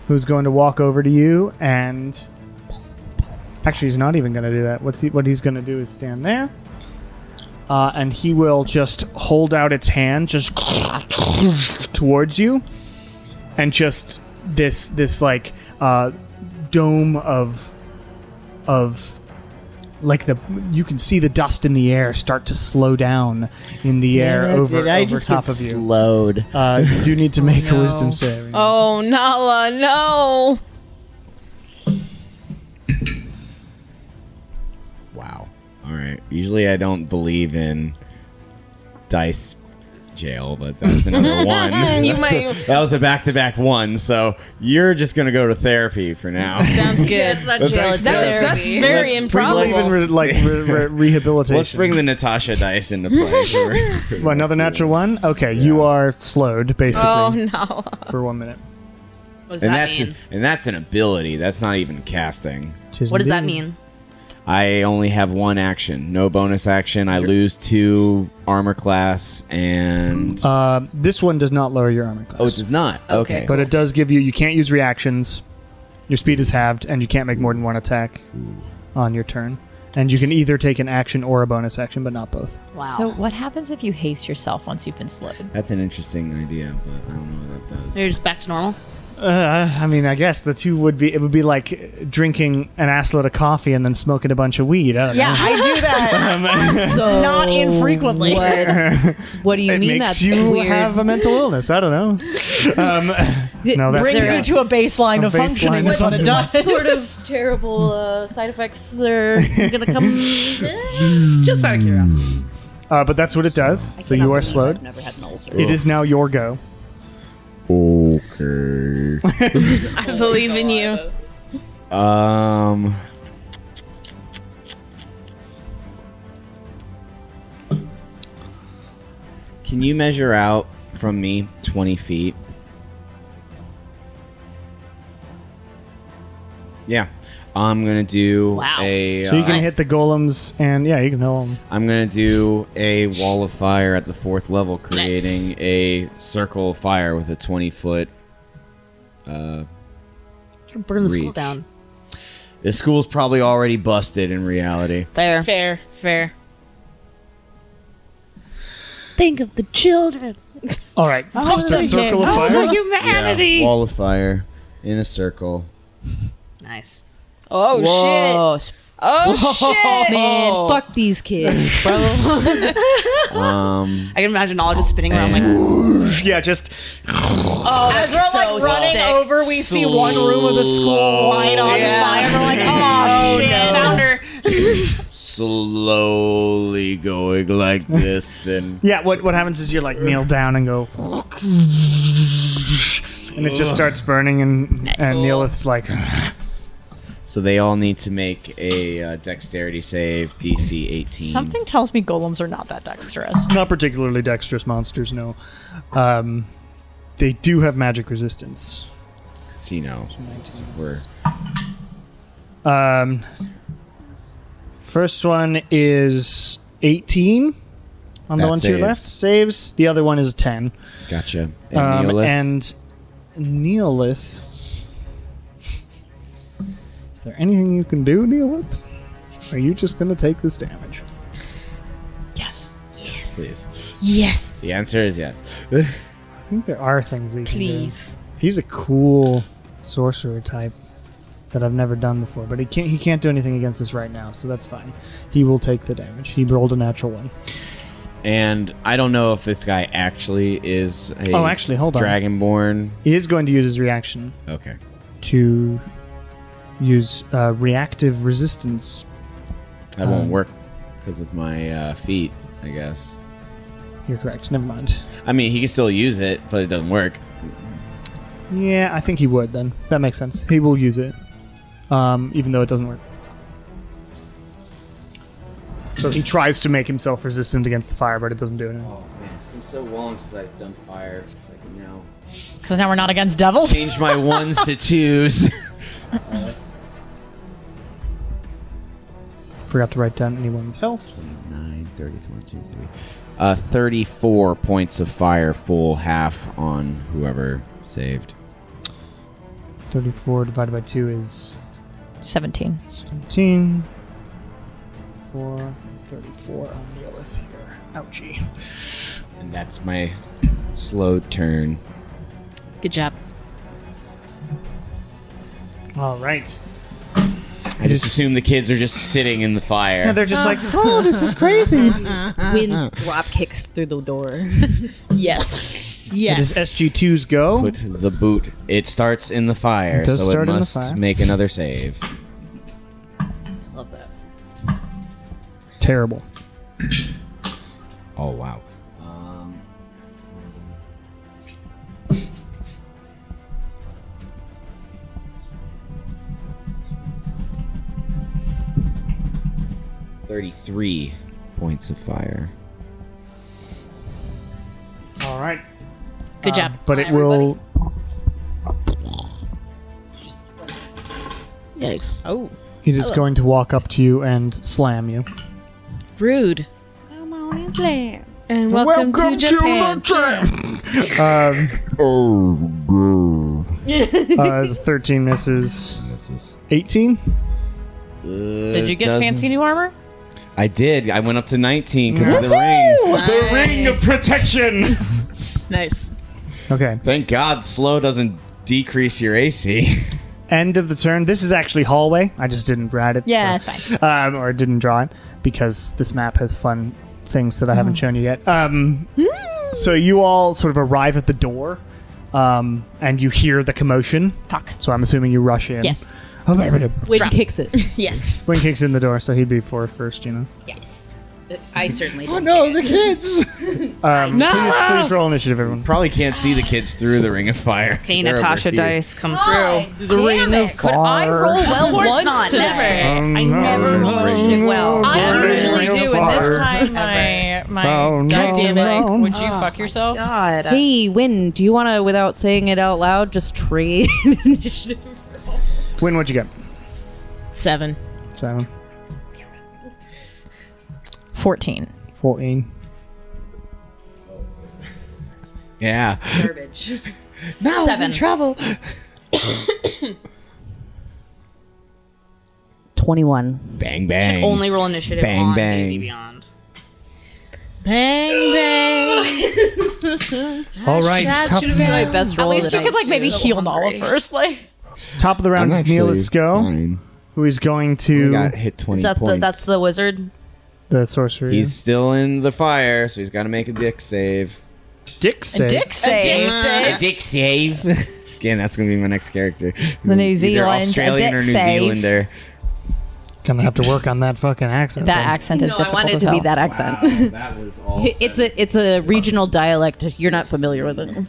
Speaker 1: who's going to walk over to you, and actually, he's not even going to do that. What he's going to do is stand there, and he will just hold out its hand, just towards you, and just this like dome of like you can see the dust in the air start to slow down in the air over top of you.
Speaker 10: Slowed.
Speaker 1: You do need to make a wisdom save.
Speaker 3: Oh, Nala, no.
Speaker 4: Wow. All right. Usually I don't believe in dice jail, but that's another one. That was a back-to-back one, so you're just gonna go to therapy for now.
Speaker 3: Sounds good.
Speaker 5: It's not jail, it's
Speaker 3: That's
Speaker 5: therapy.
Speaker 3: very improbable.
Speaker 1: Even rehabilitation.
Speaker 4: Let's bring the Natasha dice into play.
Speaker 1: Well, another natural one. Okay, you are slowed basically
Speaker 3: Oh no.
Speaker 1: for 1 minute.
Speaker 5: What does that mean?
Speaker 4: And that's an ability. That's not even casting.
Speaker 5: What does that mean?
Speaker 4: I only have one action, no bonus action. I lose 2 armor class, and
Speaker 1: This one does not lower your armor class.
Speaker 4: oh, it does not. Okay,
Speaker 1: But it does give you can't use reactions, your speed is halved, and you can't make more than one attack on your turn. And you can either take an action or a bonus action, but not both.
Speaker 5: Wow.
Speaker 8: So what happens if you haste yourself once you've been slowed?
Speaker 4: That's an interesting idea, but I don't know what that does.
Speaker 5: You're just back to normal?
Speaker 1: I mean, I guess the two would be. It would be like drinking an assload of coffee and then smoking a bunch of weed. I don't know.
Speaker 9: I do that.
Speaker 6: So
Speaker 9: Not infrequently.
Speaker 6: What do you
Speaker 1: It
Speaker 6: mean
Speaker 1: makes
Speaker 6: that's
Speaker 1: you
Speaker 6: weird?
Speaker 1: have a mental illness. I don't know. No, that's
Speaker 9: Brings you to a baseline
Speaker 1: A
Speaker 9: of functioning.
Speaker 1: baseline
Speaker 9: Is what it
Speaker 1: of
Speaker 9: does.
Speaker 5: What sort of terrible side effects are going to come? Just out of curiosity.
Speaker 1: but that's what it does. So you are slowed.
Speaker 5: I've never had an ulcer.
Speaker 1: It is now your go.
Speaker 4: Okay.
Speaker 3: I believe in you.
Speaker 4: Can you measure out from me 20 feet? Yeah. I'm gonna do
Speaker 5: Wow.
Speaker 4: a.
Speaker 1: So you can
Speaker 5: Nice.
Speaker 1: hit the golems, and yeah, you can heal them.
Speaker 4: I'm gonna do a wall of fire at the 4th level, creating
Speaker 3: Nice.
Speaker 4: a circle of fire with a 20-foot.
Speaker 5: You can burn the school
Speaker 4: Reach.
Speaker 5: down.
Speaker 4: This school's probably already busted in reality.
Speaker 5: There.
Speaker 3: Fair.
Speaker 5: Think of the children.
Speaker 1: All right, just a circle of fire.
Speaker 5: Humanity.
Speaker 4: Yeah, wall of fire in a circle.
Speaker 5: Nice.
Speaker 3: Oh
Speaker 5: Whoa.
Speaker 3: shit. Oh shit.
Speaker 6: Man, fuck these kids, bro.
Speaker 4: Um,
Speaker 5: I can imagine all just spinning around like.
Speaker 1: Yeah, just
Speaker 9: As we're like running
Speaker 5: sick.
Speaker 9: over, we see one room of the school light on fire. And we're like, oh, shit.
Speaker 5: Found her.
Speaker 4: slowly going like this, then
Speaker 1: yeah. What happens is you like kneel down and go, and it just starts burning, and Neelith's like,
Speaker 4: so they all need to make a dexterity save, DC 18.
Speaker 8: Something tells me golems are not that dexterous.
Speaker 1: not particularly dexterous monsters. No, they do have magic resistance.
Speaker 4: So, you know, we're
Speaker 1: First one is 18 on the
Speaker 4: That
Speaker 1: one to your
Speaker 4: saves.
Speaker 1: left. Saves. The other one is 10.
Speaker 4: gotcha. And Neolith?
Speaker 1: And Neolith. Is there anything you can do, Neolith? Or are you just going to take this damage?
Speaker 8: Yes.
Speaker 4: Please.
Speaker 3: Yes.
Speaker 4: The answer is yes.
Speaker 1: I think there are things he can do.
Speaker 3: Please.
Speaker 1: He's a cool sorcerer type that I've never done before, but he can't do anything against us right now, so that's fine. He will take the damage. He rolled a natural one.
Speaker 4: And I don't know if this guy actually is a
Speaker 1: Oh, actually, hold on.
Speaker 4: Dragonborn.
Speaker 1: He is going to use his reaction
Speaker 4: Okay.
Speaker 1: to use reactive resistance.
Speaker 4: That won't work because of my feet, I guess.
Speaker 1: You're correct. Never mind.
Speaker 4: I mean, he can still use it, but it doesn't work.
Speaker 1: Yeah, I think he would then. That makes sense. He will use it, even though it doesn't work. So he tries to make himself resistant against the fire, but it doesn't do anything.
Speaker 4: Oh man, it's so long since I've done fire. I can now
Speaker 8: Because now we're not against devils.
Speaker 4: change my ones to twos.
Speaker 1: Forgot to write down anyone's health.
Speaker 4: 9, 31, 2, 3. 34 points of fire, full half on whoever saved.
Speaker 1: 34 divided by 2 is
Speaker 8: 17.
Speaker 1: 17. 34 on Neolith here. Ouchie.
Speaker 4: And that's my slowed turn.
Speaker 3: Good job.
Speaker 1: All right.
Speaker 4: I just assume the kids are just sitting in the fire.
Speaker 1: Yeah, they're just like, oh, this is crazy.
Speaker 6: Wind drop kicks through the door.
Speaker 3: Yes.
Speaker 1: It
Speaker 3: Yes.
Speaker 1: is SG2's go.
Speaker 4: Put the boot. It starts in the fire,
Speaker 1: It does
Speaker 4: so
Speaker 1: start
Speaker 4: it
Speaker 1: in the
Speaker 4: must
Speaker 1: fire.
Speaker 4: make another save.
Speaker 5: Love that.
Speaker 1: Terrible.
Speaker 4: Oh wow. 33 points of fire.
Speaker 1: All right.
Speaker 3: Good job.
Speaker 1: But it will.
Speaker 5: Yikes.
Speaker 3: Oh,
Speaker 1: It is going to walk up to you and slam you.
Speaker 3: rude.
Speaker 6: Come on and slam.
Speaker 3: And welcome to Japan.
Speaker 1: It's 13 misses.
Speaker 4: Misses.
Speaker 1: 18.
Speaker 5: Did you get fancy new armor?
Speaker 4: I did. I went up to 19 because of the ring.
Speaker 1: The ring of protection.
Speaker 3: Nice.
Speaker 1: Okay.
Speaker 4: Thank God slow doesn't decrease your AC.
Speaker 1: End of the turn. This is actually hallway. I just didn't write it.
Speaker 8: Yeah,
Speaker 1: so-
Speaker 8: it's fine.
Speaker 1: or didn't draw it because this map has fun things that I haven't shown you yet. So you all sort of arrive at the door, and you hear the commotion.
Speaker 8: Fuck.
Speaker 1: So I'm assuming you rush in.
Speaker 8: Yes.
Speaker 6: Win kicks it.
Speaker 3: Yes.
Speaker 1: Wing kicks in the door, so he'd be first, you know.
Speaker 5: Yes. I certainly did.
Speaker 4: Oh no, the kids!
Speaker 1: Please roll initiative, everyone.
Speaker 4: Probably can't see the kids through the ring of fire.
Speaker 9: Hey,
Speaker 4: They're
Speaker 9: Natasha
Speaker 4: over here.
Speaker 9: dice, come through.
Speaker 5: The ring of
Speaker 8: Could I roll well once
Speaker 5: not,
Speaker 8: today?
Speaker 5: never. I never roll initiative well.
Speaker 8: I usually
Speaker 1: Ring of
Speaker 8: do, and this
Speaker 1: fire.
Speaker 8: time my
Speaker 1: Oh,
Speaker 3: God damn it.
Speaker 8: like, would you fuck yourself?
Speaker 9: God.
Speaker 6: Hey, Win, do you want to, without saying it out loud, just trade initiative?
Speaker 1: Win, what'd you get?
Speaker 3: 7.
Speaker 1: 7.
Speaker 8: 14.
Speaker 1: 14.
Speaker 4: Yeah.
Speaker 5: Garbage.
Speaker 4: Now
Speaker 5: 7.
Speaker 4: trouble.
Speaker 6: 21.
Speaker 4: Bang bang.
Speaker 5: Only roll initiative
Speaker 4: Bang,
Speaker 5: on
Speaker 4: bang.
Speaker 5: D&D Beyond.
Speaker 3: Bang, bang.
Speaker 1: All right. Top,
Speaker 6: My best
Speaker 8: At
Speaker 6: roll
Speaker 8: least
Speaker 6: of
Speaker 8: you
Speaker 6: the
Speaker 8: could
Speaker 6: night.
Speaker 8: like maybe heal Nala first, like.
Speaker 1: top of the round is Neil. Let's go.
Speaker 4: Fine.
Speaker 1: Who is going
Speaker 4: I
Speaker 1: to
Speaker 4: got hit 20
Speaker 5: Is that
Speaker 4: points.
Speaker 5: that's the wizard?
Speaker 1: the sorcery?
Speaker 4: He's still in the fire, so he's got to make a dick save.
Speaker 1: Dick save.
Speaker 8: Dick save.
Speaker 4: A dick save. Again, that's gonna be my next character.
Speaker 8: The New
Speaker 4: Either
Speaker 8: Zealand
Speaker 4: Australian or
Speaker 8: dick
Speaker 4: New
Speaker 8: save.
Speaker 4: Zealander.
Speaker 1: Gonna have to work on that fucking accent.
Speaker 8: That
Speaker 1: then.
Speaker 8: accent is
Speaker 6: No, I
Speaker 8: difficult
Speaker 6: want it
Speaker 8: as
Speaker 6: to be
Speaker 8: hell.
Speaker 6: that accent.
Speaker 4: That was all.
Speaker 6: It's a regional dialect. You're not familiar with it.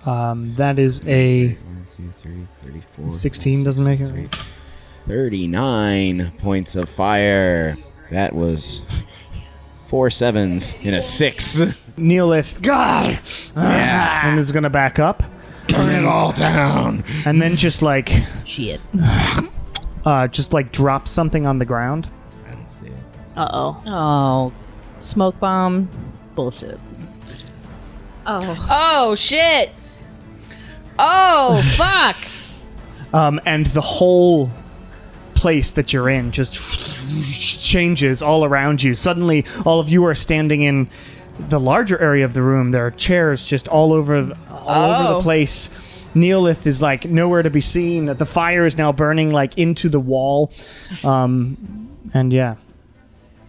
Speaker 1: That is a
Speaker 4: 1, 2, 3, 34,
Speaker 1: 16 doesn't make it.
Speaker 4: 39 points of fire. That was 4 7s in a 6.
Speaker 1: Neolith. God.
Speaker 4: Yeah.
Speaker 1: And is gonna back up,
Speaker 4: Burn it all down.
Speaker 1: and then just like
Speaker 6: Shit.
Speaker 1: drop something on the ground.
Speaker 4: I don't see it.
Speaker 6: Uh-oh. Oh. Smoke bomb. Bullshit.
Speaker 3: Oh, shit. Oh, fuck.
Speaker 1: And the whole place that you're in just changes all around you. Suddenly, all of you are standing in the larger area of the room. There are chairs just all over the place. Neolith is like nowhere to be seen. The fire is now burning like into the wall. And yeah,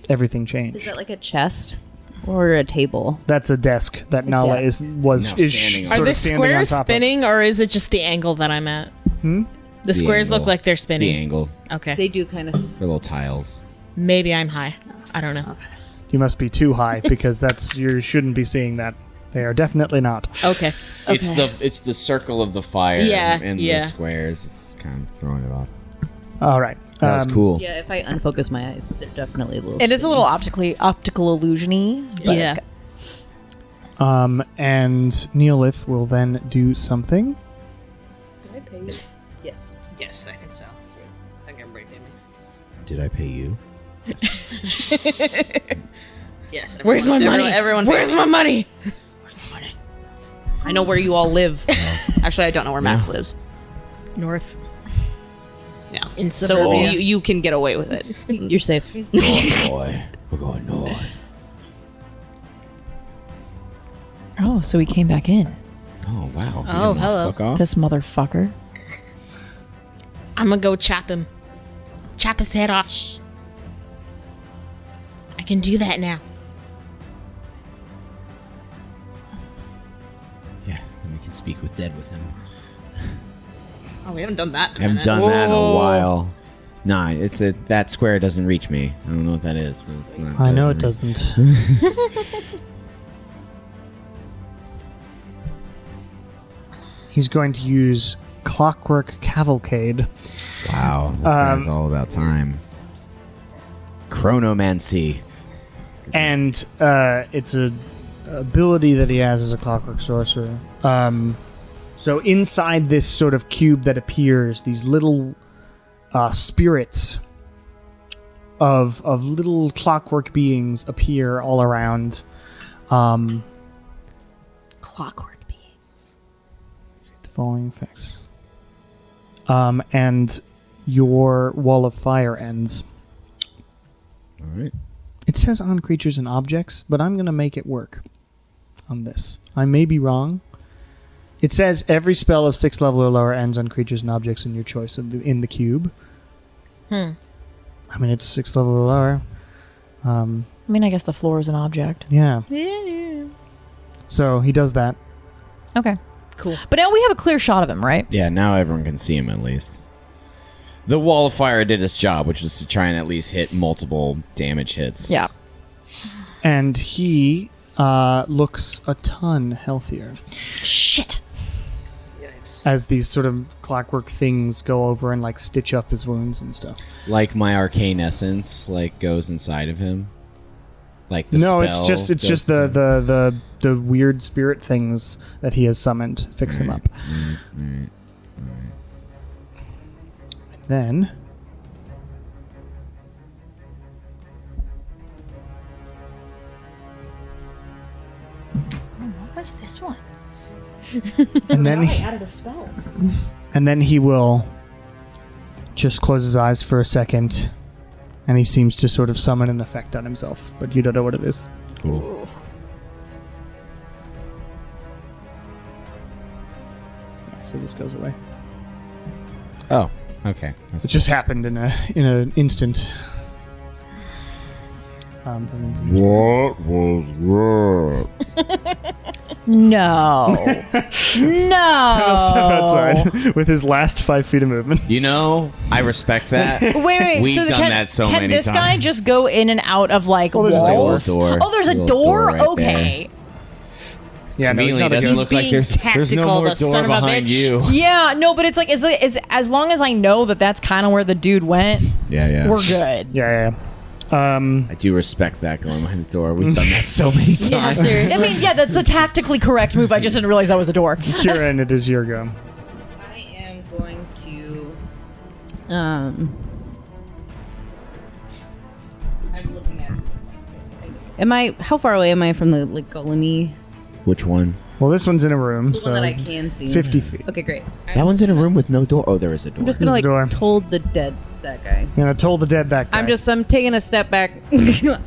Speaker 1: everything changed.
Speaker 6: Is that like a chest or a table?
Speaker 1: That's a desk that Nala
Speaker 6: desk.
Speaker 1: is
Speaker 4: Now standing
Speaker 1: sort
Speaker 3: Are
Speaker 1: of
Speaker 3: the
Speaker 1: standing on
Speaker 3: squares
Speaker 1: top of.
Speaker 3: spinning, or is it just the angle that I'm at? The squares look
Speaker 4: angle.
Speaker 3: like they're
Speaker 4: It's the
Speaker 3: spinning.
Speaker 4: angle.
Speaker 3: Okay.
Speaker 6: They do kind of.
Speaker 4: The little tiles.
Speaker 3: Maybe I'm high. I don't know.
Speaker 1: You must be too high because you shouldn't be seeing that. They are definitely not.
Speaker 3: Okay.
Speaker 4: It's the circle of the fire.
Speaker 3: Yeah,
Speaker 4: And
Speaker 3: yeah.
Speaker 4: the squares. It's kind of throwing it off.
Speaker 1: All right.
Speaker 4: That was cool.
Speaker 6: Yeah, if I unfocus my eyes, they're definitely a little.
Speaker 8: It is a little optical illusion-y. but
Speaker 3: Yeah.
Speaker 8: it's good.
Speaker 1: And Neolith will then do something.
Speaker 6: Did I pay you? Yes.
Speaker 5: Yes, I think so. I think everybody paid me.
Speaker 4: Did I pay you?
Speaker 5: Yes.
Speaker 3: Where's my money?
Speaker 5: Everyone
Speaker 3: Where's my money?
Speaker 5: I know where you all live. Actually, I don't know where Max lives.
Speaker 3: North.
Speaker 5: Yeah.
Speaker 3: In
Speaker 5: So
Speaker 3: suburbia.
Speaker 5: you can get away with it.
Speaker 6: You're safe.
Speaker 10: North, boy. We're going north.
Speaker 8: Oh, so he came back in.
Speaker 4: Oh, wow.
Speaker 3: Oh,
Speaker 4: You gonna
Speaker 3: hello.
Speaker 4: Fuck off?
Speaker 8: This motherfucker.
Speaker 3: I'm gonna go chop him. Chop his head off. I can do that now.
Speaker 10: Yeah, and we can speak with dead with him.
Speaker 5: Oh, we haven't done that.
Speaker 4: I haven't done that in a while. Nah, that square doesn't reach me. I don't know what that is, but it's not.
Speaker 1: I know it doesn't. He's going to use Clockwork Cavalcade.
Speaker 4: Wow, this guy's all about time. Chronomancy.
Speaker 1: And it's a ability that he has as a clockwork sorcerer. So inside this sort of cube that appears, these little spirits of little clockwork beings appear all around.
Speaker 5: Clockwork beings.
Speaker 1: The following effects. And your wall of fire ends.
Speaker 4: All right.
Speaker 1: It says on creatures and objects, but I'm going to make it work on this. I may be wrong. It says every spell of 6th level or lower ends on creatures and objects in your choice in the cube. I mean, it's 6th level or lower.
Speaker 2: I mean, I guess the floor is an object.
Speaker 1: Yeah. So he does that.
Speaker 2: Okay.
Speaker 5: Cool.
Speaker 2: But now we have a clear shot of him, right?
Speaker 4: Yeah, now everyone can see him at least. The wall of fire did its job, which was to try and at least hit multiple damage hits.
Speaker 2: Yeah.
Speaker 1: And he looks a ton healthier.
Speaker 2: Shit.
Speaker 1: As these sort of clockwork things go over and like stitch up his wounds and stuff.
Speaker 4: Like my arcane essence, like goes inside of him. Like the
Speaker 1: No,
Speaker 4: spell
Speaker 1: it's just the weird spirit things that he has summoned fix him up. Then
Speaker 9: What was this one?
Speaker 1: and then he,
Speaker 9: added a spell.
Speaker 1: and then he will just close his eyes for a second, and he seems to sort of summon an effect on himself, but you don't know what it is.
Speaker 4: Cool.
Speaker 1: So this goes away.
Speaker 4: Oh, okay.
Speaker 1: It just happened in an instant.
Speaker 4: What was that?
Speaker 2: No. No.
Speaker 1: He'll step outside with his last 5 feet of movement.
Speaker 4: You know, I respect that.
Speaker 2: Wait.
Speaker 4: We've
Speaker 2: so
Speaker 4: done
Speaker 2: can,
Speaker 4: that so
Speaker 2: can
Speaker 4: many
Speaker 2: this
Speaker 4: times.
Speaker 2: guy just go in and out of like
Speaker 1: Oh, there's a
Speaker 2: walls?
Speaker 4: door.
Speaker 2: Oh, there's a
Speaker 4: Little
Speaker 2: door?
Speaker 4: right
Speaker 2: okay.
Speaker 1: Yeah, no, he's
Speaker 4: Conveniently,
Speaker 1: not
Speaker 4: it
Speaker 1: a
Speaker 4: doesn't
Speaker 1: ghost.
Speaker 4: look like
Speaker 3: being
Speaker 4: there's no
Speaker 3: tactical,
Speaker 4: more
Speaker 3: the
Speaker 4: door
Speaker 3: son of a
Speaker 4: behind
Speaker 3: bitch.
Speaker 4: you.
Speaker 2: Yeah, no, but it's like as long as I know that that's kind of where the dude went,
Speaker 4: Yeah.
Speaker 2: we're good.
Speaker 1: Yeah.
Speaker 4: I do respect that going behind the door. We've done that so many times.
Speaker 5: Yeah, seriously.
Speaker 2: I mean, yeah, that's a tactically correct move. I just didn't realize that was a door.
Speaker 1: Kieran, it is your go.
Speaker 6: I am going to. I'm looking at. Am I? How far away am I from the like golemy?
Speaker 4: Which one?
Speaker 1: Well, this one's in a room,
Speaker 6: The
Speaker 1: so
Speaker 6: one that I can see.
Speaker 1: 50 feet.
Speaker 6: Okay, great.
Speaker 4: That one's in a room with no door. Oh, there is a door.
Speaker 6: I'm just gonna
Speaker 1: There's the door.
Speaker 6: like told the dead that guy.
Speaker 1: You know, told the dead that guy.
Speaker 6: I'm taking a step back. I'm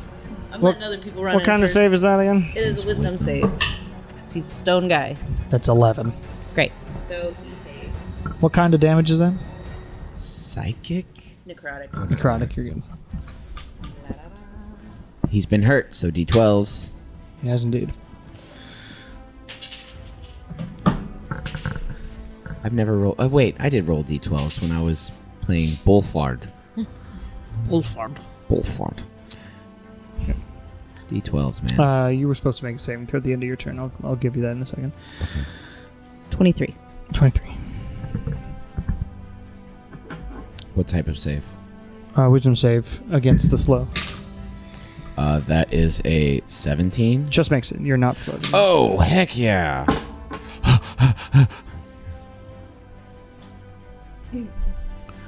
Speaker 6: letting other people run.
Speaker 1: What
Speaker 6: in
Speaker 1: kind of
Speaker 6: first.
Speaker 1: save is that again?
Speaker 6: It is a wisdom save. 'Cause he's a stone guy.
Speaker 1: That's 11.
Speaker 6: Great. So he takes
Speaker 1: What kind of damage is that?
Speaker 4: Psychic?
Speaker 6: necrotic.
Speaker 1: Necrotic, you're good.
Speaker 4: He's been hurt, so D12s.
Speaker 1: He has indeed.
Speaker 4: I've never rolled. Oh, wait, I did roll D12s when I was playing Bolfard.
Speaker 5: Wolfard.
Speaker 4: Bolfard. D12s, man.
Speaker 1: You were supposed to make a saving throw at the end of your turn. I'll give you that in a second.
Speaker 6: 23.
Speaker 1: 23.
Speaker 4: What type of save?
Speaker 1: Wisdom save against the slow.
Speaker 4: That is a 17.
Speaker 1: Just makes it. You're not slow.
Speaker 4: Oh, heck yeah.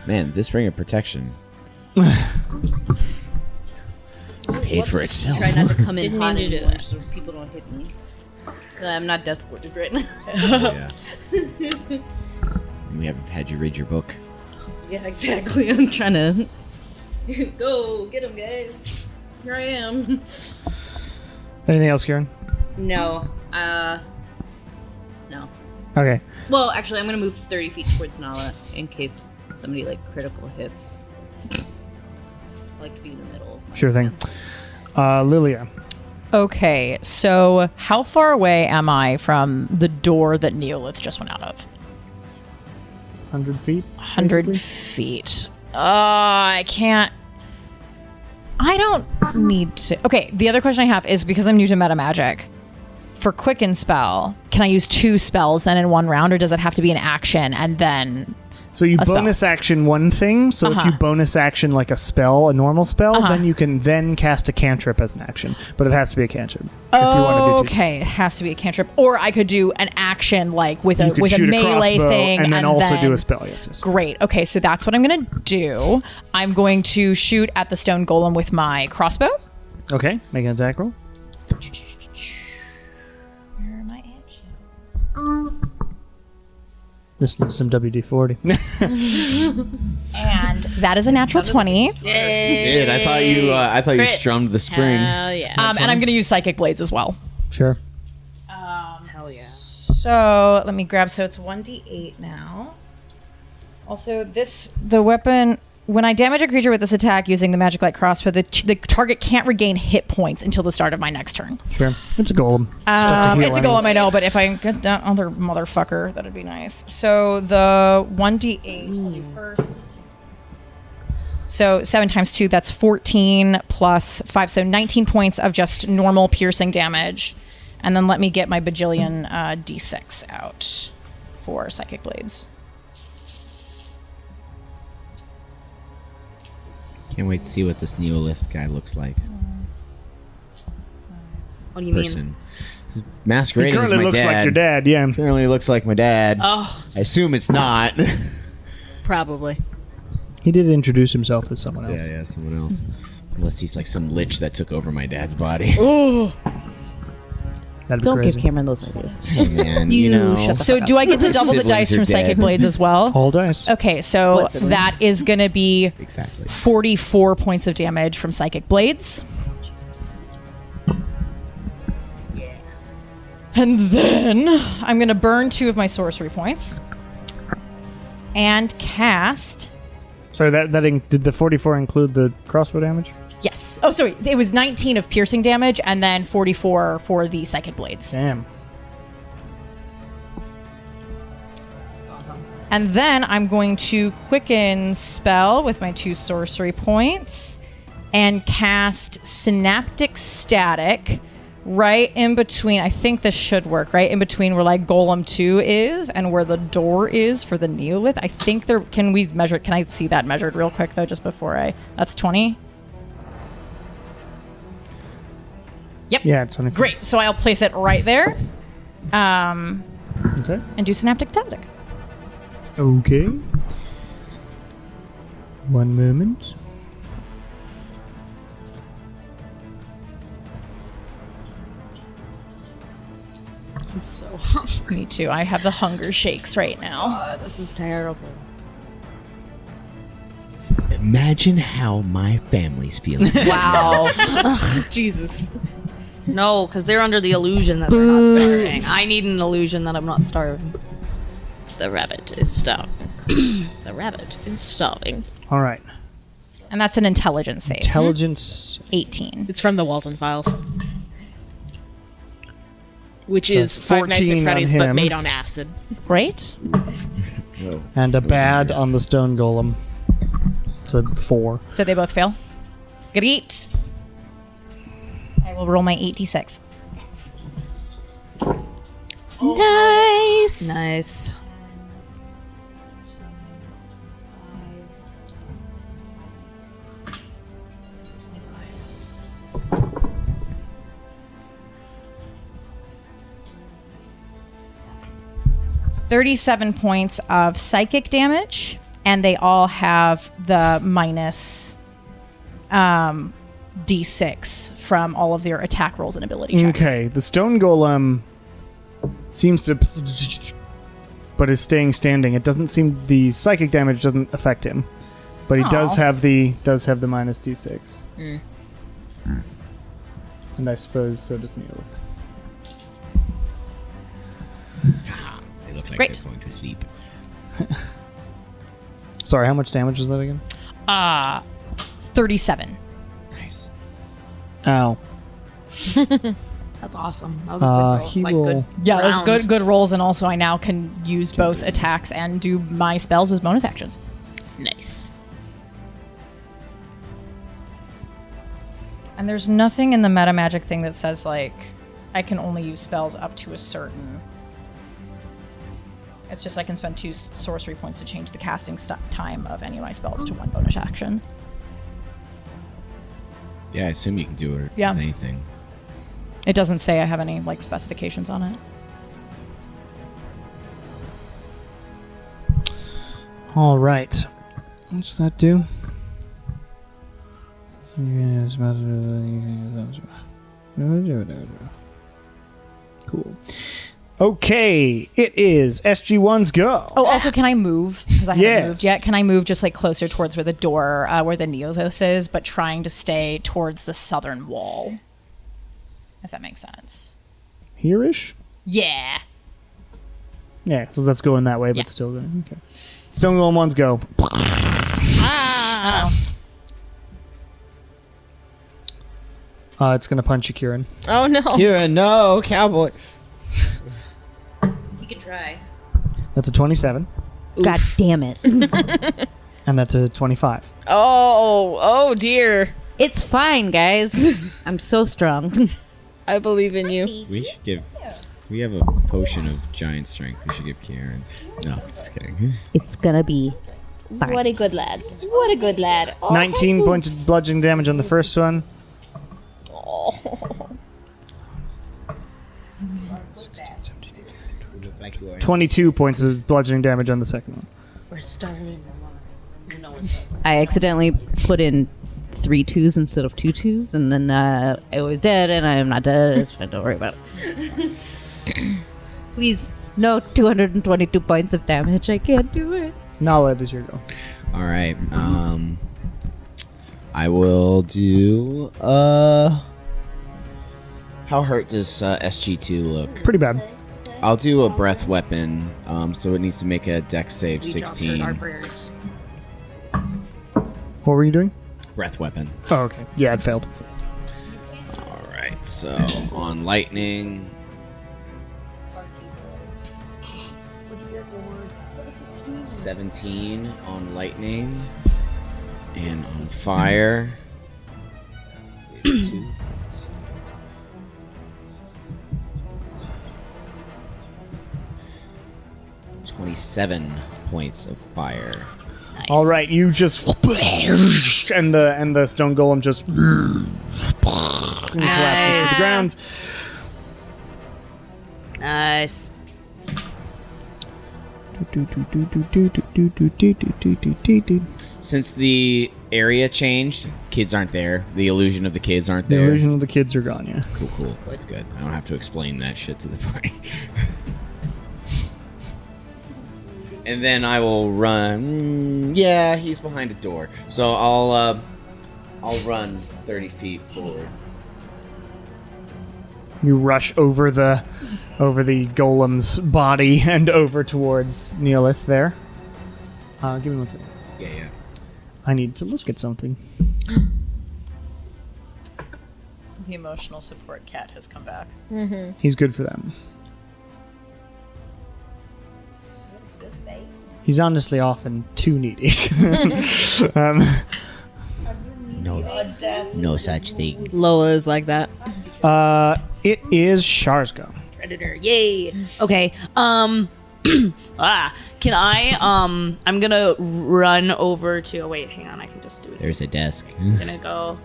Speaker 4: Man, this ring of protection paid for itself.
Speaker 6: Try not to come in
Speaker 3: Didn't
Speaker 6: hot
Speaker 3: mean to do
Speaker 6: anymore
Speaker 3: that.
Speaker 6: so people don't hit me. I'm not death warded right now.
Speaker 4: Yeah. We haven't had you read your book.
Speaker 6: Yeah, exactly. I'm trying to go get him, guys. Here I am.
Speaker 1: Anything else, Kieran?
Speaker 6: No. No.
Speaker 1: Okay.
Speaker 6: Well, actually, I'm gonna move 30 feet towards Nala in case somebody like critical hits. I like to be in the middle.
Speaker 1: Sure thing. Lilia.
Speaker 2: Okay, so how far away am I from the door that Neolith just went out of?
Speaker 1: 100 feet?
Speaker 2: 100
Speaker 1: basically?
Speaker 2: feet. I can't. I don't need to. Okay, the other question I have is because I'm new to meta magic. For Quicken spell, can I use 2 spells then in one round, or does it have to be an action and then
Speaker 1: So you
Speaker 2: A spell.
Speaker 1: bonus action one thing. So if you bonus action like a spell, a normal spell, then you can then cast a cantrip as an action. But it has to be a cantrip. If you want to do two
Speaker 2: Okay, it has to be a cantrip. Or I could do an action like with
Speaker 1: You
Speaker 2: a
Speaker 1: could
Speaker 2: with a
Speaker 1: shoot
Speaker 2: melee
Speaker 1: crossbow
Speaker 2: thing,
Speaker 1: and then also do a spell. Yes.
Speaker 2: Great. Okay, so that's what I'm going to do. I'm going to shoot at the stone golem with my crossbow.
Speaker 1: Okay, make an attack roll.
Speaker 2: Where am I at?
Speaker 1: This needs some WD-40.
Speaker 2: And that is a natural 20.
Speaker 4: You did. I thought you strummed the spring.
Speaker 3: Hell yeah.
Speaker 2: And I'm going to use Psychic Blades as well.
Speaker 1: Sure.
Speaker 3: Hell yeah.
Speaker 2: So let me grab. So it's 1d8 now. Also, the weapon. When I damage a creature with this attack using the Magic Light crossbow, the target can't regain hit points until the start of my next turn.
Speaker 1: Sure. It's a golem. Stuff to heal
Speaker 2: It's a golem, I know, but if I get that other motherfucker, that'd be nice. So the 1d8 I'll do first. So 7 times 2, that's 14 plus 5, so 19 points of just normal piercing damage. And then let me get my bajillion d6 out for Psychic Blades.
Speaker 4: Can't wait to see what this Neolith guy looks like.
Speaker 5: What do you mean?
Speaker 4: Person.
Speaker 1: He
Speaker 4: Masquerading as
Speaker 1: currently
Speaker 4: my
Speaker 1: looks
Speaker 4: dad.
Speaker 1: like your dad, yeah.
Speaker 4: Currently looks like my dad.
Speaker 5: Oh,
Speaker 4: I assume it's not.
Speaker 3: Probably.
Speaker 1: He did introduce himself as someone else.
Speaker 4: Yeah, someone else. Unless he's like some lich that took over my dad's body.
Speaker 3: Ooh.
Speaker 1: That'd be
Speaker 6: Don't
Speaker 1: crazy.
Speaker 6: give Cameron those ideas.
Speaker 4: Hey, man, you know.
Speaker 6: shut the
Speaker 2: So do I get to double the
Speaker 4: Siblings
Speaker 2: dice
Speaker 4: are
Speaker 2: from
Speaker 4: dead.
Speaker 2: Psychic Blades as well?
Speaker 1: All dice.
Speaker 2: Okay, so
Speaker 6: What sibling?
Speaker 2: that is going to be
Speaker 4: Exactly.
Speaker 2: 44 points of damage from Psychic Blades. And then I'm going to burn 2 of my sorcery points and cast.
Speaker 1: Sorry, did the 44 include the crossbow damage?
Speaker 2: Yes. Oh, sorry. It was 19 of piercing damage and then 44 for the Psychic Blades.
Speaker 1: Damn.
Speaker 2: And then I'm going to quicken spell with my 2 sorcery points and cast Synaptic Static right in between. I think this should work, right in between where like Golem 2 is and where the door is for the Neolith. I think there. Can we measure? Can I see that measured real quick though, just before I? That's 20. Yep.
Speaker 1: Yeah, it's only
Speaker 2: Great. So I'll place it right there.
Speaker 1: Okay.
Speaker 2: And do Synaptic Static.
Speaker 1: Okay. One moment.
Speaker 5: I'm so hungry.
Speaker 2: Me too. I have the hunger shakes right now.
Speaker 5: This is terrible.
Speaker 10: Imagine how my family's feeling.
Speaker 2: Wow.
Speaker 3: Jesus.
Speaker 5: No, because they're under the illusion that they're not starving. I need an illusion that I'm not starving.
Speaker 3: The rabbit is starving. The rabbit is starving.
Speaker 1: All right.
Speaker 2: And that's an intelligence save.
Speaker 1: Intelligence.
Speaker 2: 18.
Speaker 3: It's from the Walton Files. Which
Speaker 1: So
Speaker 3: is Five Nights
Speaker 1: 14
Speaker 3: at
Speaker 1: on
Speaker 3: Freddy's, but
Speaker 1: him.
Speaker 3: made on acid.
Speaker 2: Great.
Speaker 1: And a bad on the stone golem. It's a 4.
Speaker 2: So they both fail. Great. I will roll my 86.
Speaker 3: Nice.
Speaker 5: Nice.
Speaker 2: $37 points of psychic damage, and they all have the minus D6 from all of their attack rolls and ability checks.
Speaker 1: Okay, the stone golem seems to, but is staying standing. It doesn't seem the psychic damage doesn't affect him, but he does
Speaker 2: Aw.
Speaker 1: have the minus d6. And I suppose so does Neil.
Speaker 4: They look like
Speaker 2: Great.
Speaker 4: they're going to sleep.
Speaker 1: Sorry, how much damage was that again?
Speaker 2: 37.
Speaker 4: Nice.
Speaker 1: Ow.
Speaker 5: That's awesome. That was a good roll.
Speaker 1: He
Speaker 5: Like,
Speaker 1: will.
Speaker 5: good
Speaker 2: Yeah, those
Speaker 5: round.
Speaker 2: good rolls, and also I now can use both attacks and do my spells as bonus actions.
Speaker 3: Nice.
Speaker 2: And there's nothing in the meta magic thing that says like I can only use spells up to a certain It's just I can spend 2 sorcery points to change the casting time of any of my spells to 1 bonus action.
Speaker 4: Yeah, I assume you can do it
Speaker 2: Yeah.
Speaker 4: with anything.
Speaker 2: It doesn't say I have any like specifications on it.
Speaker 1: All right. What's that do? Cool. Okay, it is SG1's go.
Speaker 2: Oh, also, can I move? Because I haven't
Speaker 1: Yes.
Speaker 2: moved yet. Can I move just like closer towards where the door, where the Neothos is, but trying to stay towards the southern wall? If that makes sense.
Speaker 1: Here-ish?
Speaker 2: Yeah.
Speaker 1: Yeah, because that's going that way, but
Speaker 2: Yeah.
Speaker 1: still going. Okay. Stone Golem 1's go. It's going to punch you, Kieran.
Speaker 3: Oh no.
Speaker 4: Kira, no, cowboy.
Speaker 5: You can try.
Speaker 1: That's a 27,
Speaker 6: God damn it.
Speaker 1: and that's a 25.
Speaker 3: Oh dear.
Speaker 6: It's fine, guys. I'm so strong.
Speaker 3: I believe in you.
Speaker 4: We should give. We have a potion of giant strength. We should give Kieran. No, I'm just kidding.
Speaker 6: It's gonna be fine.
Speaker 3: What a good lad. What a good lad. Oh.
Speaker 1: 19 points of bludgeoning damage on the first one.
Speaker 3: Oh.
Speaker 1: 22 points of bludgeoning damage on the second one.
Speaker 3: We're starving.
Speaker 6: I accidentally put in 3 2s instead of 2 2s, and then I was dead, and I am not dead. It's fine, don't worry about it. Please, no 222 points of damage. I can't do it.
Speaker 1: Nala, it is your go.
Speaker 4: All right. I will do. How hurt does SG2 look?
Speaker 1: Pretty bad.
Speaker 4: I'll do a breath weapon. So it needs to make a dex save 16.
Speaker 1: What were you doing?
Speaker 4: Breath weapon.
Speaker 1: Oh, okay. Yeah, it failed.
Speaker 4: All right. So on lightning. 17 on lightning, and on fire. 27 points of fire.
Speaker 1: All right, you just and the stone golem just collapses to the ground.
Speaker 5: Nice.
Speaker 4: Since the area changed, kids aren't there. The illusion of the kids aren't
Speaker 1: The
Speaker 4: there.
Speaker 1: illusion of the kids are gone. Yeah.
Speaker 4: Cool. That's good. I don't have to explain that shit to the party. And then I will run. Yeah, he's behind a door, so I'll run 30 feet forward.
Speaker 1: You rush over the golem's body and over towards Neolith there. Give me 1 second.
Speaker 4: Yeah.
Speaker 1: I need to look at something.
Speaker 2: The emotional support cat has come back.
Speaker 1: He's good for them. He's honestly often too needy.
Speaker 10: No such thing.
Speaker 3: Lola is like that.
Speaker 1: It is Char's go.
Speaker 5: Predator. Yay. Okay. Can I I'm gonna run over to wait, hang on, I can just do it.
Speaker 10: There's a desk.
Speaker 5: I'm gonna go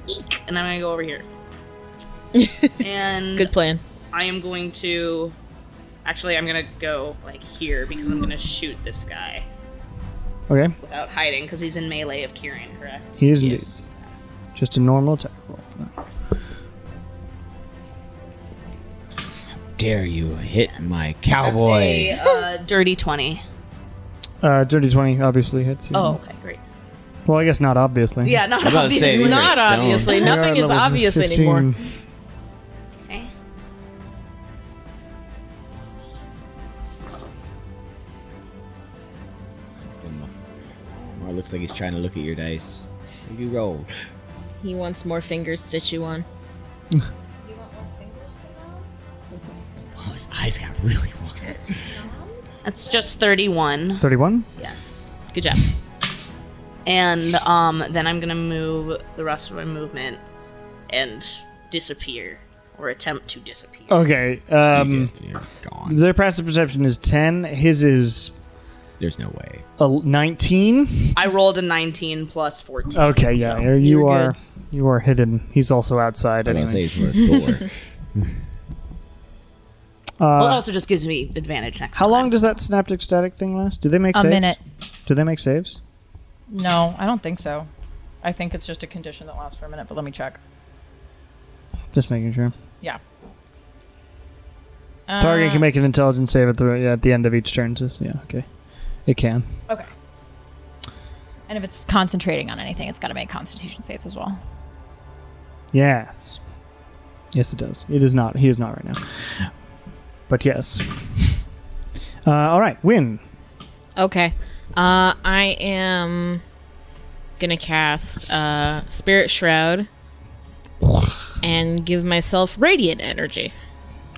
Speaker 5: eek, and I'm gonna go over here. And
Speaker 3: Good plan.
Speaker 5: I am going to actually I'm gonna go like here because I'm gonna shoot this guy
Speaker 1: Okay.
Speaker 5: without hiding because he's in melee of Kieran, correct?
Speaker 1: He is indeed.
Speaker 4: Yes.
Speaker 1: Just a normal attack roll for that.
Speaker 4: Dare you hit my cowboy?
Speaker 5: That's a dirty 20.
Speaker 1: Dirty 20 obviously hits you.
Speaker 5: Oh, okay, great.
Speaker 1: Well, I guess not obviously.
Speaker 5: Yeah, not
Speaker 4: I'm about to say,
Speaker 5: obviously.
Speaker 4: these are
Speaker 3: Not
Speaker 4: stone.
Speaker 3: obviously.
Speaker 1: We are
Speaker 3: Nothing
Speaker 1: at
Speaker 3: is
Speaker 1: level
Speaker 3: obvious
Speaker 1: 15.
Speaker 3: anymore.
Speaker 5: Okay.
Speaker 4: Well, it looks like he's trying to look at your dice. What do you roll?
Speaker 3: He wants more fingers to chew on.
Speaker 10: Oh, his eyes got really wide.
Speaker 5: That's just 31.
Speaker 1: 31?
Speaker 5: Yes. Good job. And then I'm gonna move the rest of my movement and disappear. or attempt to disappear.
Speaker 1: Okay.
Speaker 4: You're gone.
Speaker 1: Their passive perception is 10. His is
Speaker 4: There's no way.
Speaker 1: 19.
Speaker 5: I rolled a 19 plus 14.
Speaker 1: Okay, yeah,
Speaker 5: so
Speaker 1: you are hidden. He's also outside
Speaker 4: I was
Speaker 1: anyway.
Speaker 4: gonna say he's worth 4.
Speaker 5: Well, it also just gives me advantage next
Speaker 1: How
Speaker 5: time.
Speaker 1: long does that synaptic static thing last? Do they make
Speaker 2: A
Speaker 1: saves?
Speaker 2: minute.
Speaker 1: Do they make saves?
Speaker 8: No, I don't think so. I think it's just a condition that lasts for a minute, but let me check.
Speaker 1: Just making sure.
Speaker 8: Yeah.
Speaker 1: Target can make an intelligence save at the end of each turn. Just, yeah, okay. It can.
Speaker 8: Okay. And if it's concentrating on anything, it's got to make Constitution saves as well.
Speaker 1: Yes. Yes, it does. It is not. He is not right now. But yes. All right, Win.
Speaker 3: Okay. I am gonna cast Spirit Shroud and give myself Radiant Energy.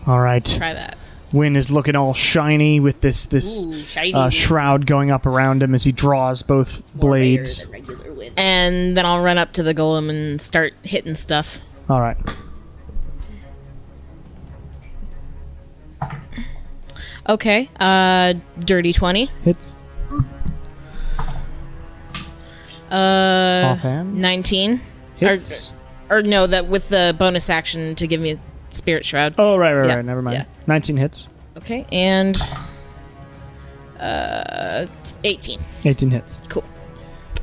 Speaker 1: All right.
Speaker 3: Try that.
Speaker 1: Win is looking all shiny with this
Speaker 5: Ooh, shiny.
Speaker 1: shroud going up around him as he draws both
Speaker 5: More rare
Speaker 1: blades.
Speaker 5: than regular wind.
Speaker 3: And then I'll run up to the golem and start hitting stuff.
Speaker 1: All right.
Speaker 3: Okay. Dirty 20.
Speaker 1: Hits. Offhand.
Speaker 3: 19.
Speaker 1: Hits.
Speaker 3: Or no, that with the bonus action to give me Spirit Shroud.
Speaker 1: Oh, right.
Speaker 3: Yeah,
Speaker 1: Never mind.
Speaker 3: yeah.
Speaker 1: 19 hits.
Speaker 3: Okay, and 18.
Speaker 1: 18 hits.
Speaker 3: Cool.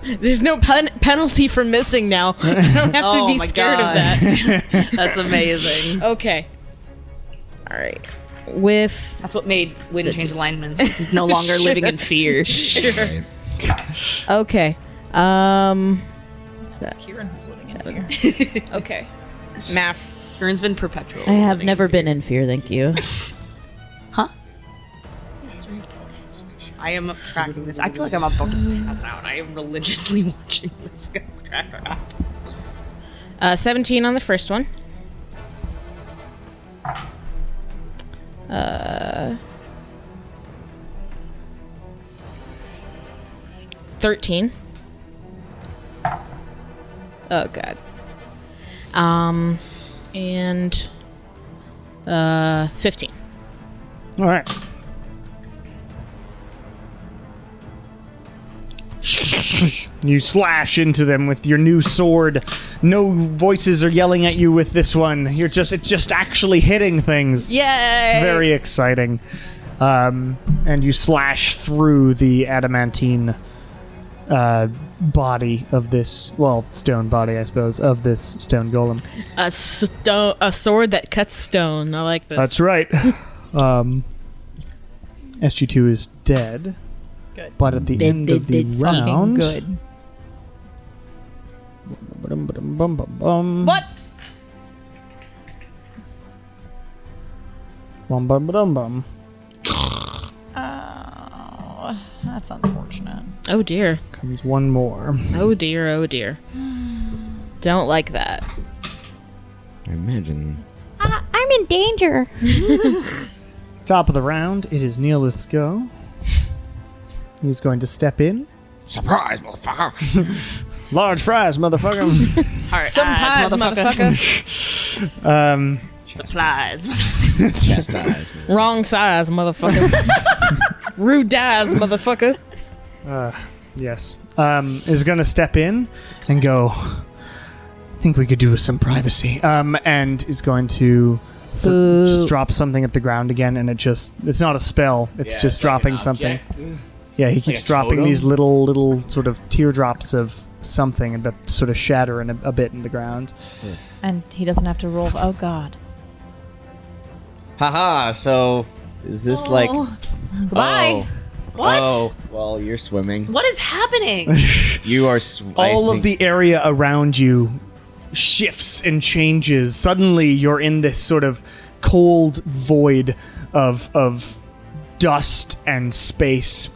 Speaker 3: There's no penalty for missing now. I don't have to
Speaker 5: Oh
Speaker 3: be
Speaker 5: my
Speaker 3: scared
Speaker 5: God.
Speaker 3: of that.
Speaker 5: That's amazing.
Speaker 3: Okay. All right. With
Speaker 5: That's what made Wind change alignments. He's no longer living in fear.
Speaker 3: sure. Okay. What's that?
Speaker 8: Kieran who's living in fear.
Speaker 3: Okay. Math.
Speaker 5: Kieran's been perpetual.
Speaker 6: I have never been in fear, thank you.
Speaker 5: Huh? I am tracking this. I feel like I'm about to pass out. I am religiously watching this go tracker up.
Speaker 3: 17 on the first one. 13. Oh god. And 15.
Speaker 1: All right. You slash into them with your new sword. No voices are yelling at you with this one. It's just actually hitting things.
Speaker 5: Yay!
Speaker 1: It's very exciting. And you slash through the adamantine body of this, stone body, I suppose, of this stone golem.
Speaker 3: A sword that cuts stone. I like this.
Speaker 1: That's right. SG2 is dead.
Speaker 8: Good.
Speaker 1: But at the end of the round...
Speaker 8: Good.
Speaker 1: What? Bum.
Speaker 8: Oh, that's unfortunate.
Speaker 3: Oh dear.
Speaker 1: Comes one more.
Speaker 3: Oh dear. Oh dear. Don't like that.
Speaker 4: I imagine.
Speaker 2: I'm in danger.
Speaker 1: Top of the round, it is Neilith's go. He's going to step in.
Speaker 4: Surprise, motherfucker!
Speaker 1: Large fries, motherfucker.
Speaker 3: Some pies, motherfucker.
Speaker 5: Supplies.
Speaker 4: Chastise.
Speaker 3: Wrong size, motherfucker. Rude dies, motherfucker.
Speaker 1: Yes. Is going to step in and go, I think we could do with some privacy. And is going to just drop something at the ground again, and it's not a spell. It's just dropping something. Yeah, he keeps
Speaker 4: a
Speaker 1: dropping
Speaker 4: totem?
Speaker 1: these little sort of teardrops of something that sort of shatter a bit in the ground.
Speaker 2: And he doesn't have to roll. Oh, God.
Speaker 4: Haha, so is this like.
Speaker 5: Goodbye. What?
Speaker 4: Oh, well, you're swimming.
Speaker 5: What is happening?
Speaker 4: You are.
Speaker 1: All of the area around you shifts and changes. Suddenly, you're in this sort of cold void of dust and space.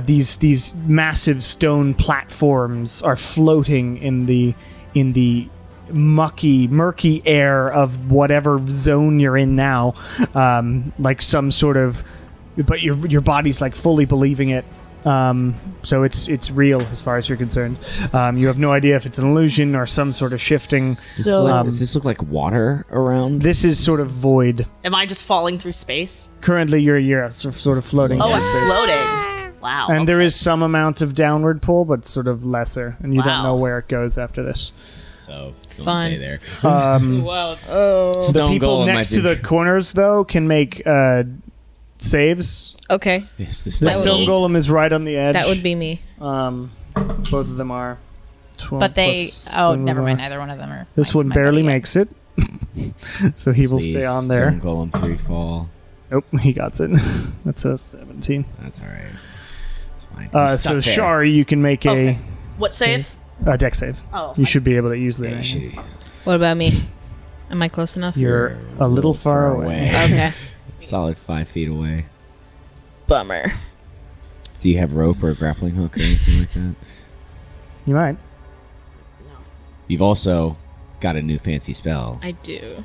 Speaker 1: These massive stone platforms are floating in the murky air of whatever zone you're in now, like some sort of. But your body's like fully believing it. So it's real as far as you're concerned. You have no idea if it's an illusion or some sort of shifting.
Speaker 4: Does this look like water around?
Speaker 1: This is sort of void.
Speaker 5: Am I just falling through space?
Speaker 1: Currently, you're sort of floating.
Speaker 5: Oh,
Speaker 1: through
Speaker 5: I'm
Speaker 1: space.
Speaker 5: floating. Wow.
Speaker 1: And there is some amount of downward pull, but sort of lesser, and you don't
Speaker 5: Wow.
Speaker 1: know where it goes after this.
Speaker 4: So don't
Speaker 3: Fun.
Speaker 4: stay there.
Speaker 5: Wow.
Speaker 3: Oh.
Speaker 1: The
Speaker 4: Stone
Speaker 1: people
Speaker 4: Golem
Speaker 1: next
Speaker 4: might
Speaker 1: to
Speaker 4: be-
Speaker 1: the corners, though, can make saves.
Speaker 3: Okay.
Speaker 4: Yes,
Speaker 1: The
Speaker 3: That would
Speaker 1: stone
Speaker 3: be-
Speaker 1: golem is right on the edge.
Speaker 3: That would be me.
Speaker 1: Both of them are. 12
Speaker 8: But they.
Speaker 1: plus
Speaker 8: Oh,
Speaker 1: stone
Speaker 8: never mind.
Speaker 1: golem.
Speaker 8: Neither one of them are.
Speaker 1: This
Speaker 8: my-
Speaker 1: one
Speaker 8: my
Speaker 1: barely
Speaker 8: buddy yet.
Speaker 1: makes it. So he will
Speaker 4: Please,
Speaker 1: stay on there.
Speaker 4: Stone Golem 3 fall.
Speaker 1: Nope, he got it. That's a 17.
Speaker 4: That's all right. It's fine. He's
Speaker 1: So
Speaker 4: stuck there.
Speaker 1: Shari, you can make
Speaker 5: Okay. What save?
Speaker 1: a deck save.
Speaker 5: Oh.
Speaker 1: You should be able to easily.
Speaker 4: Yeah,
Speaker 1: make
Speaker 4: you
Speaker 1: it.
Speaker 4: should-
Speaker 3: What about me? Am I close enough?
Speaker 1: You're a little far away.
Speaker 3: Okay.
Speaker 4: Solid 5 feet away.
Speaker 3: Bummer.
Speaker 4: Do you have rope or a grappling hook or anything like that?
Speaker 1: You might.
Speaker 4: You've also got a new fancy spell.
Speaker 5: I do.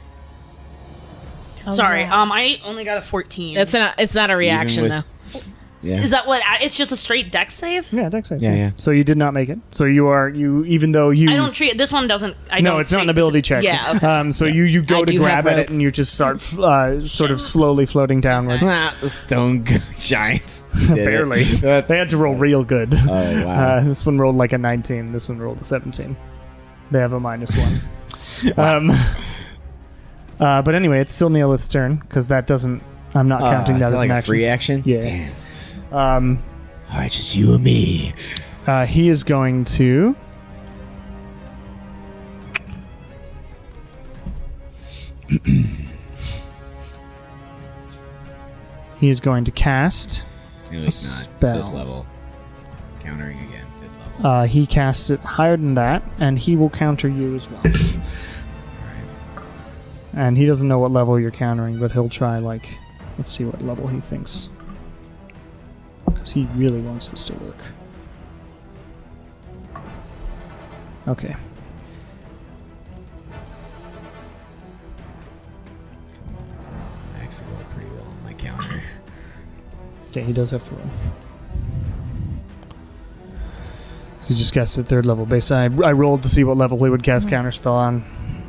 Speaker 8: Oh,
Speaker 5: Sorry.
Speaker 8: yeah.
Speaker 5: I only got a 14.
Speaker 3: It's not a reaction
Speaker 4: with-
Speaker 3: though.
Speaker 4: Yeah.
Speaker 5: Is that what? It's just a straight deck save?
Speaker 1: Yeah, deck save.
Speaker 4: Yeah, yeah.
Speaker 1: So you did not make it. So even though you.
Speaker 5: I don't treat this one doesn't.
Speaker 1: No, it's not an ability check.
Speaker 5: Yeah. Okay.
Speaker 1: So you go
Speaker 3: I
Speaker 1: to
Speaker 3: do
Speaker 1: grab
Speaker 3: have
Speaker 1: at it
Speaker 3: rope.
Speaker 1: and you just start sort of slowly floating downwards.
Speaker 4: Ah, the stone giants. did it.
Speaker 1: Barely.
Speaker 4: That's-
Speaker 1: They had to roll real good.
Speaker 4: Oh, wow.
Speaker 1: This one rolled like a 19. This one rolled a 17. They have a -1. But anyway, it's still Neolith's turn because that doesn't. I'm not counting
Speaker 4: is
Speaker 1: that as
Speaker 4: like
Speaker 1: an
Speaker 4: a
Speaker 1: action.
Speaker 4: free action?
Speaker 1: Yeah.
Speaker 4: Damn.
Speaker 1: Um,
Speaker 4: All right, just you and me.
Speaker 1: he is going to. He is going to cast.
Speaker 4: No, he's not.
Speaker 1: Spell.
Speaker 4: 5th level. Countering again. 5th level.
Speaker 1: He casts it higher than that, and he will counter you as well. And he doesn't know what level you're countering, but he'll try, like, let's see what level he thinks. Because he really wants this to work. Okay.
Speaker 4: I actually rolled pretty well on my counter.
Speaker 1: Okay, he does have to roll. So he just guessed at 3rd level. Basically, I rolled to see what level he would cast Counterspell on,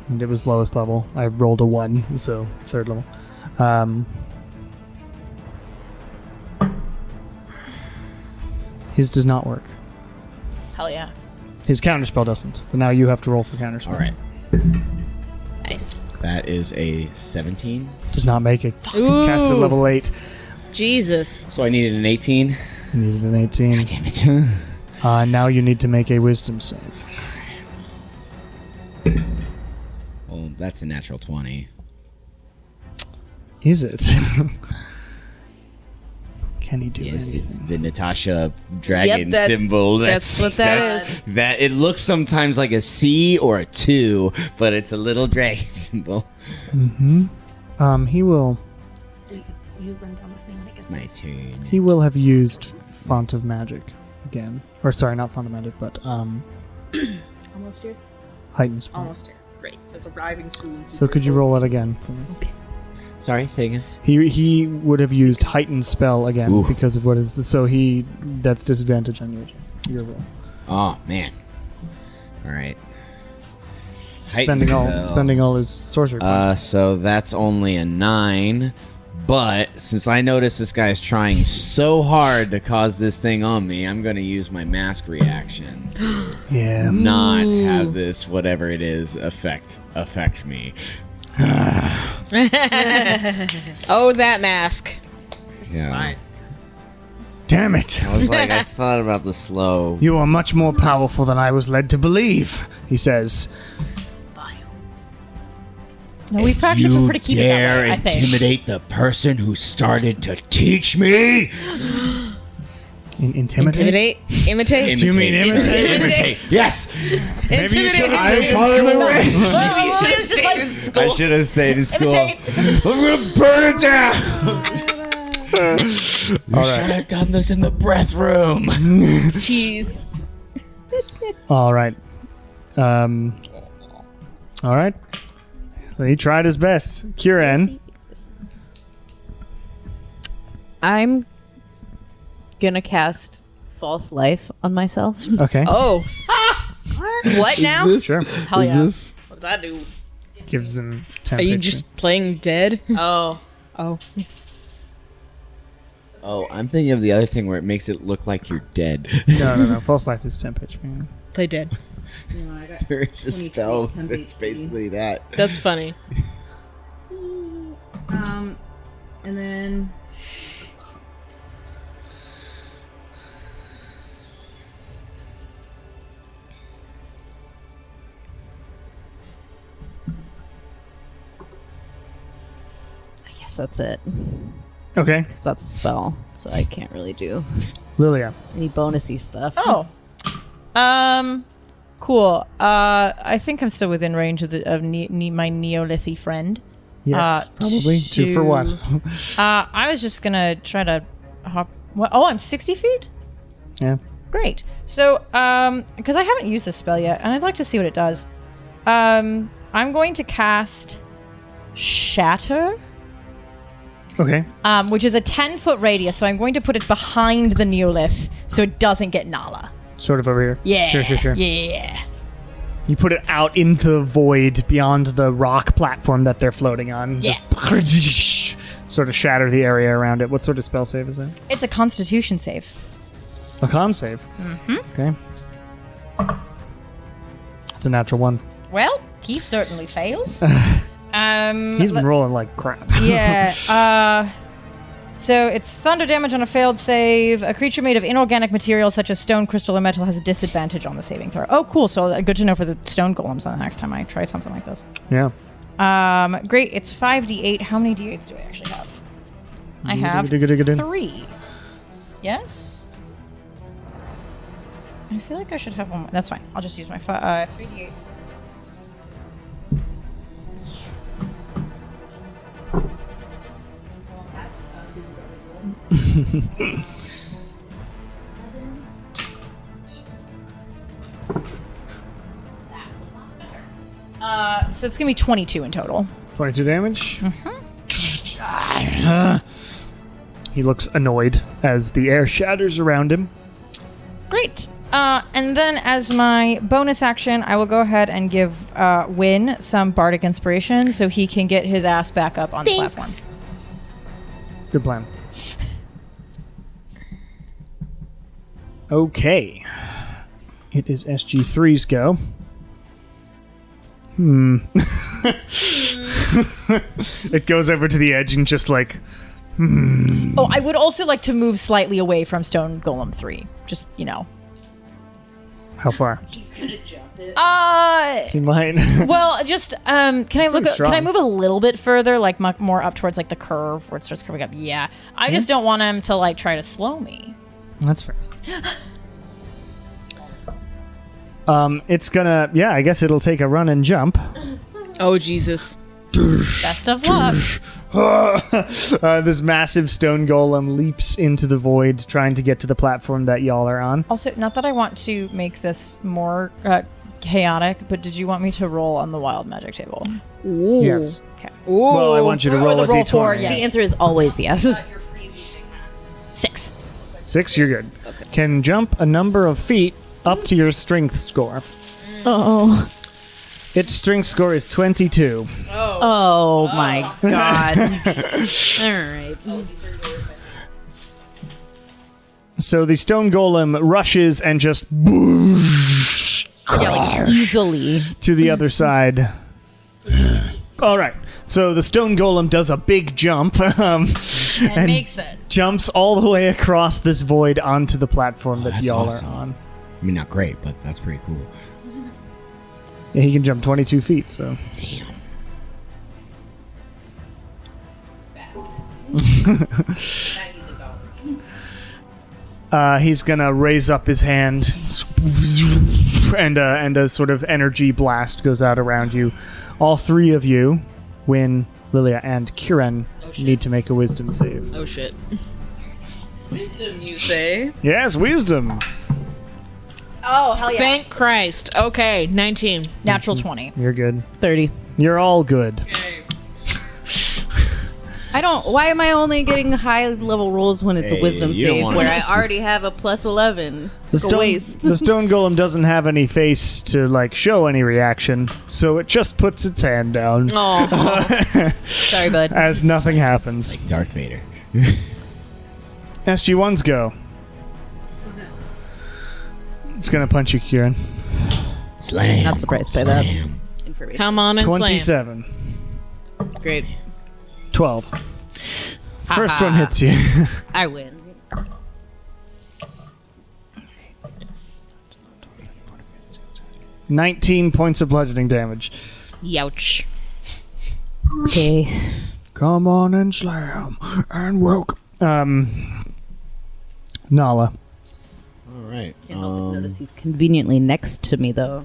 Speaker 1: and it was lowest level. I rolled a 1, so 3rd level. His does not work.
Speaker 8: Hell yeah.
Speaker 1: His Counterspell doesn't. But now you have to roll for Counterspell.
Speaker 4: All right.
Speaker 3: Nice.
Speaker 4: That is a 17.
Speaker 1: Does not make it.
Speaker 3: Ooh.
Speaker 1: Cast at level 8.
Speaker 3: Jesus.
Speaker 4: So I needed an 18.
Speaker 1: You needed an 18.
Speaker 4: Damn it.
Speaker 1: Now you need to make a Wisdom save.
Speaker 4: Well, that's a natural 20.
Speaker 1: Is it? Can he do
Speaker 4: Yes,
Speaker 1: anything?
Speaker 4: it's the Natasha dragon
Speaker 3: Yep,
Speaker 4: symbol.
Speaker 3: that's what that
Speaker 4: is. That it looks sometimes like a C or a 2, but it's a little dragon symbol.
Speaker 1: Mm-hmm. He will.
Speaker 5: You run down with me when it gets.
Speaker 4: It's my turn.
Speaker 1: He will have used Font of Magic again. Or sorry, not Font of Magic, but
Speaker 5: Almost here.
Speaker 1: Heightened Spell.
Speaker 5: Almost here. Great. There's a arriving soon.
Speaker 1: So could you roll it again for me?
Speaker 4: Sorry, say again.
Speaker 1: He would have used Heightened Spell again
Speaker 4: Oof.
Speaker 1: because of what is the, so that's disadvantage on your roll.
Speaker 4: Oh man. All right.
Speaker 1: Spending all his sorcery points.
Speaker 4: So that's only a 9. But since I notice this guy's trying so hard to cause this thing on me, I'm going to use my mask reaction to
Speaker 1: Yeah.
Speaker 4: not have this whatever it is affect me.
Speaker 3: Oh, that mask.
Speaker 5: It's
Speaker 4: Yeah.
Speaker 5: fine.
Speaker 1: Damn it.
Speaker 4: I was like, I thought about the slow.
Speaker 1: You are much more powerful than I was led to believe, he says.
Speaker 8: No, we probably should prefer to keep it that way, I think.
Speaker 4: the person who started to teach me?
Speaker 1: Intimidate?
Speaker 3: Imitate?
Speaker 1: Do you mean imitate?
Speaker 4: Imitate. Yes.
Speaker 1: Maybe you should have
Speaker 3: Intimidate.
Speaker 1: stayed in school.
Speaker 4: I should have stayed in school. I'm gonna burn it down. You should have done this in the breath room.
Speaker 3: Jeez.
Speaker 1: All right. All right. So he tried his best. Kieran.
Speaker 6: I'm gonna cast false life on myself.
Speaker 1: Okay.
Speaker 3: Oh. What now?
Speaker 1: Sure.
Speaker 5: Hell yeah. What does that do?
Speaker 1: Gives him
Speaker 3: Are
Speaker 1: temperature.
Speaker 3: you just playing dead?
Speaker 5: Oh.
Speaker 3: Oh.
Speaker 4: Oh, I'm thinking of the other thing where it makes it look like you're dead.
Speaker 1: No. False life is temp HP.
Speaker 3: Play dead.
Speaker 4: There is a
Speaker 6: 23
Speaker 4: spell
Speaker 6: temp
Speaker 4: that's
Speaker 6: HP.
Speaker 4: basically that.
Speaker 3: That's funny.
Speaker 6: And then I guess that's it.
Speaker 1: Okay.
Speaker 6: Because that's a spell, so I can't really do
Speaker 1: Lilia.
Speaker 6: any bonusy stuff.
Speaker 8: Oh. Cool. I think I'm still within range of my Neolithy friend.
Speaker 1: Yes. Probably. 2 for what?
Speaker 8: I was just gonna try to hop. What? Oh, I'm 60 feet.
Speaker 1: Yeah.
Speaker 8: Great. So, because I haven't used this spell yet, and I'd like to see what it does. I'm going to cast Shatter,
Speaker 1: Okay.
Speaker 8: which is a 10-foot radius. So I'm going to put it behind the Neolith, so it doesn't get Nala.
Speaker 1: Sort of over here.
Speaker 8: Yeah.
Speaker 1: Sure.
Speaker 8: Yeah.
Speaker 1: You put it out into the void beyond the rock platform that they're floating on.
Speaker 8: Yeah.
Speaker 1: Just sort of shatter the area around it. What sort of spell save is that?
Speaker 8: It's a Constitution save.
Speaker 1: A con save.
Speaker 8: Mm-hmm.
Speaker 1: Okay. It's a natural 1.
Speaker 8: Well, he certainly fails.
Speaker 1: He's been rolling like crap.
Speaker 8: Yeah. So it's thunder damage on a failed save. A creature made of inorganic materials such as stone, crystal, or metal has a disadvantage on the saving throw. Oh, cool. So good to know for the stone golems the next time I try something like this.
Speaker 1: Yeah.
Speaker 8: Great. It's 5d8. How many d8s do I actually have? I have 3. Yes? I feel like I should have one more. That's fine. I'll just use my 3 d8s. So it's gonna be 22 in total.
Speaker 1: 22 damage. He looks annoyed as the air shatters around him.
Speaker 8: Great. And then as my bonus action, I will go ahead and give Win some bardic inspiration so he can get his ass back up on the platform.
Speaker 1: Good plan. Okay. It is SG3's go. It goes over to the edge and just like...
Speaker 8: Oh, I would also like to move slightly away from Stone Golem 3. Just, you know.
Speaker 1: How far?
Speaker 5: He's gonna jump it.
Speaker 1: He might.
Speaker 8: Well, just can I look?
Speaker 1: strong.
Speaker 8: Can I move a little bit further, like more up towards like the curve where it starts curving up? Yeah, I just don't want him to like try to slow me.
Speaker 1: That's fair. It's gonna... Yeah, I guess it'll take a run and jump.
Speaker 3: Oh, Jesus.
Speaker 8: Best of luck.
Speaker 1: This massive stone golem leaps into the void, trying to get to the platform that y'all are on.
Speaker 8: Also, not that I want to make this more chaotic, but did you want me to roll on the wild magic table?
Speaker 3: Ooh.
Speaker 1: Yes.
Speaker 8: Okay.
Speaker 3: Ooh.
Speaker 1: Well, I want you to roll a
Speaker 8: roll
Speaker 1: d20.
Speaker 8: for, yeah.
Speaker 6: The answer is always yes.
Speaker 8: 6.
Speaker 1: 6, you're good. Can jump a number of feet up to your strength score.
Speaker 6: Oh.
Speaker 1: Its strength score is 22.
Speaker 6: Oh my god. All right.
Speaker 1: So the stone golem rushes and just
Speaker 6: Easily.
Speaker 1: to the other side. All right. So the stone golem does a big jump and
Speaker 8: makes it.
Speaker 1: jumps all the way across this void onto the platform that
Speaker 4: that's
Speaker 1: y'all
Speaker 4: awesome.
Speaker 1: are on.
Speaker 4: I mean, not great, but that's pretty cool.
Speaker 1: Yeah, he can jump 22 feet, so. He's gonna raise up his hand, and a sort of energy blast goes out around you. All three of you, Win, Lilia, and Kieran, need to make a wisdom save.
Speaker 3: Oh, shit.
Speaker 5: Wisdom, you say?
Speaker 1: Yes, wisdom.
Speaker 6: Oh, hell yeah.
Speaker 3: Thank Christ. Okay, 19.
Speaker 8: Natural 20.
Speaker 1: You're good.
Speaker 6: 30.
Speaker 1: You're all good.
Speaker 6: I don't. Why am I only getting high level rolls when it's a
Speaker 4: Hey,
Speaker 6: wisdom
Speaker 4: you don't
Speaker 6: save
Speaker 4: wanna
Speaker 6: where I
Speaker 4: s-
Speaker 6: already have a plus 11?
Speaker 1: The
Speaker 6: It's a waste.
Speaker 1: the stone golem doesn't have any face to like show any reaction, so it just puts its hand down
Speaker 3: Oh,
Speaker 6: Sorry, bud.
Speaker 1: as nothing happens.
Speaker 4: Like Darth Vader.
Speaker 1: SG1s go. It's gonna punch you, Kieran.
Speaker 4: Slam.
Speaker 6: Not surprised by that.
Speaker 4: Slam.
Speaker 6: Information.
Speaker 3: come on and slam.
Speaker 1: 27.
Speaker 6: Great.
Speaker 1: 12. First one hits you.
Speaker 6: I win.
Speaker 1: $19 points of bludgeoning damage.
Speaker 3: Youch.
Speaker 6: Okay.
Speaker 1: Come on and slam and woke. Nala.
Speaker 4: All right.
Speaker 6: Can't help but notice he's conveniently next to me, though.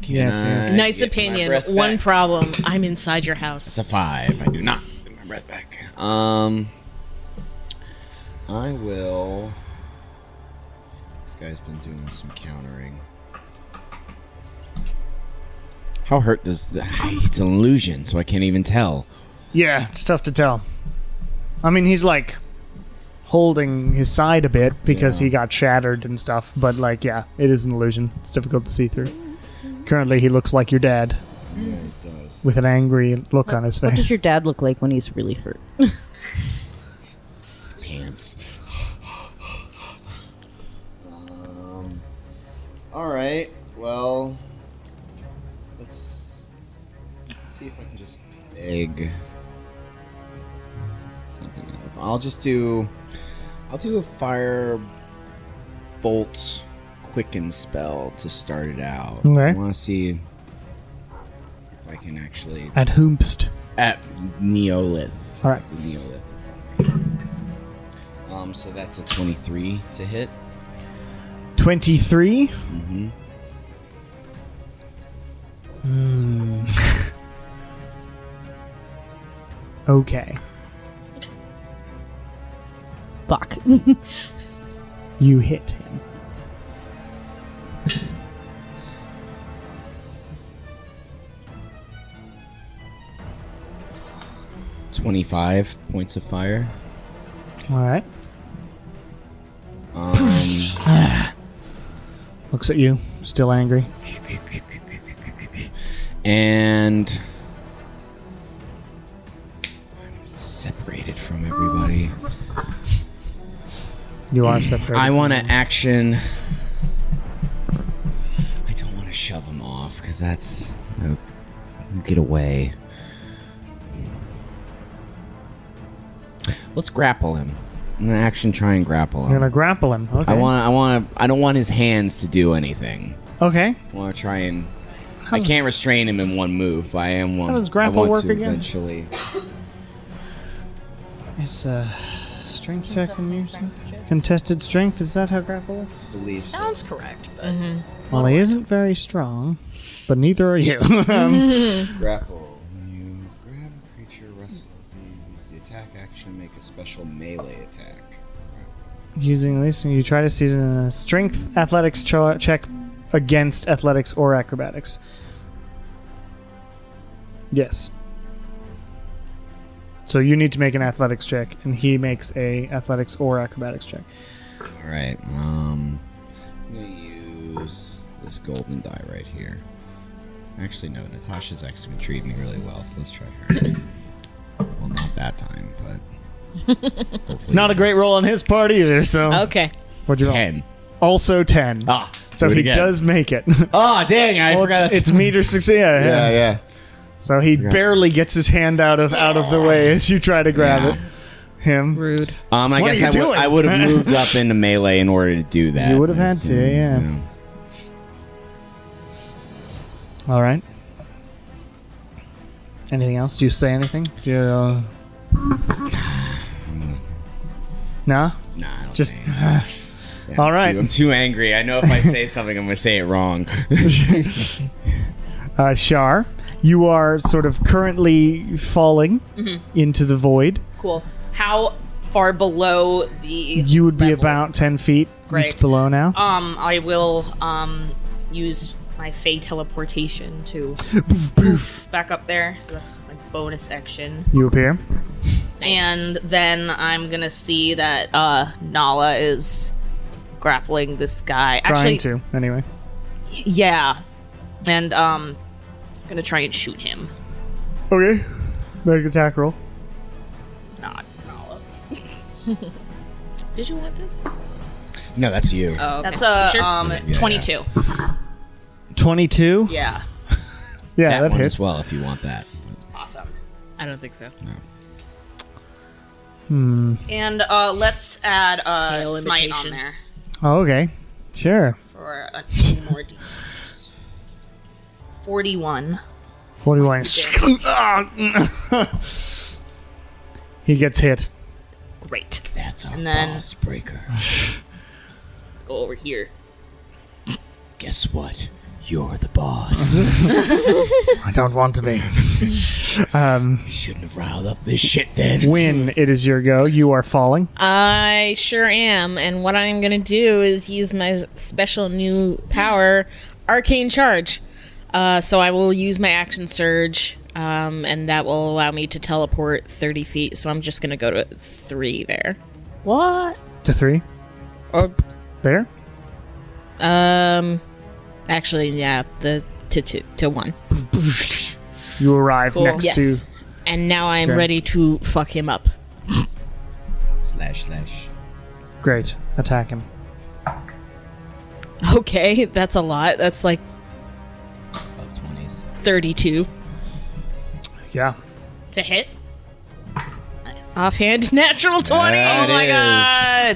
Speaker 1: Yes.
Speaker 3: Nice
Speaker 4: get my
Speaker 3: opinion.
Speaker 4: breath
Speaker 3: One
Speaker 4: back?
Speaker 3: problem. I'm inside your house.
Speaker 4: It's a 5. I do not get my breath back. I will. This guy's been doing some countering. How hurt does the? It's an illusion, so I can't even tell.
Speaker 1: Yeah, it's tough to tell. I mean, he's like holding his side a bit because
Speaker 4: Yeah.
Speaker 1: he got shattered and stuff, but like, yeah, it is an illusion. It's difficult to see through. Currently, he looks like your dad
Speaker 4: Yeah, it does.
Speaker 1: with an angry look on his face.
Speaker 6: What does your dad look like when he's really hurt?
Speaker 4: Pants. All right. Well, let's see if I can just egg something out. I'll do a fire bolt quicken spell to start it out.
Speaker 1: Okay.
Speaker 4: I want to see if I can actually
Speaker 1: At Hoomst.
Speaker 4: at Neolith.
Speaker 1: All right.
Speaker 4: The Neolith. So that's a 23 to hit.
Speaker 1: 23.
Speaker 4: Mm-hmm.
Speaker 1: Okay.
Speaker 6: Fuck.
Speaker 1: You hit him.
Speaker 4: $25 points of fire.
Speaker 1: All right. Looks at you, still angry.
Speaker 4: And I'm separated from everybody.
Speaker 1: You are separated.
Speaker 4: I want to action. I don't want to shove him off because that's get away. Let's grapple him. I'm gonna action try and grapple
Speaker 1: You're
Speaker 4: him.
Speaker 1: gonna grapple him. Okay.
Speaker 4: I don't want his hands to do anything.
Speaker 1: Okay.
Speaker 4: I want to try and. I can't restrain him in one move, but I am one.
Speaker 1: How does grapple
Speaker 4: I want
Speaker 1: work
Speaker 4: to
Speaker 1: again?
Speaker 4: Eventually.
Speaker 1: It's a strength check and music. Contested strength. Is that how grapple works?
Speaker 4: Believe so.
Speaker 3: Sounds correct, but
Speaker 1: Well, he isn't very strong, but neither are you.
Speaker 4: Grapple. When you grab a creature, wrestle with you, use the attack action, make a special melee attack.
Speaker 1: Using this, you try to season a strength athletics check against athletics or acrobatics. Yes. So you need to make an athletics check, and he makes a athletics or acrobatics check.
Speaker 4: All right. I'm gonna use this golden die right here. Actually, no. Natasha's actually been treating me really well, so let's try her. Well, not that time, but
Speaker 1: It's not a great roll on his part either. So
Speaker 3: okay.
Speaker 1: what'd you roll?
Speaker 4: 10.
Speaker 1: Also 10.
Speaker 4: Ah,
Speaker 1: So
Speaker 4: do it
Speaker 1: he
Speaker 4: again.
Speaker 1: does make it.
Speaker 4: Oh, dang! I
Speaker 1: Well,
Speaker 4: forgot.
Speaker 1: it's meter 60. Yeah.
Speaker 4: yeah.
Speaker 1: So he barely gets his hand out of the way as you try to grab
Speaker 4: Yeah.
Speaker 1: it. Him.
Speaker 3: Rude.
Speaker 4: I
Speaker 1: What
Speaker 4: guess
Speaker 1: are you doing?
Speaker 4: I would have moved up into melee in order to do that.
Speaker 1: You would have had to, yeah. All right. Anything else? Do you say anything? Do you, no?
Speaker 4: Nah, I don't
Speaker 1: Just.
Speaker 4: think. Yeah,
Speaker 1: All right.
Speaker 4: I'm too angry. I know if I say something, I'm going to say it wrong.
Speaker 1: Shar, you are sort of currently falling into the void.
Speaker 5: Cool. How far below the
Speaker 1: You would be
Speaker 5: level?
Speaker 1: about 10 feet
Speaker 5: Great.
Speaker 1: below now.
Speaker 5: I will use my Fey teleportation to back up there. So that's like bonus action.
Speaker 1: You appear.
Speaker 5: And then I'm gonna see that Nala is grappling this guy.
Speaker 1: Trying to, anyway.
Speaker 5: Yeah. And gonna try and shoot him.
Speaker 1: Okay. Make attack roll.
Speaker 5: Not Nala.
Speaker 3: Did you want this?
Speaker 10: No, that's you.
Speaker 3: Oh, okay.
Speaker 5: That's a
Speaker 10: Yeah.
Speaker 5: 22.
Speaker 1: 22?
Speaker 5: Yeah.
Speaker 1: Yeah,
Speaker 4: that
Speaker 1: that
Speaker 4: one
Speaker 1: hits.
Speaker 4: as well if you want that.
Speaker 5: Awesome.
Speaker 3: I don't think so.
Speaker 5: And let's add
Speaker 3: Hail
Speaker 5: smite on
Speaker 3: imitation.
Speaker 5: there
Speaker 1: Oh, okay. Sure.
Speaker 5: for a few more d6. 41.
Speaker 1: 41.
Speaker 5: Points
Speaker 1: He gets hit.
Speaker 5: Great.
Speaker 10: That's our
Speaker 5: And then-
Speaker 10: boss breaker.
Speaker 5: Go over here.
Speaker 10: Guess what? You're the boss.
Speaker 1: I don't want to be.
Speaker 10: Shouldn't have riled up this shit then.
Speaker 1: When it is your go, you are falling.
Speaker 3: I sure am, and what I'm gonna do is use my special new power, Arcane Charge. So I will use my action surge, and that will allow me to teleport 30 feet. So I'm just gonna go to 3 there.
Speaker 5: What?
Speaker 1: To 3.
Speaker 3: Or,
Speaker 1: There.
Speaker 3: actually, yeah, to 1.
Speaker 1: You arrive
Speaker 5: Cool.
Speaker 1: next
Speaker 3: Yes.
Speaker 1: to.
Speaker 3: And now I'm
Speaker 1: Okay.
Speaker 3: ready to fuck him up.
Speaker 10: //
Speaker 1: Great. Attack him.
Speaker 3: Okay, that's a lot. That's like
Speaker 10: 20s.
Speaker 3: 32.
Speaker 1: Yeah.
Speaker 5: To hit? Nice.
Speaker 3: Offhand, natural 20.
Speaker 4: That
Speaker 5: Oh my
Speaker 4: is-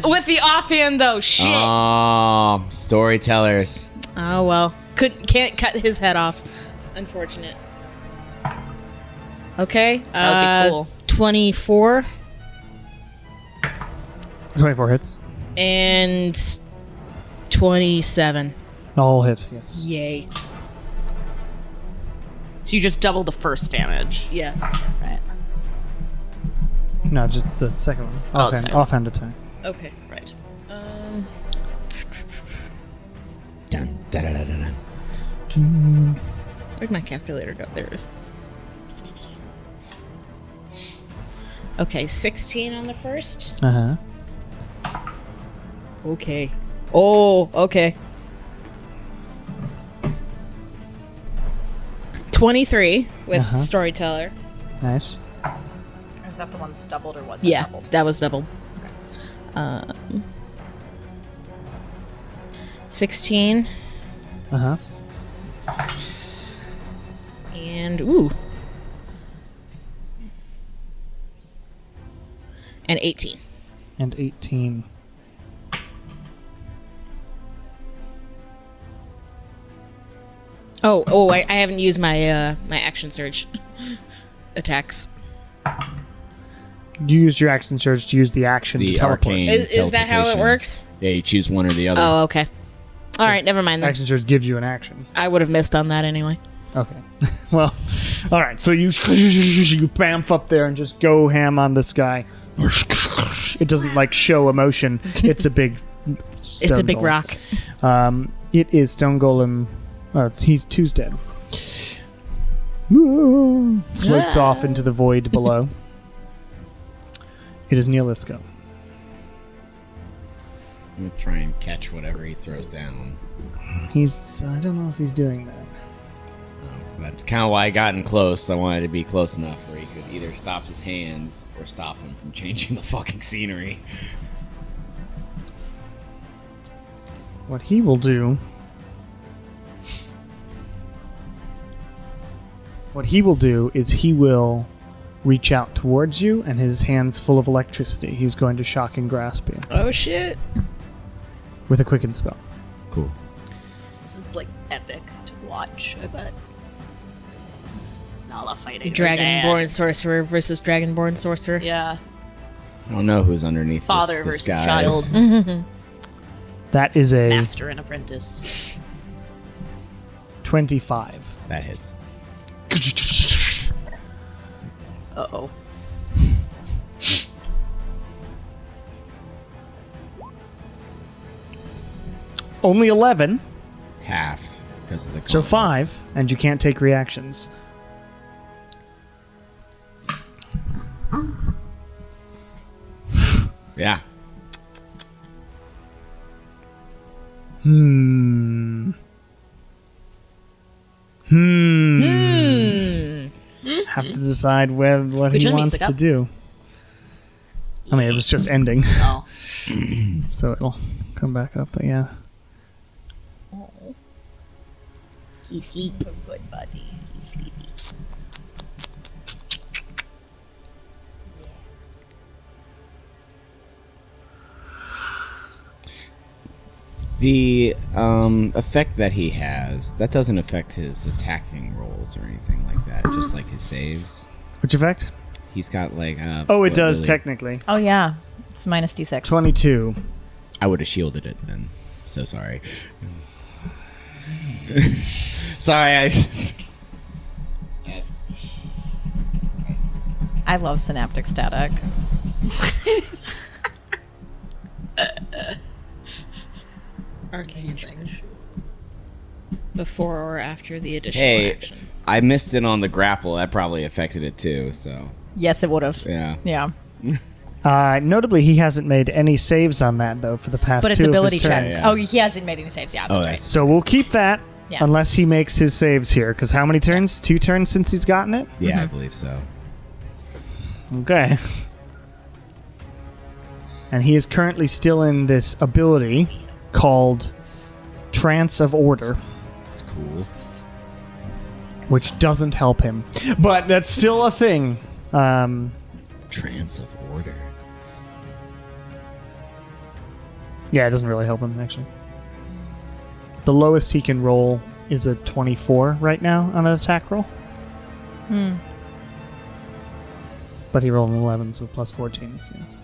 Speaker 5: god!
Speaker 3: With the offhand, though, shit.
Speaker 4: Oh, storytellers.
Speaker 3: Oh well, can't cut his head off. Unfortunate. Okay.
Speaker 5: That would be cool.
Speaker 3: 24
Speaker 1: 24 hits.
Speaker 3: and 27.
Speaker 1: All hit. Yes.
Speaker 3: Yay.
Speaker 5: So you just double the first damage.
Speaker 3: Yeah.
Speaker 5: Right.
Speaker 1: No, just the second one.
Speaker 5: Oh,
Speaker 1: Offhand,
Speaker 5: second.
Speaker 1: offhand attack.
Speaker 3: Okay.
Speaker 5: Right.
Speaker 10: Dun, da, da, da, da, da.
Speaker 3: Where'd my calculator go? There it is. Okay, 16 on the first.
Speaker 1: Uh huh.
Speaker 3: Okay. Oh, okay. 23 with
Speaker 1: Uh-huh.
Speaker 3: storyteller.
Speaker 1: Nice.
Speaker 9: Is that the one that's doubled or was it
Speaker 3: Yeah,
Speaker 9: doubled?
Speaker 3: that was doubled. 16
Speaker 1: Uh huh.
Speaker 3: and ooh. And 18.
Speaker 1: And 18.
Speaker 3: I haven't used my my action surge attacks.
Speaker 1: You used your action surge to use the action to
Speaker 4: The
Speaker 1: teleport.
Speaker 4: arcane
Speaker 3: Is that how it
Speaker 4: teleportation.
Speaker 3: works?
Speaker 4: Yeah, you choose one or the other.
Speaker 3: Oh, okay. All right, never mind then.
Speaker 1: Action surge gives you an action.
Speaker 3: I would have missed on that anyway.
Speaker 1: Okay. Well, all right. So you bamf up there and just go ham on this guy. It doesn't like show emotion. It's a big.
Speaker 3: It's a big rock.
Speaker 1: It is Stone Golem. Oh, two's dead. Floats off into the void below. It is Neolith's go.
Speaker 4: I'm gonna try and catch whatever he throws down.
Speaker 1: I don't know if he's doing that.
Speaker 4: That's kind of why I got in close. I wanted to be close enough where he could either stop his hands or stop him from changing the fucking scenery.
Speaker 1: What he will do. What he will do is he will reach out towards you, and his hands full of electricity. He's going to shock and grasp you
Speaker 3: Oh shit.
Speaker 1: with a quicken spell.
Speaker 4: Cool.
Speaker 5: This is like epic to watch, I bet. Nala fighting. her
Speaker 3: Dragonborn sorcerer versus Dragonborn sorcerer.
Speaker 5: dad. Yeah.
Speaker 4: I don't know who's underneath
Speaker 5: Father
Speaker 4: this
Speaker 5: versus
Speaker 4: guise.
Speaker 5: child.
Speaker 1: That is a
Speaker 5: Master and apprentice.
Speaker 1: 25.
Speaker 4: That hits.
Speaker 5: Uh-oh.
Speaker 1: Only 11,
Speaker 4: Halved because of the
Speaker 1: so
Speaker 4: confidence.
Speaker 1: 5, and you can't take reactions.
Speaker 4: Yeah.
Speaker 1: Have to decide what
Speaker 5: Which
Speaker 1: he
Speaker 5: one
Speaker 1: wants
Speaker 5: music
Speaker 1: to
Speaker 5: up?
Speaker 1: do. I mean, it was just ending,
Speaker 5: Oh.
Speaker 1: so it'll come back up. But yeah.
Speaker 9: He's sleeping good, buddy. He's sleepy.
Speaker 4: The effect that he has, that doesn't affect his attacking rolls or anything like that, just like his saves.
Speaker 1: Which effect?
Speaker 4: He's got like
Speaker 1: Oh, it does
Speaker 4: really-
Speaker 1: technically.
Speaker 8: Oh yeah, it's minus d6.
Speaker 1: 22.
Speaker 4: I would have shielded it then. So sorry. Sorry, Yes.
Speaker 8: I love synaptic static.
Speaker 3: Arcane thing. Before or after the additional
Speaker 4: Hey,
Speaker 3: action.
Speaker 4: I missed it on the grapple. That probably affected it too. So
Speaker 8: Yes, it would have.
Speaker 4: yeah.
Speaker 8: Yeah,
Speaker 1: Notably, he hasn't made any saves on that though for the past
Speaker 8: but it's
Speaker 1: two
Speaker 8: ability
Speaker 1: of his turns.
Speaker 8: check.
Speaker 4: Yeah.
Speaker 8: Oh, he hasn't made any saves. Yeah, that's right.
Speaker 4: that's
Speaker 1: So we'll keep that
Speaker 8: Yeah.
Speaker 1: unless he makes his saves here. Because how many turns? 2 turns since he's gotten it.
Speaker 4: yeah, I believe so.
Speaker 1: Okay. And he is currently still in this ability called Trance of Order,
Speaker 4: It's cool.
Speaker 1: which doesn't help him, but that's still a thing.
Speaker 4: Trance of order.
Speaker 1: Yeah, it doesn't really help him actually. The lowest he can roll is a 24 right now on an attack roll. But he rolled an 11, so plus 14. So yes.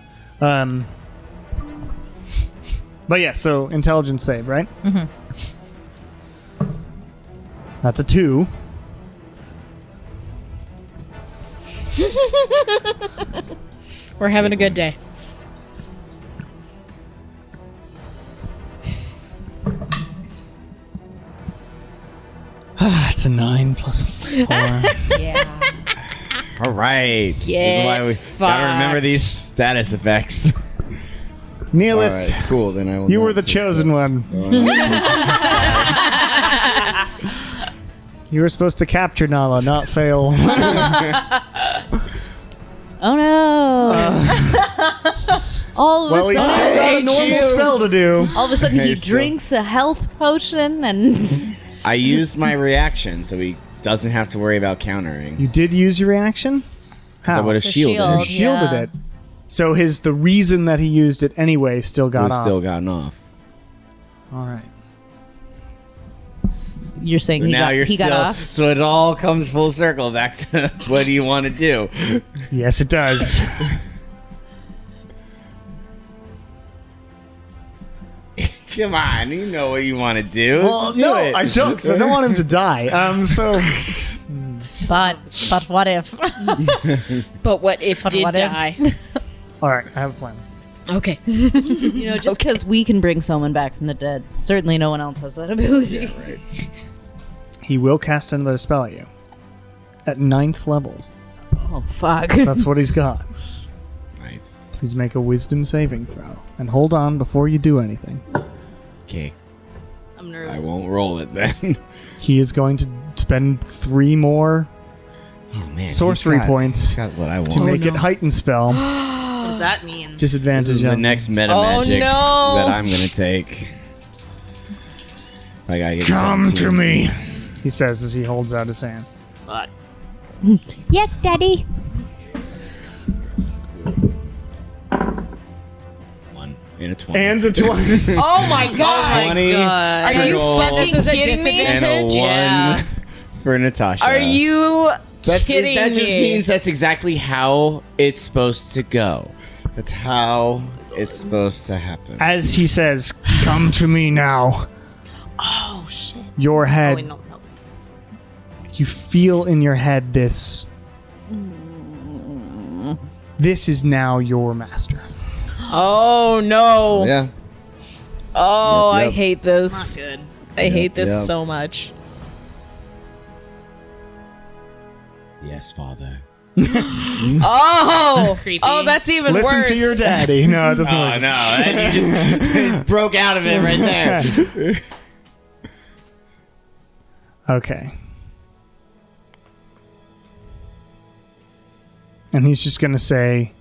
Speaker 1: But yeah, so intelligence save, right? Mm-hmm. That's a 2.
Speaker 3: We're having a good day.
Speaker 1: It's a 9 plus 4.
Speaker 9: Yeah.
Speaker 4: All right. This is why we gotta remember these status effects.
Speaker 1: Neelith,
Speaker 4: All right, cool. Then I will.
Speaker 1: you
Speaker 4: not
Speaker 1: were the
Speaker 4: take
Speaker 1: chosen
Speaker 4: that.
Speaker 1: one. You were supposed to capture Nala, not fail.
Speaker 6: Oh no! All of
Speaker 1: Well,
Speaker 6: a
Speaker 1: he's still
Speaker 6: sudden,
Speaker 1: got a normal spell to do.
Speaker 6: all of a sudden, he
Speaker 4: Okay, so-
Speaker 6: drinks a health potion, and
Speaker 4: I used my reaction, so he doesn't have to worry about countering.
Speaker 1: You did use your reaction?
Speaker 4: I
Speaker 1: How?
Speaker 4: would have
Speaker 6: The
Speaker 4: shielded.
Speaker 6: shield.
Speaker 1: You shielded
Speaker 6: Yeah.
Speaker 1: it. So the reason that he used it anyway still got
Speaker 4: Was
Speaker 1: off.
Speaker 4: still gotten off.
Speaker 1: All right.
Speaker 6: you're saying
Speaker 4: So now you're
Speaker 6: he
Speaker 4: still.
Speaker 6: got off.
Speaker 4: So it all comes full circle back to what do you want to do?
Speaker 1: Yes, it does.
Speaker 4: Come on, you know what you want to do.
Speaker 1: Well,
Speaker 4: Do
Speaker 1: no,
Speaker 4: it.
Speaker 1: I don't, because I don't want him to die. So
Speaker 8: But what if?
Speaker 3: But what if
Speaker 8: But
Speaker 3: did
Speaker 8: what if?
Speaker 3: die?
Speaker 1: all right, I have a plan.
Speaker 3: Okay.
Speaker 6: You know, just because we can bring someone back from the dead, certainly no one else has that ability.
Speaker 4: Right.
Speaker 1: He will cast another spell at you at 9th level.
Speaker 6: Oh fuck!
Speaker 1: That's what he's got.
Speaker 4: Nice.
Speaker 1: Please make a Wisdom saving throw and hold on before you do anything.
Speaker 4: Okay,
Speaker 5: I'm nervous.
Speaker 4: I won't roll it then.
Speaker 1: He is going to spend 3 more
Speaker 4: Oh man,
Speaker 1: sorcery
Speaker 4: he's got-
Speaker 1: points
Speaker 4: he's got what I want.
Speaker 1: to make it heightened spell.
Speaker 5: What does that mean?
Speaker 1: Disadvantage.
Speaker 4: This is the
Speaker 1: on-
Speaker 4: next meta
Speaker 3: Oh,
Speaker 4: magic
Speaker 3: no.
Speaker 4: that I'm gonna take. I gotta get
Speaker 1: Come
Speaker 4: 17.
Speaker 1: to me, he says as he holds out his hand.
Speaker 5: But
Speaker 9: Yes, Daddy.
Speaker 4: 1 and a 20.
Speaker 1: And a 20.
Speaker 3: Oh my god.
Speaker 4: 20
Speaker 5: God.
Speaker 4: for
Speaker 3: Are you
Speaker 4: gold
Speaker 3: fucking kidding me?
Speaker 4: and a 1
Speaker 5: Yeah.
Speaker 4: for Natasha.
Speaker 3: Are you
Speaker 4: That's
Speaker 3: kidding
Speaker 4: that
Speaker 3: me?
Speaker 4: just means that's exactly how it's supposed to go. That's how it's supposed to happen.
Speaker 1: As he says, "Come to me now."
Speaker 5: oh shit.
Speaker 1: Your
Speaker 5: Oh
Speaker 1: head,
Speaker 5: wait, no.
Speaker 1: you feel in your head this. This is now your master.
Speaker 3: Oh no.
Speaker 4: Yeah.
Speaker 3: Oh,
Speaker 4: Yep,
Speaker 3: I
Speaker 4: yep.
Speaker 3: hate
Speaker 5: Not
Speaker 3: this.
Speaker 5: good.
Speaker 3: I hate this
Speaker 4: yep.
Speaker 3: so much.
Speaker 4: Yes, Father.
Speaker 3: Oh,
Speaker 5: creepy.
Speaker 3: oh, that's even
Speaker 1: Listen
Speaker 3: worse.
Speaker 1: to your daddy. No, it doesn't
Speaker 4: Oh
Speaker 1: work.
Speaker 4: no! You just broke out of it right there.
Speaker 1: Okay. And he's just going to say,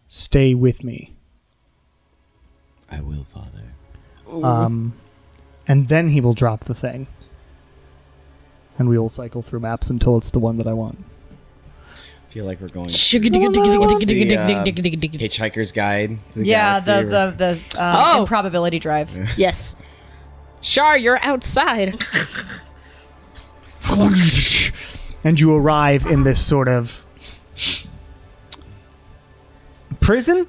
Speaker 1: stay with me.
Speaker 10: I will, Father.
Speaker 1: And then he will drop the thing. And we will cycle through maps until it's the one that I want.
Speaker 4: I feel like we're going. Hitchhiker's Guide to the
Speaker 8: Yeah,
Speaker 4: Galaxy.
Speaker 8: the
Speaker 3: Oh.
Speaker 8: improbability drive.
Speaker 3: Yes. Shar, you're outside.
Speaker 1: And you arrive in this sort of prison.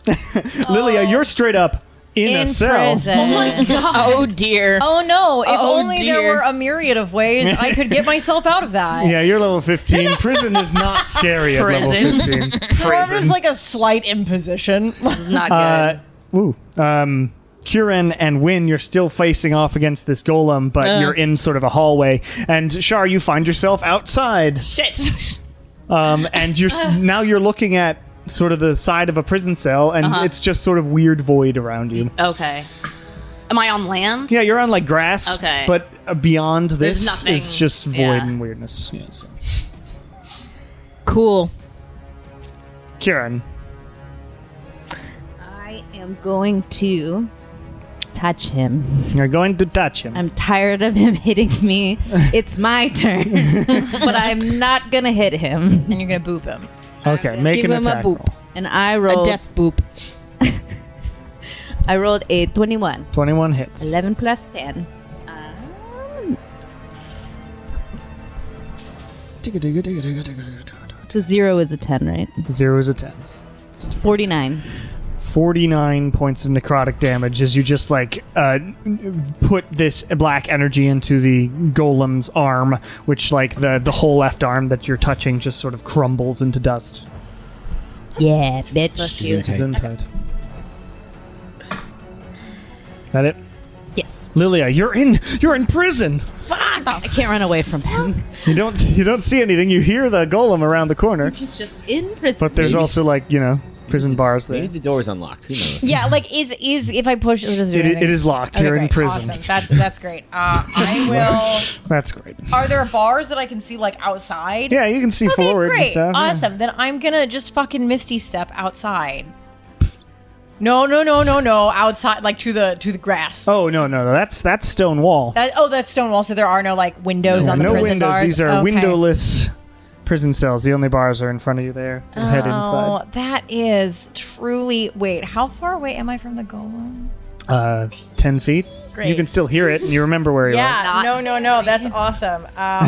Speaker 1: Lilia, you're straight up in a cell.
Speaker 8: prison.
Speaker 5: Oh my god.
Speaker 3: Oh dear.
Speaker 8: Oh no! If
Speaker 3: Oh,
Speaker 8: only there
Speaker 3: dear.
Speaker 8: were a myriad of ways I could get myself out of that.
Speaker 1: Yeah, you're level 15. Prison is not scary at level
Speaker 5: Prison.
Speaker 1: 15.
Speaker 8: So I'm just like a slight imposition.
Speaker 5: This is not good.
Speaker 1: Kieran and Win, you're still facing off against this golem, but you're in sort of a hallway. And Shar, you find yourself outside.
Speaker 5: Shit.
Speaker 1: And now you're looking at sort of the side of a prison cell, and it's just sort of weird void around you.
Speaker 5: Okay. Am I on land?
Speaker 1: Yeah, you're on like grass.
Speaker 5: Okay.
Speaker 1: But beyond
Speaker 5: There's
Speaker 1: this
Speaker 5: nothing.
Speaker 1: is just void
Speaker 5: Yeah.
Speaker 1: and weirdness. Yeah, so.
Speaker 3: Cool.
Speaker 1: Kieran.
Speaker 6: I am going to touch him.
Speaker 1: You're going to touch him.
Speaker 6: I'm tired of him hitting me. It's my turn. But I'm not going to hit him.
Speaker 8: And you're gonna boop him.
Speaker 1: Okay, make
Speaker 3: Give
Speaker 1: an
Speaker 3: him a
Speaker 1: attack
Speaker 3: boop.
Speaker 1: roll.
Speaker 6: And I
Speaker 3: A
Speaker 6: rolled
Speaker 3: death boop.
Speaker 6: I rolled a 21.
Speaker 1: 21 hits.
Speaker 6: 11 plus 10. The 0 is a 10, right?
Speaker 1: 0 is a 10.
Speaker 6: 49.
Speaker 1: 49 points of necrotic damage as you just like put this black energy into the golem's arm, which like the whole left arm that you're touching just sort of crumbles into dust.
Speaker 6: Yeah, bitch.
Speaker 10: She's in tight.
Speaker 1: That it?
Speaker 6: Yes.
Speaker 1: Lilia, you're in prison.
Speaker 6: I can't run away from him.
Speaker 1: You don't see anything. You hear the golem around the corner,
Speaker 6: Just in prison.
Speaker 1: but there's also like prison bars there.
Speaker 4: Maybe the door's unlocked. Who knows?
Speaker 8: Yeah, like is if I push, it doesn't do
Speaker 1: It
Speaker 8: anything.
Speaker 1: is locked.
Speaker 8: Okay,
Speaker 1: You're in
Speaker 8: great.
Speaker 1: prison.
Speaker 8: Awesome. That's great. I will.
Speaker 1: That's great.
Speaker 8: Are there bars that I can see like outside?
Speaker 1: Yeah, you can see
Speaker 8: Okay,
Speaker 1: forward and
Speaker 8: great.
Speaker 1: stuff. yeah.
Speaker 8: Awesome. Then I'm gonna just fucking Misty step outside. No. Outside, like to the grass.
Speaker 1: Oh no, that's stone wall.
Speaker 8: That's stone wall. So there are no like windows on the
Speaker 1: no
Speaker 8: prison
Speaker 1: windows.
Speaker 8: bars.
Speaker 1: These are
Speaker 8: Okay.
Speaker 1: windowless prison cells. The only bars are in front of you there. And head inside.
Speaker 8: Oh, that is truly. Wait, how far away am I from the golem?
Speaker 1: 10 feet.
Speaker 8: Great.
Speaker 1: You can still hear it, and you remember where he was.
Speaker 8: Yeah, no, that's awesome.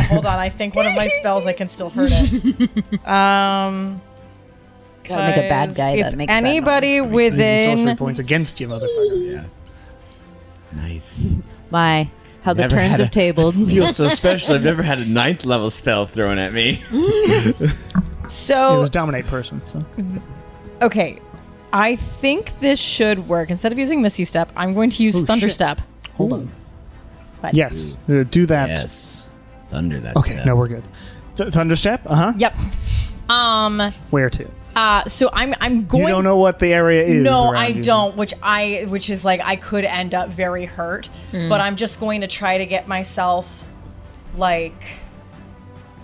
Speaker 8: Hold on, I think one of my spells I can still hurt it.
Speaker 6: Gotta make a bad guy
Speaker 8: it's
Speaker 6: that makes that
Speaker 8: anybody
Speaker 1: Using sorcery
Speaker 8: within.
Speaker 1: points against you, motherfucker.
Speaker 4: Yeah. Nice.
Speaker 6: My, how the
Speaker 4: Never
Speaker 6: turns
Speaker 4: had
Speaker 6: have
Speaker 4: a-
Speaker 6: tabled.
Speaker 4: Feels so special. I've never had a 9th level spell thrown at me.
Speaker 1: It
Speaker 8: So
Speaker 1: was dominate person. So.
Speaker 8: okay, I think this should work. Instead of using Misty Step, I'm going to use Thunder
Speaker 1: shit.
Speaker 8: Step.
Speaker 1: Hold on.
Speaker 8: What?
Speaker 1: Yes, do that.
Speaker 4: Yes. Thunder, that's
Speaker 1: Okay, no, we're good. Thunderstep.
Speaker 8: Yep.
Speaker 1: Where to?
Speaker 8: So I'm going.
Speaker 1: You don't know what the area is.
Speaker 8: No,
Speaker 1: around
Speaker 8: I
Speaker 1: you.
Speaker 8: don't. Which is like I could end up very hurt, but I'm just going to try to get myself, like,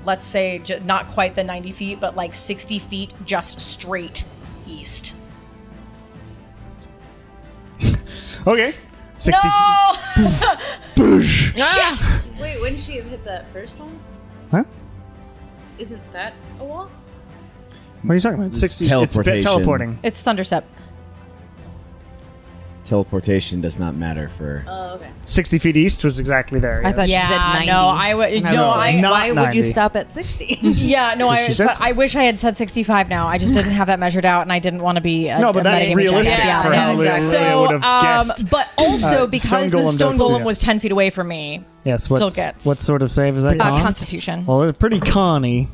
Speaker 8: let's say not quite the 90 feet, but like 60 feet, just straight east.
Speaker 1: Okay. 60
Speaker 8: No.
Speaker 3: Ah!
Speaker 6: Wait, wouldn't she have hit that first one?
Speaker 1: Huh?
Speaker 6: Isn't that a wall?
Speaker 1: What are you talking about?
Speaker 4: It's
Speaker 1: 60.
Speaker 4: teleportation.
Speaker 1: It's teleporting.
Speaker 8: It's Thunderstep.
Speaker 4: Teleportation does not matter for.
Speaker 6: Oh, okay.
Speaker 1: 60 feet east was exactly there.
Speaker 6: I
Speaker 1: yes.
Speaker 6: thought you said 90.
Speaker 8: no, I would.
Speaker 6: And
Speaker 8: No,
Speaker 6: was like,
Speaker 8: I.
Speaker 1: Not
Speaker 6: why would you
Speaker 1: 90.
Speaker 6: stop at 60?
Speaker 8: Yeah, no,
Speaker 1: Because she said
Speaker 8: but
Speaker 1: so.
Speaker 8: I wish I had said 65 now. I just didn't have that measured out, and I didn't want to be.
Speaker 1: No, but that's realistic
Speaker 8: Yeah,
Speaker 1: for how Lilia would have guessed.
Speaker 8: But also because
Speaker 1: Stone
Speaker 8: the
Speaker 1: Golem
Speaker 8: stone
Speaker 1: does,
Speaker 8: golem
Speaker 1: yes.
Speaker 8: was 10 feet away from me.
Speaker 1: Yes.
Speaker 8: still
Speaker 1: What's,
Speaker 8: gets-
Speaker 1: what sort of save is that? Con?
Speaker 8: Constitution.
Speaker 1: Well, it's pretty conny.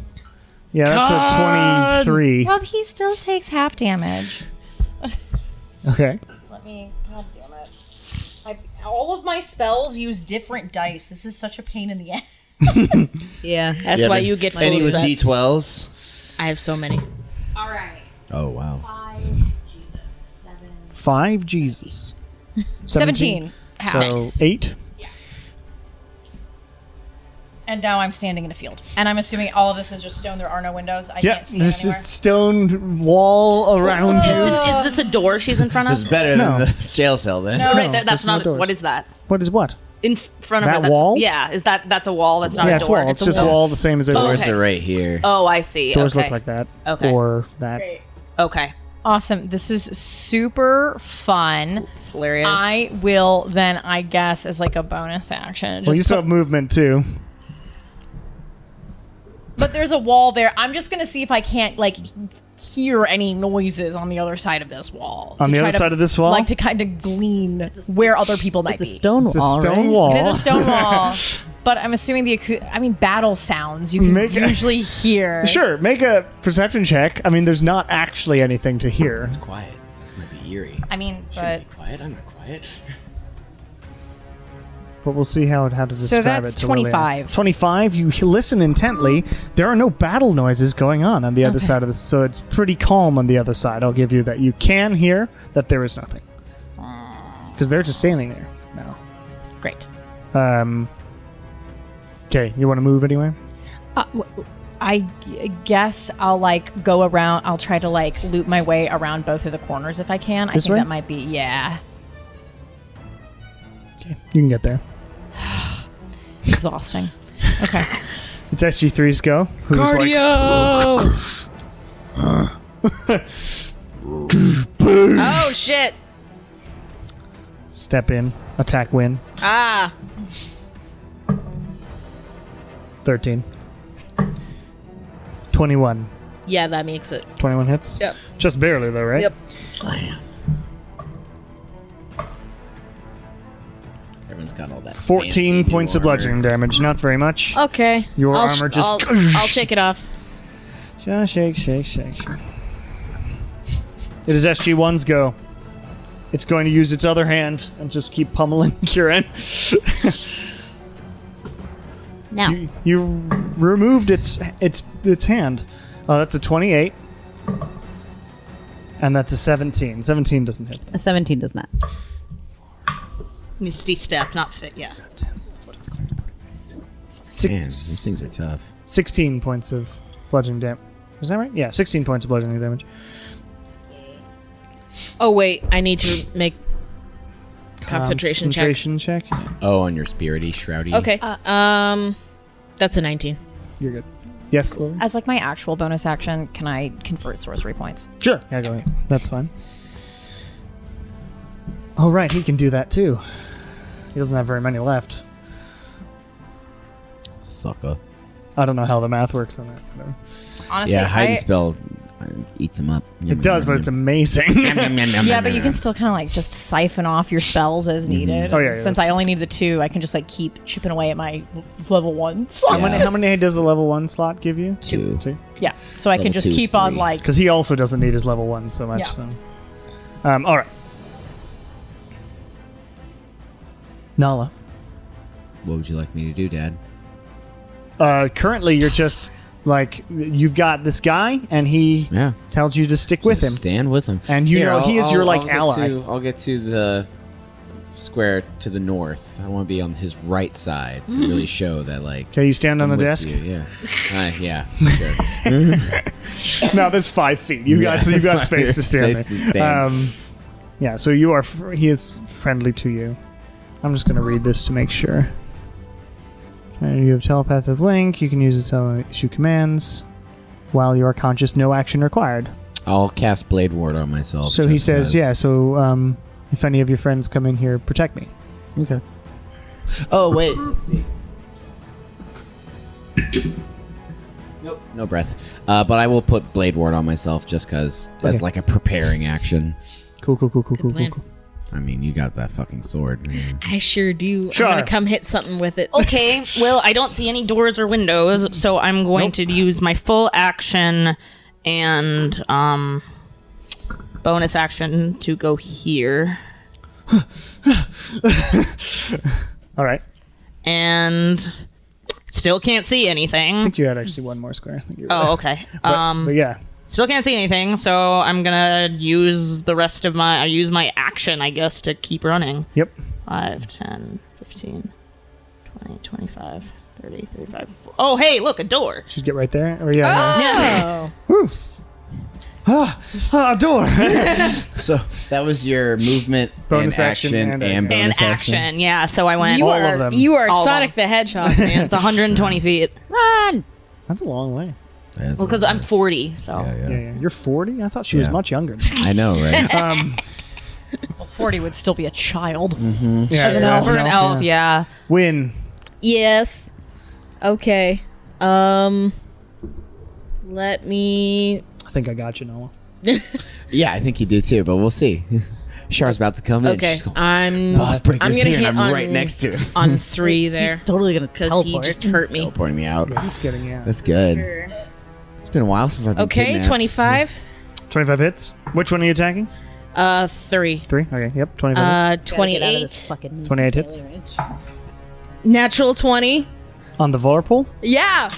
Speaker 1: Yeah, that's a 23.
Speaker 8: Well, he still takes half damage.
Speaker 1: Okay.
Speaker 8: Let me. God damn it! All of my spells use different dice. This is such a pain in the ass.
Speaker 6: Yeah.
Speaker 3: That's why you get
Speaker 4: any
Speaker 3: full
Speaker 4: with
Speaker 3: sets.
Speaker 4: D12s.
Speaker 3: I have so many.
Speaker 9: All right.
Speaker 4: Oh wow.
Speaker 1: 5 Jesus.
Speaker 8: 17.
Speaker 1: So
Speaker 3: Nice.
Speaker 1: 8.
Speaker 8: And now I'm standing in a field. And I'm assuming all of this is just stone. There are no windows. I
Speaker 1: Yeah,
Speaker 8: can't see
Speaker 1: there's
Speaker 8: anywhere.
Speaker 1: just stone wall around you.
Speaker 5: Is this a door she's in front of?
Speaker 4: This is better
Speaker 1: No.
Speaker 4: than the jail cell then.
Speaker 8: No.
Speaker 5: Right, that's
Speaker 1: there's no
Speaker 5: not.
Speaker 1: doors.
Speaker 5: What is that?
Speaker 1: What is what?
Speaker 5: In front of
Speaker 1: That
Speaker 5: her. That's,
Speaker 1: wall?
Speaker 5: Yeah, that's a wall. That's not
Speaker 1: Yeah,
Speaker 5: a
Speaker 1: it's
Speaker 5: door.
Speaker 1: wall. It's
Speaker 5: a
Speaker 1: just wall the same as
Speaker 5: Oh,
Speaker 1: everywhere.
Speaker 4: Doors
Speaker 5: okay.
Speaker 4: are right here.
Speaker 5: Oh, I see.
Speaker 1: Doors
Speaker 5: okay.
Speaker 1: look like that.
Speaker 5: Okay.
Speaker 1: Or that.
Speaker 5: Okay.
Speaker 8: Awesome. This is super fun.
Speaker 5: It's hilarious.
Speaker 8: I will then, I guess, as like a bonus action.
Speaker 1: Well, you
Speaker 8: Just
Speaker 1: still
Speaker 8: put,
Speaker 1: have movement too.
Speaker 8: but there's a wall there. I'm just gonna see if I can't like hear any noises on the other side of this wall.
Speaker 1: On
Speaker 8: to
Speaker 1: the
Speaker 8: try
Speaker 1: other side of this wall?
Speaker 8: like to kind of glean where other people might
Speaker 6: It's a
Speaker 8: be.
Speaker 6: stone
Speaker 1: It's a
Speaker 6: wall,
Speaker 1: stone
Speaker 6: right?
Speaker 1: wall.
Speaker 8: It is a stone wall, but I'm assuming battle sounds you can
Speaker 1: Make a-
Speaker 8: usually hear.
Speaker 1: Sure, make a perception check. I mean, there's not actually anything to hear.
Speaker 4: Quiet. Might be eerie.
Speaker 8: I mean,
Speaker 4: Shouldn't
Speaker 8: but
Speaker 4: be quiet. I'm not quiet.
Speaker 1: But we'll see how to describe
Speaker 8: that's
Speaker 1: it to Lillian.
Speaker 8: 25.
Speaker 1: 25. You listen intently. There are no battle noises going on the other side of this, so it's pretty calm on the other side. I'll give you that. You can hear that there is nothing because they're just standing there now.
Speaker 8: great.
Speaker 1: Okay, you want to move anyway?
Speaker 8: I guess I'll like go around. I'll try to like loop my way around both of the corners if I can.
Speaker 1: This
Speaker 8: I think
Speaker 1: way?
Speaker 8: that might be
Speaker 1: Okay, you can get there.
Speaker 8: exhausting. Okay.
Speaker 1: It's SG3's go. Who's
Speaker 3: Oh shit!
Speaker 1: step in, attack, win.
Speaker 3: Ah,
Speaker 1: 13. 21.
Speaker 3: yeah, that makes it.
Speaker 1: 21 hits.
Speaker 3: Yep.
Speaker 1: Just barely though, right?
Speaker 3: Yep.
Speaker 4: Everyone's got all that.
Speaker 1: 14
Speaker 4: fancy
Speaker 1: points of
Speaker 4: new armor.
Speaker 1: bludgeoning damage. Not very much.
Speaker 3: Okay.
Speaker 1: Your
Speaker 3: I'll
Speaker 1: armor just-
Speaker 3: I'll shake it off.
Speaker 1: Just shake, shake, shake, shake. It is SG1's go. It's going to use its other hand and just keep pummeling Kieran.
Speaker 5: Now.
Speaker 1: You removed its hand. Oh, that's a 28. And that's a 17. 17 doesn't hit.
Speaker 6: A 17 does not.
Speaker 5: Misty step, not fit. Yeah.
Speaker 4: Man, these things are tough.
Speaker 1: 16 points of bludgeoning damage. Is that right? Yeah, 16 points of bludgeoning damage.
Speaker 3: Oh wait, I need to make concentration check.
Speaker 1: Concentration check.
Speaker 4: Oh, on your spirity, shroudy.
Speaker 3: Okay. That's a 19.
Speaker 1: You're good. Yes, Lily?
Speaker 8: As like my actual bonus action, can I convert sorcery points?
Speaker 1: Sure. Yeah, go ahead. That's fine. Oh, right. He can do that too. He doesn't have very many left.
Speaker 4: Sucker.
Speaker 1: I don't know how the math works on that. No.
Speaker 8: Honestly,
Speaker 4: Yeah, hide and spell eats them up.
Speaker 1: It does, but it's amazing.
Speaker 8: Yeah, but you can still kind of like just siphon off your spells as needed.
Speaker 1: Oh, yeah,
Speaker 8: Since
Speaker 1: that's-
Speaker 8: I only need the 2, I can just like keep chipping away at my level 1
Speaker 1: How
Speaker 8: slot.
Speaker 1: many? How many does the level 1 slot give you?
Speaker 4: Two.
Speaker 8: Yeah, so I can
Speaker 4: Level
Speaker 8: just
Speaker 4: 2 is
Speaker 8: keep on
Speaker 4: 3.
Speaker 8: like.
Speaker 1: Because he also doesn't need his level 1 so much.
Speaker 8: Yeah.
Speaker 1: So, all right. Nala.
Speaker 4: What would you like me to do, Dad?
Speaker 1: Currently, you're just like you've got this guy, and he
Speaker 4: Yeah.
Speaker 1: tells you to stick with him,
Speaker 4: Stand with him.
Speaker 1: and you know he is your like ally.
Speaker 4: I'll get to the square to the north. I want to be on his right side to really show that, like.
Speaker 1: Okay, you stand on
Speaker 4: I'm
Speaker 1: the
Speaker 4: with
Speaker 1: desk.
Speaker 4: you, yeah. Yeah. Sure.
Speaker 1: No, there's 5 feet. You got so you've got space to stand
Speaker 4: Space to
Speaker 1: there.
Speaker 4: stand.
Speaker 1: Yeah, so you are. He is friendly to you. I'm just gonna read this to make sure. You have telepathic link. You can use this to issue commands while you are conscious. No action required.
Speaker 4: I'll cast Blade Ward on myself.
Speaker 1: So he
Speaker 4: just
Speaker 1: says,
Speaker 4: as-
Speaker 1: yeah. So if any of your friends come in here, protect me.
Speaker 4: Okay. Oh wait. Nope. No breath. But I will put Blade Ward on myself just because
Speaker 1: Okay.
Speaker 4: as like a preparing action.
Speaker 1: Cool.
Speaker 3: plan.
Speaker 4: I mean, you got that fucking sword. Man.
Speaker 3: I sure do.
Speaker 1: Sure.
Speaker 3: I'm gonna come hit something with it.
Speaker 5: Okay, well, I don't see any doors or windows, so I'm going to use my full action and bonus action to go here.
Speaker 1: All right.
Speaker 5: And it's Still can't see
Speaker 1: I
Speaker 5: anything.
Speaker 1: think you had actually one more square. I think you were
Speaker 5: Oh,
Speaker 1: right.
Speaker 5: okay.
Speaker 1: But yeah.
Speaker 5: Still can't see anything, so I'm gonna use the rest of my... I use my action, I guess, to keep running.
Speaker 1: Yep.
Speaker 5: 5, 10, 15, 20, 25, 30, 35... Oh, hey, look, a door.
Speaker 1: Should get right there. Or yeah.
Speaker 3: Oh.
Speaker 1: A door.
Speaker 4: So that was your movement,
Speaker 1: Bonus
Speaker 4: and
Speaker 1: action,
Speaker 4: action,
Speaker 1: and
Speaker 4: bonus
Speaker 5: And action, yeah, so I went...
Speaker 3: You
Speaker 1: All
Speaker 3: are
Speaker 1: of them.
Speaker 3: you are
Speaker 5: All of
Speaker 3: Sonic the Hedgehog, man.
Speaker 5: It's 120 feet. Run!
Speaker 1: That's a long way.
Speaker 5: Well, because I'm 40, so...
Speaker 1: Yeah. You're 40? I thought she was
Speaker 10: Yeah.
Speaker 1: much younger.
Speaker 4: I know, right?
Speaker 8: 40 would still be a child.
Speaker 1: Yeah,
Speaker 8: As an elf.
Speaker 5: For an elf, yeah.
Speaker 1: Win.
Speaker 3: Yes. Okay. Let me.
Speaker 1: I think I got you, Noah.
Speaker 4: Yeah, I think he did too, but we'll see. Char's about to come in.
Speaker 3: Okay.
Speaker 4: She's going,
Speaker 3: I'm.
Speaker 4: Boss Breaker's
Speaker 3: I'm gonna
Speaker 4: here,
Speaker 3: hit
Speaker 4: and I'm
Speaker 3: on,
Speaker 4: right next to him.
Speaker 3: on 3 there
Speaker 6: Totally gonna
Speaker 3: because he
Speaker 6: teleport.
Speaker 3: just hurt me.
Speaker 4: Teleporting me out.
Speaker 1: Yeah, he's getting
Speaker 4: That's good. It's been a while since I've been
Speaker 3: Okay,
Speaker 4: kidnapped.
Speaker 3: 25.
Speaker 1: 25 hits. Which one are you attacking?
Speaker 3: 3.
Speaker 1: 3? Okay, yep. 25 hits.
Speaker 3: 28.
Speaker 1: 28 hits.
Speaker 3: Natural 20.
Speaker 1: On the Vorpal?
Speaker 3: Yeah.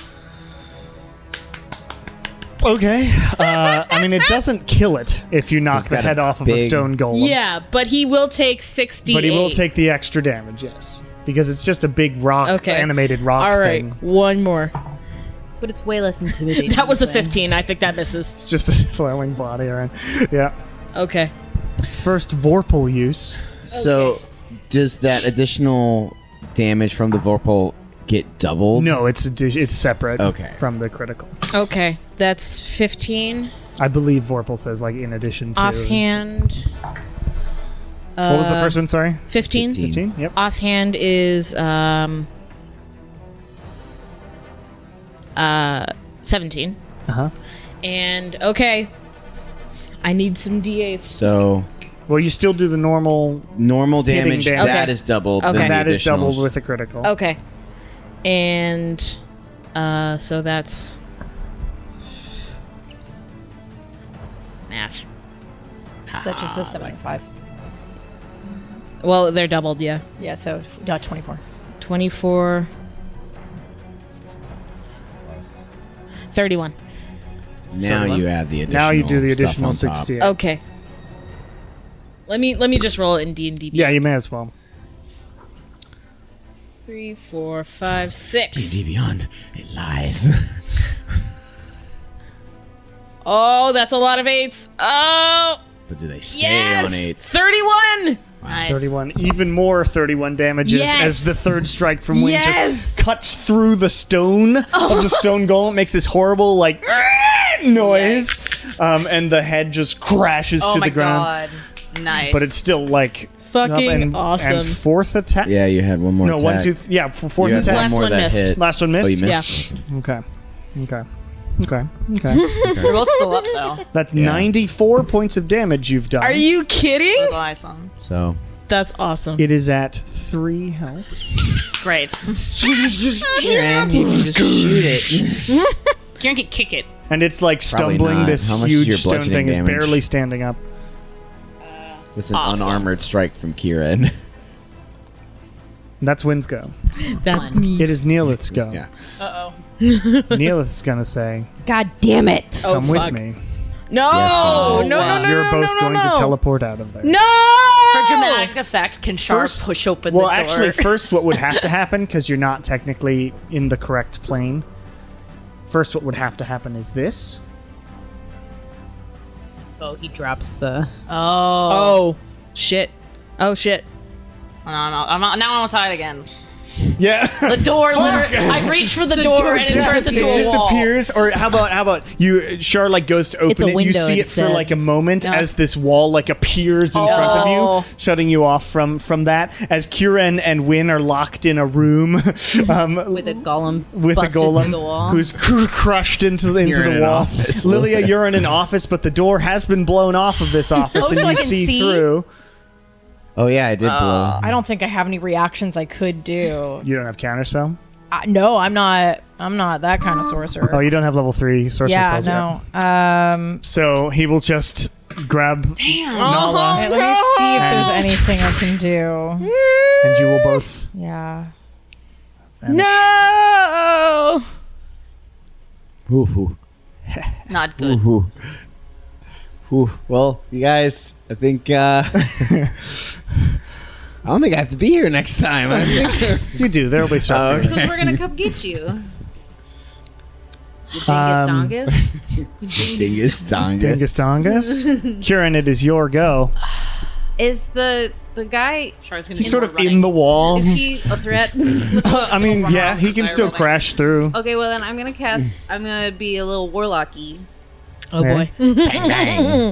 Speaker 1: Okay. I mean, it doesn't kill it if you knock
Speaker 4: He's
Speaker 1: the
Speaker 4: got a
Speaker 1: head off of a
Speaker 4: big-
Speaker 1: stone golem.
Speaker 3: Yeah, but he will take 60.
Speaker 1: But he will take the extra damage, yes. Because it's just a big rock,
Speaker 3: Okay.
Speaker 1: animated rock
Speaker 3: All right,
Speaker 1: thing.
Speaker 3: one more.
Speaker 6: But it's way less intimidating.
Speaker 3: That was a
Speaker 6: than-
Speaker 3: 15. I think that misses.
Speaker 1: It's just a flailing body around. Yeah.
Speaker 3: Okay.
Speaker 1: First Vorpal use.
Speaker 4: So, does that additional damage from the Vorpal get doubled?
Speaker 1: No, it's separate
Speaker 4: Okay.
Speaker 1: from the critical.
Speaker 3: Okay, that's 15.
Speaker 1: I believe Vorpal says, like, in addition to...
Speaker 3: Offhand.
Speaker 1: What was the first one, sorry?
Speaker 3: 15.
Speaker 1: 15? Yep.
Speaker 3: Offhand is 17.
Speaker 1: Uh-huh.
Speaker 3: And okay, I need some d8s.
Speaker 4: So,
Speaker 1: Well, you still do the normal...
Speaker 4: normal
Speaker 1: Hitting
Speaker 4: damage,
Speaker 1: damage.
Speaker 4: that
Speaker 3: Okay.
Speaker 4: is doubled.
Speaker 3: Okay.
Speaker 4: then the
Speaker 1: That is doubled
Speaker 4: additionals.
Speaker 1: with the critical.
Speaker 3: Okay, and so that's math.
Speaker 8: So just a 75.
Speaker 3: Well, they're doubled, yeah.
Speaker 8: Yeah, so 24.
Speaker 3: 24. 31.
Speaker 4: Now you add the additional
Speaker 1: Now you do the
Speaker 4: stuff
Speaker 1: additional
Speaker 4: on top.
Speaker 1: 68.
Speaker 3: Okay. Let me just roll it in D&D.
Speaker 1: Yeah, you may as well.
Speaker 3: 3, 4, 5, 6.
Speaker 4: D&D Beyond, it lies.
Speaker 3: Oh, that's a lot of 8s. Oh,
Speaker 4: But do they stay
Speaker 3: yes!
Speaker 4: on 8?
Speaker 3: 31.
Speaker 5: Nice.
Speaker 1: 31. Even more 31 damages
Speaker 3: Yes!
Speaker 1: as the third strike from Wing
Speaker 3: Yes!
Speaker 1: just cuts through the stone of the stone golem. Makes this horrible, like, noise. And the head just crashes
Speaker 5: Oh
Speaker 1: to
Speaker 5: my
Speaker 1: the ground.
Speaker 5: god. Nice.
Speaker 1: But it's still, like...
Speaker 3: Fucking
Speaker 1: and,
Speaker 3: awesome.
Speaker 1: And fourth attack?
Speaker 4: Yeah, you had one more
Speaker 1: No,
Speaker 4: attack.
Speaker 1: 1, 2, yeah, fourth
Speaker 4: You had
Speaker 1: attack.
Speaker 3: Last
Speaker 4: more
Speaker 3: one
Speaker 4: that
Speaker 3: missed.
Speaker 4: hit.
Speaker 1: Last one missed?
Speaker 4: Oh, you missed?
Speaker 1: Okay. Okay.
Speaker 5: We're both still up, though.
Speaker 1: That's
Speaker 4: Yeah.
Speaker 1: 94 points of damage you've done.
Speaker 3: Are you kidding?
Speaker 5: That's what I saw.
Speaker 4: So,
Speaker 3: That's awesome.
Speaker 1: It is at 3 health.
Speaker 5: Great.
Speaker 4: Kieran, you can just shoot it.
Speaker 5: Kieran can kick it.
Speaker 1: And it's like
Speaker 4: Probably
Speaker 1: stumbling
Speaker 4: not.
Speaker 1: this
Speaker 4: How much is your
Speaker 1: huge stone
Speaker 4: bludgeoning
Speaker 1: thing is
Speaker 4: damage?
Speaker 1: barely standing up.
Speaker 4: It's an
Speaker 3: Awesome.
Speaker 4: unarmored strike from Kieran.
Speaker 1: That's Wynn's go.
Speaker 3: That's me.
Speaker 1: It is Neelith's go.
Speaker 4: Yeah.
Speaker 1: Neelith's gonna say,
Speaker 6: God damn it!
Speaker 3: Oh,
Speaker 1: come
Speaker 3: fuck.
Speaker 1: with me.
Speaker 3: No,
Speaker 4: Yes,
Speaker 3: no, no, no,
Speaker 1: You're
Speaker 3: no,
Speaker 1: both
Speaker 3: no,
Speaker 1: going
Speaker 3: no.
Speaker 1: to teleport out of there.
Speaker 3: No!
Speaker 5: For dramatic effect, can Shar
Speaker 1: First-
Speaker 5: push open
Speaker 1: Well,
Speaker 5: the door?
Speaker 1: actually, first what would have to happen, because you're not technically in the correct plane, first what would have to happen is this.
Speaker 6: Oh, he drops the.
Speaker 3: Oh, shit. Oh, shit.
Speaker 5: Now I'm outside again.
Speaker 1: Yeah.
Speaker 5: The door, literally, I reach for the door and it turns into a wall.
Speaker 1: disappears, or how about you? Char like goes to
Speaker 6: It's
Speaker 1: open
Speaker 6: a
Speaker 1: it. You
Speaker 6: window
Speaker 1: see it for
Speaker 6: instead.
Speaker 1: like a moment
Speaker 3: No.
Speaker 1: as this wall like appears in front of
Speaker 3: Oh.
Speaker 1: you, shutting you off from that. As Kieran and Wynn are locked in a room
Speaker 6: With a golem.
Speaker 1: with a
Speaker 6: busted through
Speaker 1: golem
Speaker 6: the wall.
Speaker 1: who's crushed into
Speaker 4: You're in
Speaker 1: the
Speaker 4: an
Speaker 1: wall.
Speaker 4: office.
Speaker 1: Lilia, you're in an office, but the door has been blown off of this office, and
Speaker 8: so
Speaker 1: you
Speaker 8: I can
Speaker 1: see
Speaker 8: see?
Speaker 1: through.
Speaker 4: Oh, yeah, I did blow.
Speaker 8: I don't think I have any reactions I could do.
Speaker 1: You don't have counterspell.
Speaker 8: No, I'm not that kind of sorcerer.
Speaker 1: Oh, you don't have level 3 sorcerer
Speaker 8: yeah,
Speaker 1: spells yet.
Speaker 8: no.
Speaker 1: So he will just grab Nala,
Speaker 8: Let me see if there's anything I can do.
Speaker 1: and you will both
Speaker 8: Yeah.
Speaker 1: vanish.
Speaker 3: No.
Speaker 4: Ooh.
Speaker 5: Not good.
Speaker 4: Ooh. Ooh. Well, you guys, I think I don't think I have to be here next time. I think
Speaker 1: You do. There'll be stuff. for you.
Speaker 6: Because we're gonna come get you. You
Speaker 1: Um,
Speaker 6: dingus
Speaker 4: Dingus Dongus.
Speaker 1: Dingus Dongus. Kieran, it is your go.
Speaker 6: Is the guy?
Speaker 5: Char's gonna
Speaker 1: He's
Speaker 5: be
Speaker 1: sort
Speaker 5: more
Speaker 1: of
Speaker 5: running.
Speaker 1: in the wall.
Speaker 6: Is he a threat?
Speaker 1: I mean, yeah, he can still crash through.
Speaker 6: Okay, well then I'm gonna cast. I'm gonna be a little warlocky.
Speaker 3: Oh boy.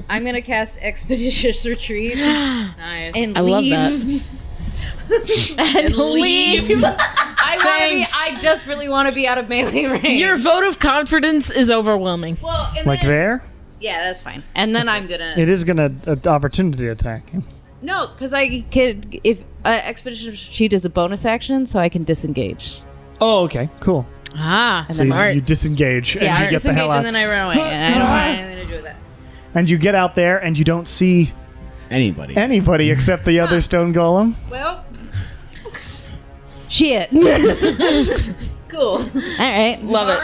Speaker 6: I'm gonna cast Expeditious Retreat
Speaker 5: Nice.
Speaker 6: and
Speaker 3: I love
Speaker 6: leave.
Speaker 5: And leave.
Speaker 6: I desperately want to be out of melee range.
Speaker 3: Your vote of confidence is overwhelming.
Speaker 6: well, and
Speaker 1: Like
Speaker 6: then,
Speaker 1: there?
Speaker 6: Yeah, that's fine. And then I'm gonna
Speaker 1: It is gonna opportunity attack you.
Speaker 6: no, because I could if Expeditious Retreat is a bonus action, so I can disengage.
Speaker 1: Oh, okay, cool.
Speaker 3: Ah,
Speaker 1: So you,
Speaker 3: smart.
Speaker 1: you disengage
Speaker 6: Yeah, I
Speaker 1: and you get the
Speaker 6: disengage
Speaker 1: hell out.
Speaker 6: and then I run away, and I don't want anything to do with that.
Speaker 1: And you get out there and you don't see
Speaker 4: Anybody.
Speaker 1: anybody except the other stone golem.
Speaker 6: Well, shit. Cool. All right.
Speaker 3: Love it.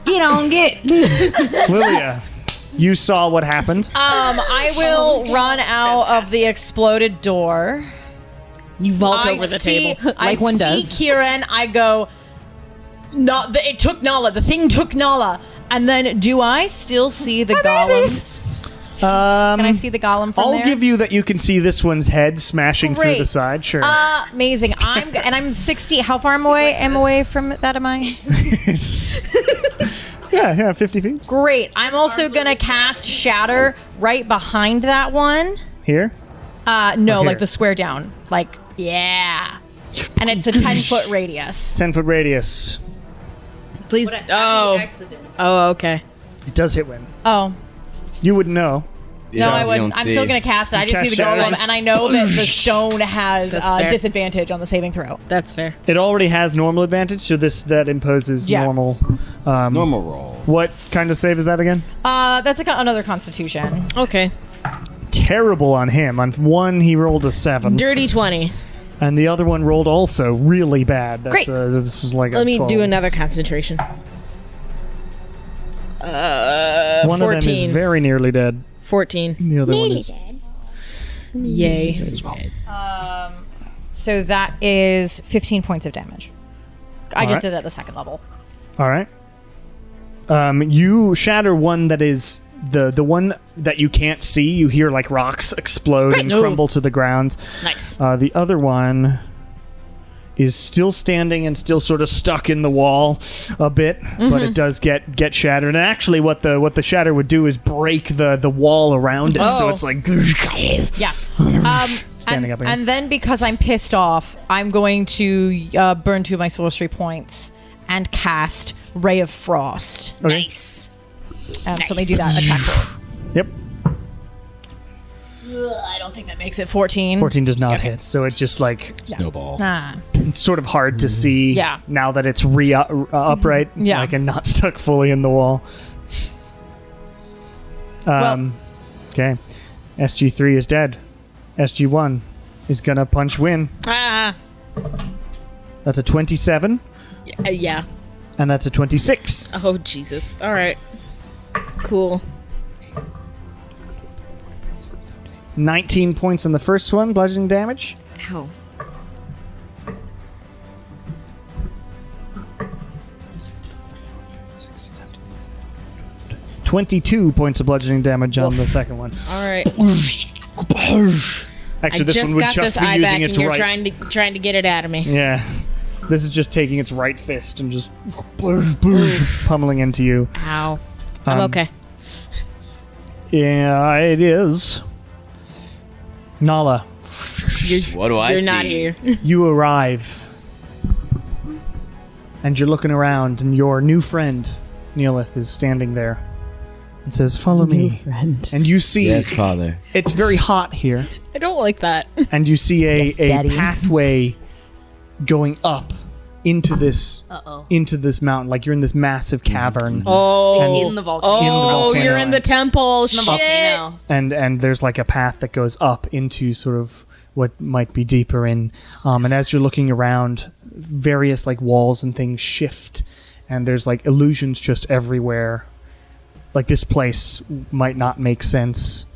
Speaker 6: Get on, get.
Speaker 1: Lilia, you saw what happened.
Speaker 8: I will run out of the exploded door.
Speaker 3: You vault
Speaker 8: I
Speaker 3: over the
Speaker 8: see-
Speaker 3: table.
Speaker 8: I
Speaker 9: Like one
Speaker 8: see
Speaker 9: does.
Speaker 8: Kieran. I go. It took Nala. The thing took Nala. And then, do I still see the golems? Can I see the golem from
Speaker 1: I'll
Speaker 8: there?
Speaker 1: give you that you can see this one's head smashing through
Speaker 8: Great.
Speaker 1: the side. Sure.
Speaker 8: Amazing. I'm 60. How far am away from that? Am I?
Speaker 1: yeah, 50 feet.
Speaker 8: Great. I'm also gonna cast Shatter right behind that one.
Speaker 1: Here.
Speaker 8: No,
Speaker 1: here.
Speaker 8: like the square down. Like, yeah. And it's a 10-foot radius.
Speaker 1: 10-foot radius.
Speaker 3: Please.
Speaker 6: What a happy
Speaker 3: Oh.
Speaker 6: accident.
Speaker 3: Oh, okay.
Speaker 1: It does hit win.
Speaker 8: Oh.
Speaker 1: You wouldn't know.
Speaker 8: No, I wouldn't. I'm still going to cast it. I just
Speaker 1: cast
Speaker 8: see the
Speaker 1: Shatter.
Speaker 8: golem, and I know that the stone has
Speaker 3: That's fair.
Speaker 8: disadvantage on the saving throw.
Speaker 3: That's fair.
Speaker 1: It already has normal advantage, so that imposes
Speaker 8: Yeah.
Speaker 1: normal.
Speaker 4: Normal roll.
Speaker 1: What kind of save is that again?
Speaker 8: That's another Constitution.
Speaker 3: Okay.
Speaker 1: Terrible on him. On one, he rolled a 7,
Speaker 3: Dirty 20.
Speaker 1: and the other one rolled also really bad. That's,
Speaker 8: Great.
Speaker 1: This is like a
Speaker 3: Let me
Speaker 1: 12.
Speaker 3: do another concentration.
Speaker 1: One
Speaker 3: 14.
Speaker 1: of them is very nearly dead.
Speaker 3: 14.
Speaker 1: The other one is
Speaker 3: Yay.
Speaker 8: So that is 15 points of damage. I just
Speaker 1: right.
Speaker 8: did it at the second level.
Speaker 1: all right. You shatter one that is the one that you can't see. You hear like rocks explode and crumble to the ground.
Speaker 3: Nice.
Speaker 1: The other one is still standing and still sort of stuck in the wall a bit, but it does get shattered. And actually, what the shatter would do is break the wall around it, so
Speaker 3: Oh.
Speaker 1: it's like
Speaker 8: Yeah.
Speaker 1: Standing up again.
Speaker 8: And then because I'm pissed off, I'm going to burn 2 of my sorcery points and cast Ray of Frost.
Speaker 1: Okay.
Speaker 3: Nice.
Speaker 8: So let me do that attack roll.
Speaker 1: Yep.
Speaker 8: I don't think that makes it 14.
Speaker 1: 14 does not hit, so it's just like
Speaker 4: Snowball.
Speaker 8: Nah.
Speaker 1: it's sort of hard to see.
Speaker 8: Yeah.
Speaker 1: Now that it's upright,
Speaker 8: Yeah.
Speaker 1: like and not stuck fully in the wall. Okay. SG3 is dead. SG1 is gonna punch win.
Speaker 3: Ah.
Speaker 1: That's a 27,
Speaker 3: Yeah.
Speaker 1: and that's a 26.
Speaker 3: Oh, Jesus. All right. Cool.
Speaker 1: 19 points on the first one, bludgeoning damage.
Speaker 3: Ow.
Speaker 1: $22 points of bludgeoning damage on the second one.
Speaker 3: All right.
Speaker 1: Actually,
Speaker 3: I
Speaker 1: this
Speaker 3: just
Speaker 1: one would
Speaker 3: got
Speaker 1: just
Speaker 3: this
Speaker 1: be
Speaker 3: eye
Speaker 1: using
Speaker 3: back,
Speaker 1: its
Speaker 3: and you're
Speaker 1: right.
Speaker 3: trying to get it out of me.
Speaker 1: Yeah. This is just taking its right fist and just pummeling into you.
Speaker 3: Ow. I'm okay.
Speaker 1: Yeah, it is. Nala,
Speaker 4: What do I
Speaker 3: You're
Speaker 4: see?
Speaker 3: not here.
Speaker 1: you arrive. And you're looking around, and your new friend, Neelith, is standing there and says, "Follow me."
Speaker 9: Friend.
Speaker 1: And you see
Speaker 10: Yes, Father.
Speaker 1: it's very hot here,
Speaker 3: I don't like that.
Speaker 1: and you see a
Speaker 9: Daddy.
Speaker 1: pathway going up into this mountain, like you're in this massive cavern.
Speaker 3: Oh.
Speaker 5: In the volcano.
Speaker 1: In the
Speaker 3: Oh,
Speaker 1: volcano.
Speaker 3: you're in the temple.
Speaker 5: The
Speaker 3: Shit.
Speaker 5: volcano.
Speaker 1: And there's like a path that goes up into sort of what might be deeper in. And as you're looking around, various like walls and things shift, and there's like illusions just everywhere. Like this place might not make sense,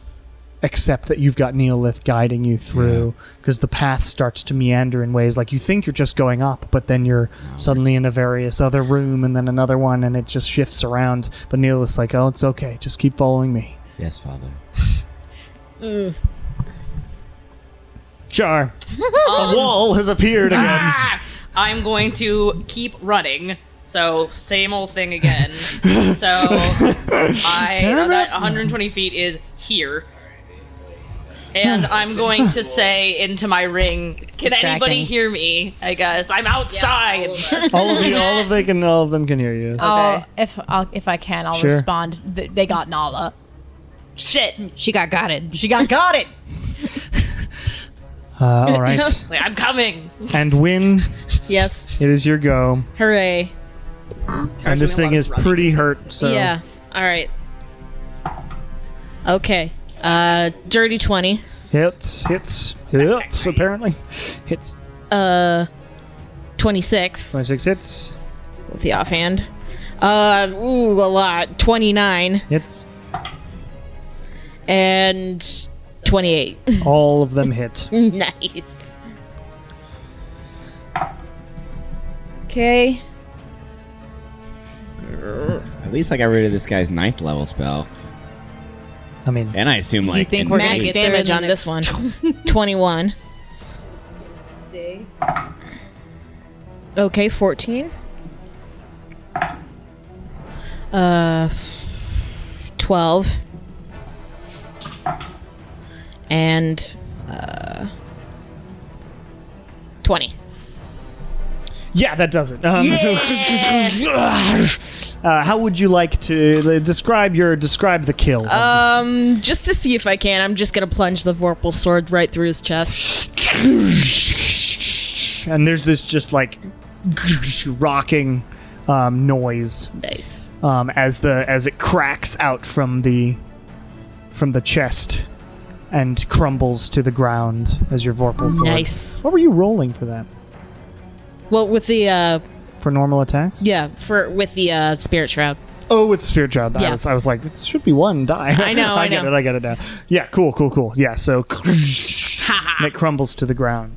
Speaker 1: except that you've got Neolith guiding you through, because the path starts to meander in ways like you think you're just going up, but then you're suddenly in a various other room and then another one, and it just shifts around. But Neolith's like, oh, it's okay, just keep following me.
Speaker 10: Yes, Father.
Speaker 1: Char, a wall has appeared again.
Speaker 5: I'm going to keep running. So, same old thing again. So, that 120 feet is here. And I'm going to say into my ring, can anybody hear me? I guess. I'm outside.
Speaker 1: All of them can hear you.
Speaker 5: Okay.
Speaker 8: If I can, I'll
Speaker 1: Sure.
Speaker 8: respond. They got Nala.
Speaker 5: Shit.
Speaker 6: She got it.
Speaker 8: She got it.
Speaker 1: All right.
Speaker 5: It's like, I'm coming.
Speaker 1: And Win,
Speaker 3: Yes.
Speaker 1: it is your go.
Speaker 3: Hooray.
Speaker 1: And this thing is pretty hurt, so...
Speaker 3: Yeah. All right. Okay. Dirty 20.
Speaker 1: Hits, apparently. Hits.
Speaker 3: 26
Speaker 1: 26 hits.
Speaker 3: with the offhand. A lot. 29
Speaker 1: Hits.
Speaker 3: and 28.
Speaker 1: All of them hit.
Speaker 3: Nice. Okay.
Speaker 4: At least I got rid of this guy's 9th level spell.
Speaker 1: I mean...
Speaker 4: And I assume like...
Speaker 6: think we're gonna
Speaker 3: Max
Speaker 6: get there
Speaker 3: damage
Speaker 6: in
Speaker 3: on
Speaker 6: the
Speaker 3: this one. 21. Okay, 14. 12. And 20.
Speaker 1: Yeah, that does it. How would you like to describe the kill?
Speaker 3: Just to see if I can, I'm just gonna plunge the Vorpal sword right through his chest.
Speaker 1: And there's this just like rocking noise
Speaker 3: Nice.
Speaker 1: as it cracks out from the chest and crumbles to the ground as your Vorpal sword.
Speaker 3: Nice.
Speaker 1: What were you rolling for that?
Speaker 3: Well, with the
Speaker 1: For normal attacks?
Speaker 3: with the Spirit Shroud.
Speaker 1: Oh, with Spirit Shroud.
Speaker 3: Yeah.
Speaker 1: I was like, it should be one die.
Speaker 3: I know, I know.
Speaker 1: I get it now. Yeah, cool. Yeah, so and it crumbles to the ground.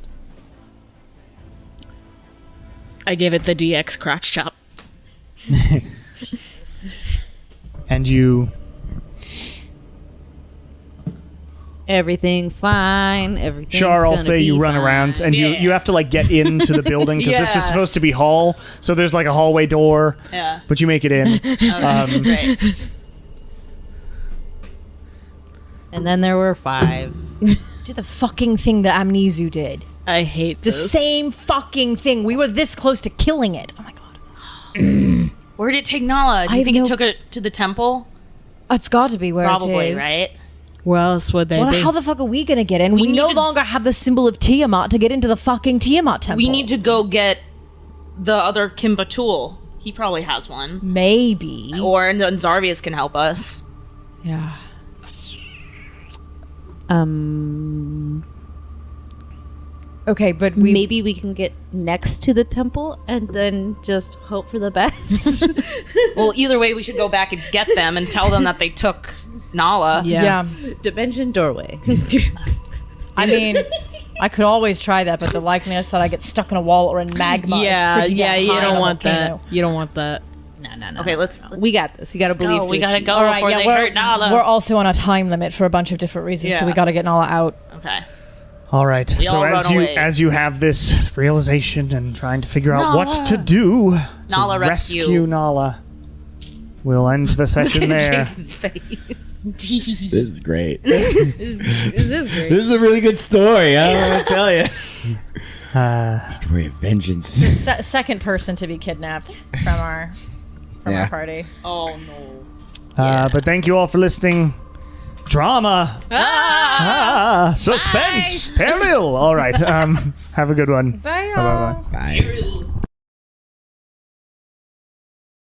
Speaker 3: I gave it the DX crotch chop.
Speaker 1: And you...
Speaker 6: Everything's fine. Everything's
Speaker 1: Char, I'll
Speaker 6: gonna
Speaker 1: say
Speaker 6: be
Speaker 1: you run
Speaker 6: fine.
Speaker 1: around, and
Speaker 5: Yeah.
Speaker 1: you have to like get into the building because this
Speaker 5: Yeah.
Speaker 1: is supposed to be hall. So there's like a hallway door,
Speaker 5: Yeah.
Speaker 1: but you make it in.
Speaker 5: Great.
Speaker 6: And then there were 5.
Speaker 8: Did the fucking thing that Amnesu did.
Speaker 3: I hate
Speaker 8: The
Speaker 3: this.
Speaker 8: same fucking thing. We were this close to killing it. Oh my god.
Speaker 5: Where did it take Nala? Do
Speaker 8: I
Speaker 5: you
Speaker 8: have
Speaker 5: think it
Speaker 8: no-
Speaker 5: took it to the temple?
Speaker 8: It's got to be where
Speaker 5: Probably,
Speaker 8: it is.
Speaker 5: right?
Speaker 3: Where else would they
Speaker 8: Well,
Speaker 3: be?
Speaker 8: how the fuck are we gonna get in?
Speaker 5: We
Speaker 8: We
Speaker 5: need
Speaker 8: no
Speaker 5: to-
Speaker 8: longer have the symbol of Tiamat to get into the fucking Tiamat temple.
Speaker 5: We need to go get the other Kimba tool. He probably has one.
Speaker 8: maybe.
Speaker 5: Or and then Zarvius can help us.
Speaker 8: Yeah. Okay, but we
Speaker 6: Maybe we can get next to the temple and then just hope for the best.
Speaker 5: Well, either way, we should go back and get them and tell them that they took Nala.
Speaker 8: yeah.
Speaker 6: Dimension doorway.
Speaker 8: I mean, I could always try that, but the likeliness that I get stuck in a wall or in magma is pretty damn
Speaker 3: you
Speaker 8: high on
Speaker 3: don't
Speaker 8: a
Speaker 3: want
Speaker 8: volcano.
Speaker 3: that. You don't want that.
Speaker 6: No.
Speaker 5: Okay, let's
Speaker 6: We got this. You got to believe.
Speaker 5: We gotta
Speaker 6: Tucci.
Speaker 5: go
Speaker 8: All right,
Speaker 5: before
Speaker 8: yeah,
Speaker 5: they
Speaker 8: we're,
Speaker 5: hurt Nala.
Speaker 8: we're also on a time limit for a bunch of different reasons, so
Speaker 5: Yeah.
Speaker 8: we got to get Nala out.
Speaker 5: Okay.
Speaker 1: All right.
Speaker 5: We
Speaker 1: So
Speaker 5: all
Speaker 1: as
Speaker 5: run
Speaker 1: you
Speaker 5: away.
Speaker 1: as you have this realization and trying to figure out what
Speaker 5: Nala.
Speaker 1: to do to
Speaker 5: Nala rescue.
Speaker 1: Nala, we'll end the session there.
Speaker 5: Jason's face.
Speaker 4: This is great.
Speaker 3: This is great.
Speaker 4: This is a really good story. I don't know what to tell you. Story of vengeance.
Speaker 8: Second person to be kidnapped from our
Speaker 4: Yeah.
Speaker 8: party.
Speaker 5: Oh no.
Speaker 1: But thank you all for listening. Drama. Suspense. Peril. All right. Have a good one.
Speaker 8: Bye,
Speaker 1: Bye-bye.
Speaker 4: Bye.